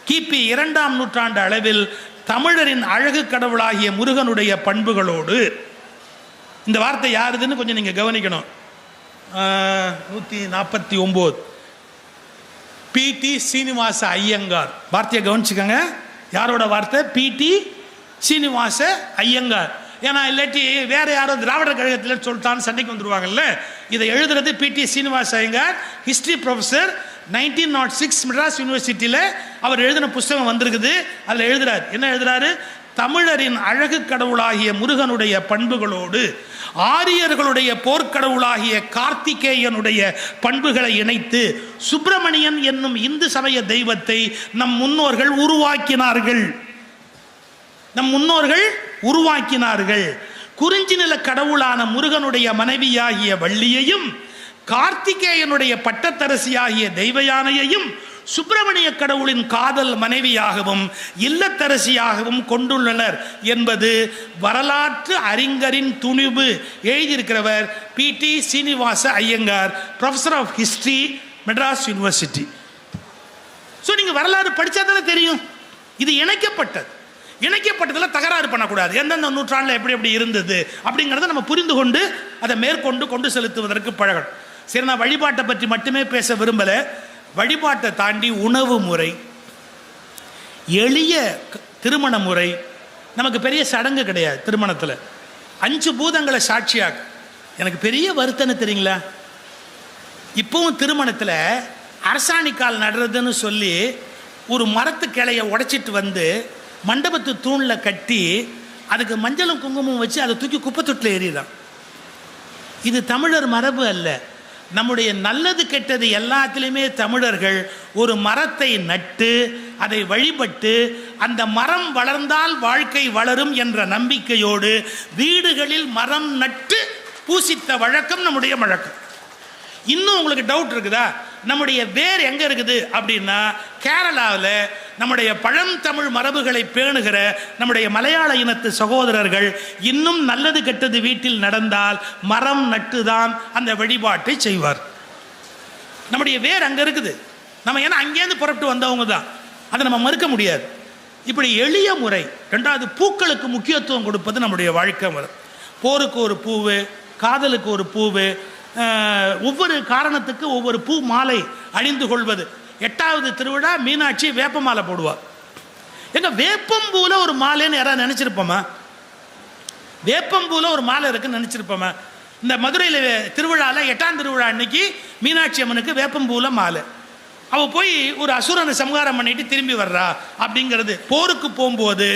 கிபி 2ஆம் நூற்றாண்டு அளவில் தமிழரின் அழகு கடவுளாகிய முருகனுடைய பண்புகளோடு, இந்த வார்த்தை யாருதுன்னு கொஞ்சம் நீங்க கவனிக்கணும். 149 பிடி சீனிவாச ஐயங்கார் வார்த்தையை கவனிச்சுக்கோங்க. யாரோட வார்த்தை? பிடி சீனிவாச ஐயங்கார். ஏன்னா இல்லாட்டி வேற யாரும் திராவிடர் கழகத்தில் சொல்லிட்டான்னு சண்டைக்கு வந்துருவாங்கல்ல. இதை எழுதுறது பிடி சீனிவாச ஐயங்கார், ஹிஸ்டரி ப்ரொஃபஸர். 1906 மெட்ராஸ் யூனிவர்சிட்டியில் அவர் எழுதின புஸ்தகம் வந்திருக்குது. அதில் எழுதுறாரு, என்ன எழுதுறாரு? தமிழரின் அழகு கடவுளாகிய முருகனுடைய பண்புகளோடு ஆரியர்களுடைய போர்க்கடவுளாகிய கார்த்திகேயனுடைய பண்புகளை இணைத்து சுப்பிரமணியன் என்னும் இந்து சமய தெய்வத்தை நம் முன்னோர்கள் உருவாக்கினார்கள். குறிஞ்சி நில கடவுளான முருகனுடைய மனைவியாகிய வள்ளியையும் கார்த்திகேயனுடைய பட்டத்தரசியாகிய தெய்வயானையையும் சுப்பிரமணிய கடவுளின் காதல் மனைவியாகவும் இல்லத்தரசியாகவும் கொண்டுள்ளனர் என்பது வரலாற்று அறிஞரின் துணிவு. எழுதியிருக்கிறவர் P T Srinivasa Iyengar, professor of history, Madras university. So நீங்க வரலாறு படிச்சா தானே தெரியும். இது இணைக்கப்பட்டதுல தகராறு பண்ணக்கூடாது. எந்தெந்த நூற்றாண்டில் எப்படி எப்படி இருந்தது அப்படிங்கிறத நம்ம புரிந்து கொண்டு அதை மேற்கொண்டு கொண்டு செலுத்துவதற்கு பழகணும். சரி, நான் வழிபாட்டை பற்றி மட்டுமே பேச விரும்பல. வழிபாட்டை தாண்டி உணவு முறை, எளிய திருமண முறை, நமக்கு பெரிய சடங்கு கிடையாது. திருமணத்தில் 5 பூதங்களை சாட்சியாக. எனக்கு பெரிய வருத்தனை தெரியுங்களா, இப்பவும் திருமணத்தில் அரசாணிக்கால் நடுறதுன்னு சொல்லி ஒரு மரத்து கிளையை உடைச்சிட்டு வந்து மண்டபத்து தூணில் கட்டி அதுக்கு மஞ்சளும் குங்குமம் வச்சு அதை தூக்கி குப்பை தொட்டில் எறிதான். இது தமிழர் மரபு அல்ல. நம்முடைய நல்லது கெட்டது எல்லாத்திலுமே தமிழர்கள் ஒரு மரத்தை நட்டு அதை வழிபட்டு அந்த மரம் வளர்ந்தால் வாழ்க்கை வளரும் என்ற நம்பிக்கையோடு வீடுகளில் மரம் நட்டு பூசித்த வழக்கம் நம்முடைய வழக்கம். இன்னும் உங்களுக்கு டவுட் இருக்குதா? நம்முடைய வேர் எங்க இருக்குது அப்படின்னா, கேரளாவில் நம்முடைய பழந்தமிழ் மரபுகளை பேணுகிற நம்முடைய மலையாள இனத்து சகோதரர்கள் இன்னும் நல்லது கெட்டது வீட்டில் நடந்தால் மரம் நட்டுதான் அந்த வழிபாட்டை செய்வார். நம்முடைய வேர் அங்க இருக்குது. நம்ம ஏன்னா அங்கேருந்து புறப்பட்டு வந்தவங்க தான். அதை நம்ம மறுக்க முடியாது. இப்படி எளிய முறை. ரெண்டாவது, பூக்களுக்கு முக்கியத்துவம் கொடுப்பது நம்முடைய வாழ்க்கை முறை. போருக்கு ஒரு பூவு, காதலுக்கு ஒரு பூவு, ஒவ்வொரு காரணத்துக்கு ஒவ்வொரு பூ மாலை அணிந்து கொள்வது. 8வது திருவிழா மீனாட்சி வேப்ப மாலை போடுவார். எங்க வேப்பம்பூல ஒரு மாலைன்னு யாராவது நினைச்சிருப்போமா? வேப்பம்பூல ஒரு மாலை இருக்குன்னு நினைச்சிருப்போமா? இந்த மதுரையில் திருவிழாவில் 8ஆம் திருவிழா அன்னைக்கு மீனாட்சி அம்மனுக்கு வேப்பம்பூல மாலை. அவள் போய் ஒரு அசுரனை சம்ஹாரம் பண்ணிட்டு திரும்பி வர்றா அப்படிங்கிறது. போருக்கு போகும்போது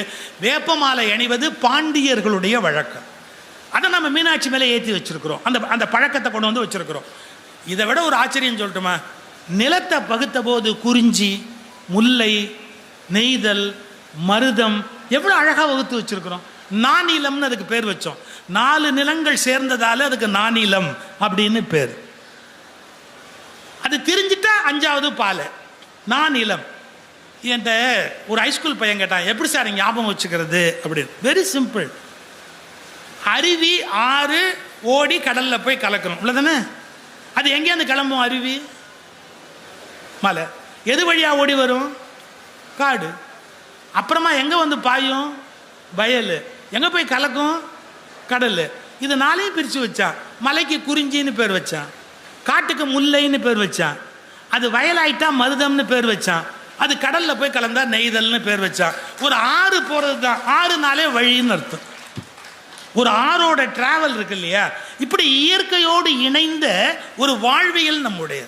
வேப்ப மாலை அணிவது பாண்டியர்களுடைய வழக்கம். அதை நம்ம மீனாட்சி மேலே ஏற்றி வச்சிருக்கிறோம். அந்த பழக்கத்தை கொண்டு வந்து வச்சிருக்கிறோம். இதை விட ஒரு ஆச்சரியம் சொல்லட்டுமா? நிலத்தை பகுத்த போது குறிஞ்சி, முல்லை, நெய்தல், மருதம் எவ்வளோ அழகாக வகுத்து வச்சிருக்கிறோம். நானிலம்னு அதுக்கு பேர் வச்சோம். 4 நிலங்கள் சேர்ந்ததால அதுக்கு நானிலம் அப்படின்னு பேர். அது தெரிஞ்சிட்டா 5வது பாலை நானிலம். என்கிட்ட ஒரு ஹைஸ்கூல் பையன் கேட்டான், எப்படி சார் ஞாபகம் வச்சுக்கிறது அப்படின்னு. Very simple. அருவி, ஆறு ஓடி கடலில் போய் கலக்கணும், இவ்வளோதானே? அது எங்கேருந்து கிளம்பும்? அருவி, மலை. எது வழியாக ஓடி வரும்? காடு. அப்புறமா எங்கே வந்து பாயும்? வயல். எங்கே போய் கலக்கும்? கடல். இது 4ஐயும் பிரித்து வச்சான். மலைக்கு குறிஞ்சின்னு பேர் வச்சான், காட்டுக்கு முல்லைன்னு பேர் வச்சான், அது வயலாயிட்டா மருதம்னு பேர் வச்சான், அது கடலில் போய் கலந்தா நெய்தல்னு பேர் வச்சான். ஒரு ஆறு போகிறது தான். 6 வழின்னு அர்த்தம். ஒரு ஆறோட டிராவல் இருக்கு இல்லையா? இப்படி இயற்கையோடு இணைந்த ஒரு வாழ்வியல் நம்முடைய.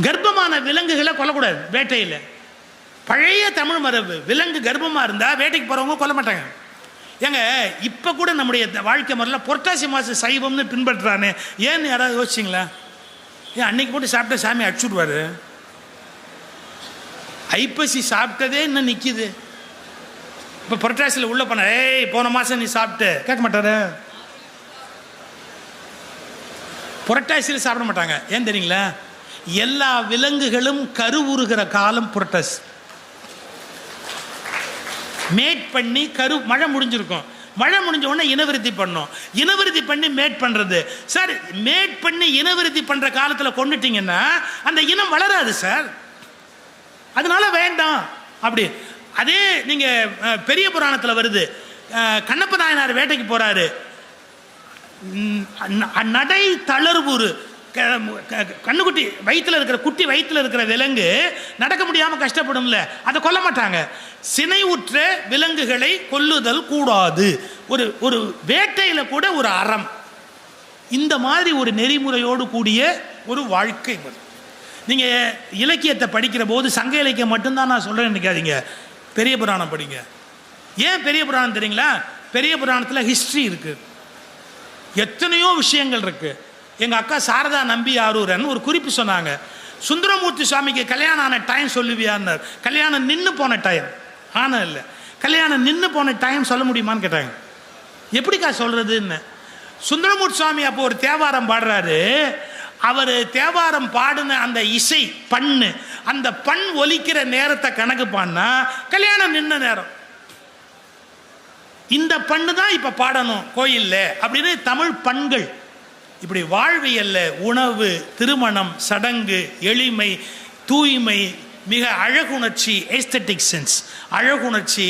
கர்ப்பமான விலங்குகளை கொல்லக்கூடாது வேட்டையில். பழைய தமிழ் மரபு. விலங்கு கர்ப்பமாக இருந்தால் வேட்டைக்கு போகிறவங்க கொல்ல மாட்டாங்க. ஏங்க இப்போ கூட நம்முடைய வாழ்க்கை முறையில் புரட்டாசி மாதம் சைவம்னு பின்பற்றுறானே, ஏன்னு யாராவது யோசிச்சிங்களா? ஏன் அன்னைக்கு போட்டு சாப்பிட்ட சாமி அடிச்சுடுவார். ஐப்பசி சாப்பிட்டதே இன்னும் நிற்கிது. இப்போ புரட்டாசியில் உள்ள போன, ஏய் போன மாதம் நீ சாப்பிட்டு கேட்க மாட்டாரு. புரட்டாசியில் சாப்பிட மாட்டாங்க. ஏன் தெரியுங்களா? எல்லா விலங்குகளும் கருவுறுகிற காலம் புரட்டாசி. மேட் பண்ணி மழை முடிஞ்சிருக்கும். மழை முடிஞ்ச உடனே இனவிருத்தி பண்ணோம். இனவிருத்தி பண்ணி மேட் பண்ணுறது. சார், மேட் பண்ணி இனவிருத்தி பண்ணுற காலத்தில் கொண்டுட்டீங்கன்னா அந்த இனம் வளராது சார். அதனால வேண்டாம் அப்படி. அதே நீங்கள் பெரிய புராணத்தில் வருது. கண்ணப்ப நாயனார் வேட்டைக்கு போகிறாரு. நடை தளர்வுறு, கண்ணுக்குட்டி வயிற்றில் இருக்கிற குட்டி வயிற்றில் இருக்கிற விலங்கு நடக்க முடியாமல் கஷ்டப்படும்ல, அதை கொல்ல மாட்டாங்க. சினை உற்ற விலங்குகளை கொல்லுதல் கூடாது. ஒரு வேட்டையில் கூட ஒரு அறம். இந்த மாதிரி ஒரு நெறிமுறையோடு கூடிய ஒரு வாழ்க்கை முறை. நீங்கள் இலக்கியத்தை படிக்கிற போது சங்க இலக்கியம் மட்டும்தான் நான் சொல்கிறேன்னு நினைக்காதீங்க. பெரிய புராணம் படிங்க. ஏன் பெரிய புராணம் தெரியுங்களா? பெரிய புராணத்தில் ஹிஸ்ட்ரி இருக்குது, எத்தனையோ விஷயங்கள் இருக்குது. எங்கள் அக்கா சாரதா நம்பி ஆரூரன் ஒரு குறிப்பு சொன்னாங்க. சுந்தரமூர்த்தி சுவாமிக்கு கல்யாணம் ஆன டைம் சொல்லுவியான்னார். கல்யாணம் நின்று போன டைம் ஆனால் இல்லை, கல்யாணம் நின்று போன டைம் சொல்ல முடியுமான்னு கேட்டாங்க. எப்படிக்கா சொல்கிறதுன்னு. சுந்தரமூர்த்தி சுவாமி அப்போ ஒரு தேவாரம் பாடுறாரு. அவர் தேவாரம் பாடின அந்த இசை பண்ணு, அந்த பண் ஒலிக்கிற நேரத்தை கணக்கு பண்ணா கல்யாணம் நின்ன நேரம். இந்த பண்ணு தான் இப்போ பாடணும் கோயிலில் அப்படின்னு தமிழ் பண்கள். இப்படி வாழ்வியல்ல உணவு, திருமணம், சடங்கு, எளிமை, தூய்மை, மிக அழகுணர்ச்சி, எஸ்தட்டிக் சென்ஸ், அழகுணர்ச்சி,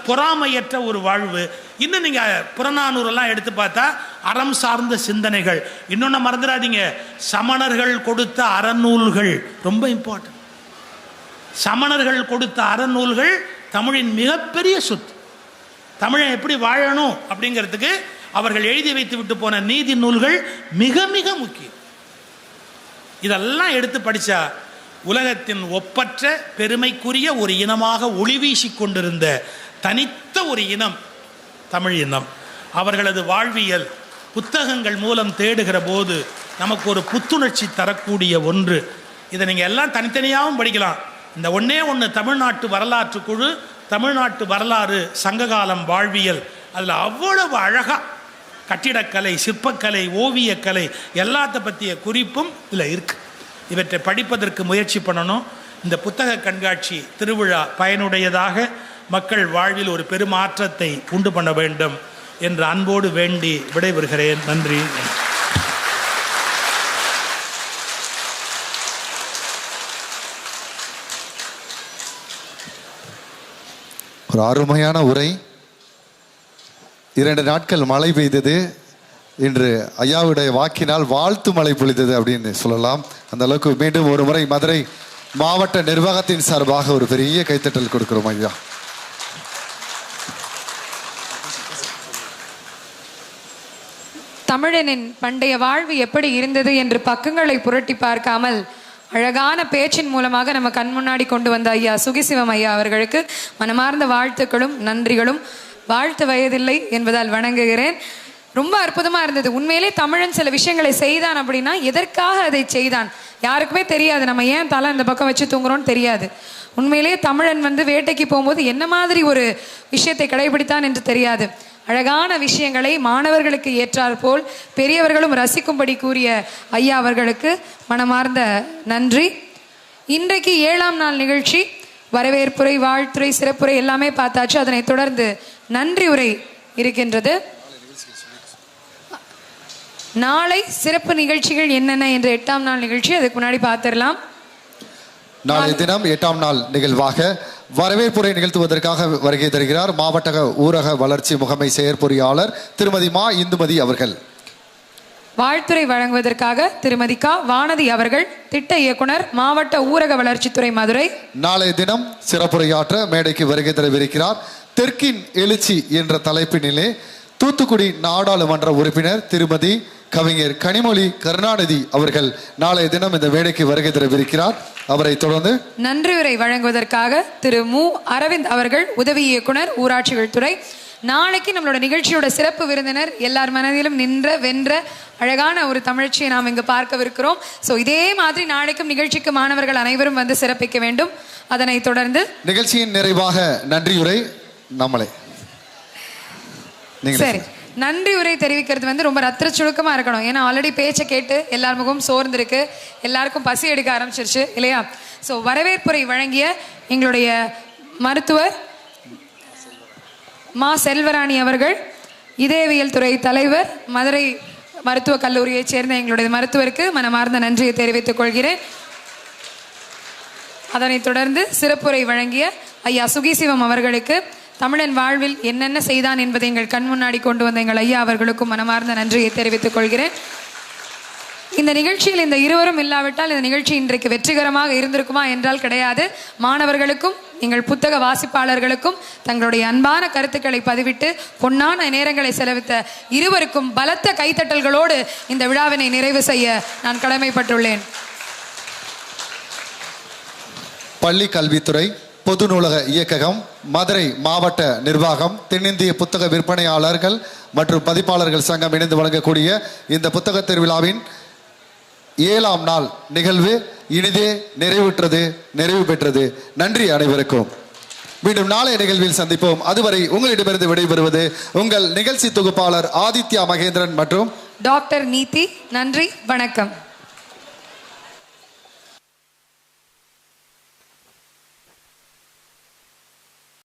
பொறாமையற்ற ஒரு வாழ்வு. இன்னும் நீங்கள் புறநானூரெல்லாம் எடுத்து பார்த்தா அறம் சார்ந்த சிந்தனைகள். இன்னொன்று மறந்துடாதீங்க, சமணர்கள் கொடுத்த அறநூல்கள் ரொம்ப இம்பார்ட்டன்ட். சமணர்கள் கொடுத்த அறநூல்கள் தமிழின் மிகப்பெரிய சொத்து. தமிழை எப்படி வாழணும் அப்படிங்கிறதுக்கு அவர்கள் எழுதி வைத்து விட்டு போன நீதி நூல்கள் மிக மிக முக்கியம். இதெல்லாம் எடுத்து படித்தா உலகத்தின் ஒப்பற்ற பெருமைக்குரிய ஒரு இனமாக ஒளி வீசி கொண்டிருந்த தனித்த ஒரு இனம் தமிழ் இனம். அவர்களது வாழ்வியல் புத்தகங்கள் மூலம் தேடுகிற போது நமக்கு ஒரு புத்துணர்ச்சி தரக்கூடிய ஒன்று. இதை நீங்கள் எல்லாம் தனித்தனியாகவும் படிக்கலாம். இந்த ஒன்று தமிழ்நாட்டு வரலாற்று குழு, தமிழ்நாட்டு வரலாறு, சங்ககாலம் வாழ்வியல், அதில் அவ்வளவு அழகாக கட்டிடக்கலை, சிற்பக்கலை, ஓவியக்கலை எல்லாத்த பற்றிய குறிப்பும் இதில் இருக்குது. இவற்றை படிப்பதற்கு முயற்சி பண்ணணும். இந்த புத்தக கண்காட்சி திருவிழா பயனுடையதாக மக்கள் வாழ்வில் ஒரு பெருமாற்றத்தை உண்டு பண்ண வேண்டும் என்று அன்போடு வேண்டி விடைபெறுகிறேன். நன்றி. ஒரு அருமையான உரை. 2 நாட்கள் மழை பெய்தது, இன்று ஐயாவுடைய வாக்கினால் வாழ்த்து மழை பொழிந்தது அப்படின்னு சொல்லலாம். அந்த அளவுக்கு மீண்டும் ஒரு முறை மதுரை மாவட்ட நிர்வாகத்தின் சார்பாக ஒரு பெரிய கைத்தட்டல் கொடுக்கிறோம் ஐயா. தமிழனின் பண்டைய வாழ்வு எப்படி இருந்தது என்று பக்கங்களை புரட்டி பார்க்காமல் அழகான பேச்சின் மூலமாக நம்ம கண் முன்னாடி கொண்டு வந்த ஐயா சுகிசிவம் ஐயா அவர்களுக்கு மனமார்ந்த வாழ்த்துக்களும் நன்றிகளும். வாழ்த்து வயதில்லை என்பதால் வணங்குகிறேன். ரொம்ப அற்புதமா இருந்தது. உண்மையிலே தமிழன் சில விஷயங்களை செய்தான் அப்படின்னா எதற்காக அதை செய்தான் யாருக்குமே தெரியாது. நம்ம ஏன் தலை இந்த பக்கம் வச்சு தூங்குறோம்னு தெரியாது. உண்மையிலே தமிழன் வந்து வேட்டைக்கு போகும்போது என்ன மாதிரி ஒரு விஷயத்தை கடைபிடித்தான் என்று தெரியாது. அழகான விஷயங்களை மாணவர்களுக்கு ஏற்றாற் போல் பெரியவர்களும் ரசிக்கும்படி கூறிய ஐயா அவர்களுக்கு மனமார்ந்த நன்றி. இன்றைக்கு 7ஆம் நாள் நிகழ்ச்சி வரவேற்புரை, வாழ்த்துரை, சிறப்புரை எல்லாமே பார்த்தாச்சு. அதனைத் தொடர்ந்து நன்றி உரை இருக்கின்றது. நாளை சிறப்பு நிகழ்ச்சிகள் என்னென்ன என்ற 8ஆம் நாள் நிகழ்ச்சி அதுக்கு முன்னாடி பார்த்துடலாம். நாளை தினம் 8ஆம் நாள் நிகழ்வாக வரவேற்புரை நிகழ்த்துவதற்காக வருகை தருகிறார் மாவட்ட ஊரக வளர்ச்சி முகமை செயற்பொறியாளர் திருமதி மா இந்துமதி அவர்கள். வாழ்த்துரை வழங்குவதற்காக திருமதி கா வானதி அவர்கள், திட்ட இயக்குனர், மாவட்ட ஊரக வளர்ச்சித்துறை, மதுரை. நாளைய தினம் சிறப்புரையாற்ற மேடைக்கு வருகை தரவிருக்கிறார் தெற்கின் எழுச்சி என்ற தலைப்பினிலே தூத்துக்குடி நாடாளுமன்ற உறுப்பினர் திருமதி கவிஞர் கனிமொழி கருணாநிதி அவர்கள் நாளைய தினம் இந்த மேடைக்கு வருகை தரவிருக்கிறார். அவரை தொடர்ந்து நன்றியுரை வழங்குவதற்காக திரு மு அரவிந்த் அவர்கள், உதவி இயக்குனர், ஊராட்சிகள் துறை. நாளைக்கு நம்மளோட நிகழ்ச்சியோட சிறப்பு விருந்தினர், எல்லார் மனதிலும் நின்ற வென்ற அழகான ஒரு தமிழ்ச்சியை நாம் இங்கு பார்க்கவிருக்கிறோம். ஸோ இதே மாதிரி நாளைக்கும் நிகழ்ச்சிக்கு மாணவர்கள் அனைவரும் வந்து சிறப்பிக்க வேண்டும். அதனை தொடர்ந்து நிகழ்ச்சியின் நிறைவாக நன்றியுரை நம்மளே. சரி, நன்றி உரை தெரிவிக்கிறது வந்து ரொம்ப ரத்திர சுருக்கமாக இருக்கணும். ஏன்னா ஆல்ரெடி பேச்சை கேட்டு எல்லார் முகமும் சோர்ந்திருக்கு, எல்லாருக்கும் பசி எடுக்க ஆரம்பிச்சிருச்சு இல்லையா? ஸோ வரவேற்புரை வழங்கிய எங்களுடைய மருத்துவர் மா செல்வராணி அவர்கள், இதயவியல் துறை தலைவர், மதுரை மருத்துவக் கல்லூரியைச் சேர்ந்த எங்களுடைய மருத்துவருக்கு மனமார்ந்த நன்றியை தெரிவித்துக் கொள்கிறேன். அதனைத் தொடர்ந்து சிறப்புரை வழங்கிய ஐயா சுகிசிவம் அவர்களுக்கு, தமிழன் வாழ்வில் என்னென்ன செய்தான் என்பதை எங்கள் கண் முன்னாடி கொண்டு வந்த எங்கள் ஐயா அவர்களுக்கும் மனமார்ந்த நன்றியை தெரிவித்துக் கொள்கிறேன். இந்த நிகழ்ச்சியில் இந்த இருவரும் இல்லாவிட்டால் இந்த நிகழ்ச்சி இன்றைக்கு வெற்றிகரமாக இருந்திருக்குமா என்றால் கிடையாது. மாணவர்களுக்கும் எங்கள் புத்தக வாசிப்பாளர்களுக்கும் தங்களுடைய அன்பான கருத்துக்களை பதிவிட்டு பொன்னான நேரங்களை செலவித்த இருவருக்கும் பலத்த கைத்தட்டல்களோடு இந்த விழாவினை நிறைவு செய்ய நான் கடமைப்பட்டுள்ளேன். பள்ளி கல்வித்துறை, பொது நூலக இயக்ககம், மதுரை மாவட்ட நிர்வாகம், தென்னிந்திய புத்தக விற்பனையாளர்கள் மற்றும் பதிப்பாளர்கள் சங்கம் இணைந்து வழங்கக்கூடிய இந்த புத்தக திருவிழாவின் 7ஆம் நாள் நிகழ்வு இனிதே நிறைவு பெற்றது. நன்றி அனைவருக்கும். மீண்டும் நாளைய நிகழ்வில் சந்திப்போம். அதுவரை உங்களிடமிருந்து விடைபெறுவது உங்கள் நிகழ்ச்சி தொகுப்பாளர் ஆதித்யா மகேந்திரன் மற்றும் டாக்டர் நீதி. நன்றி, வணக்கம்.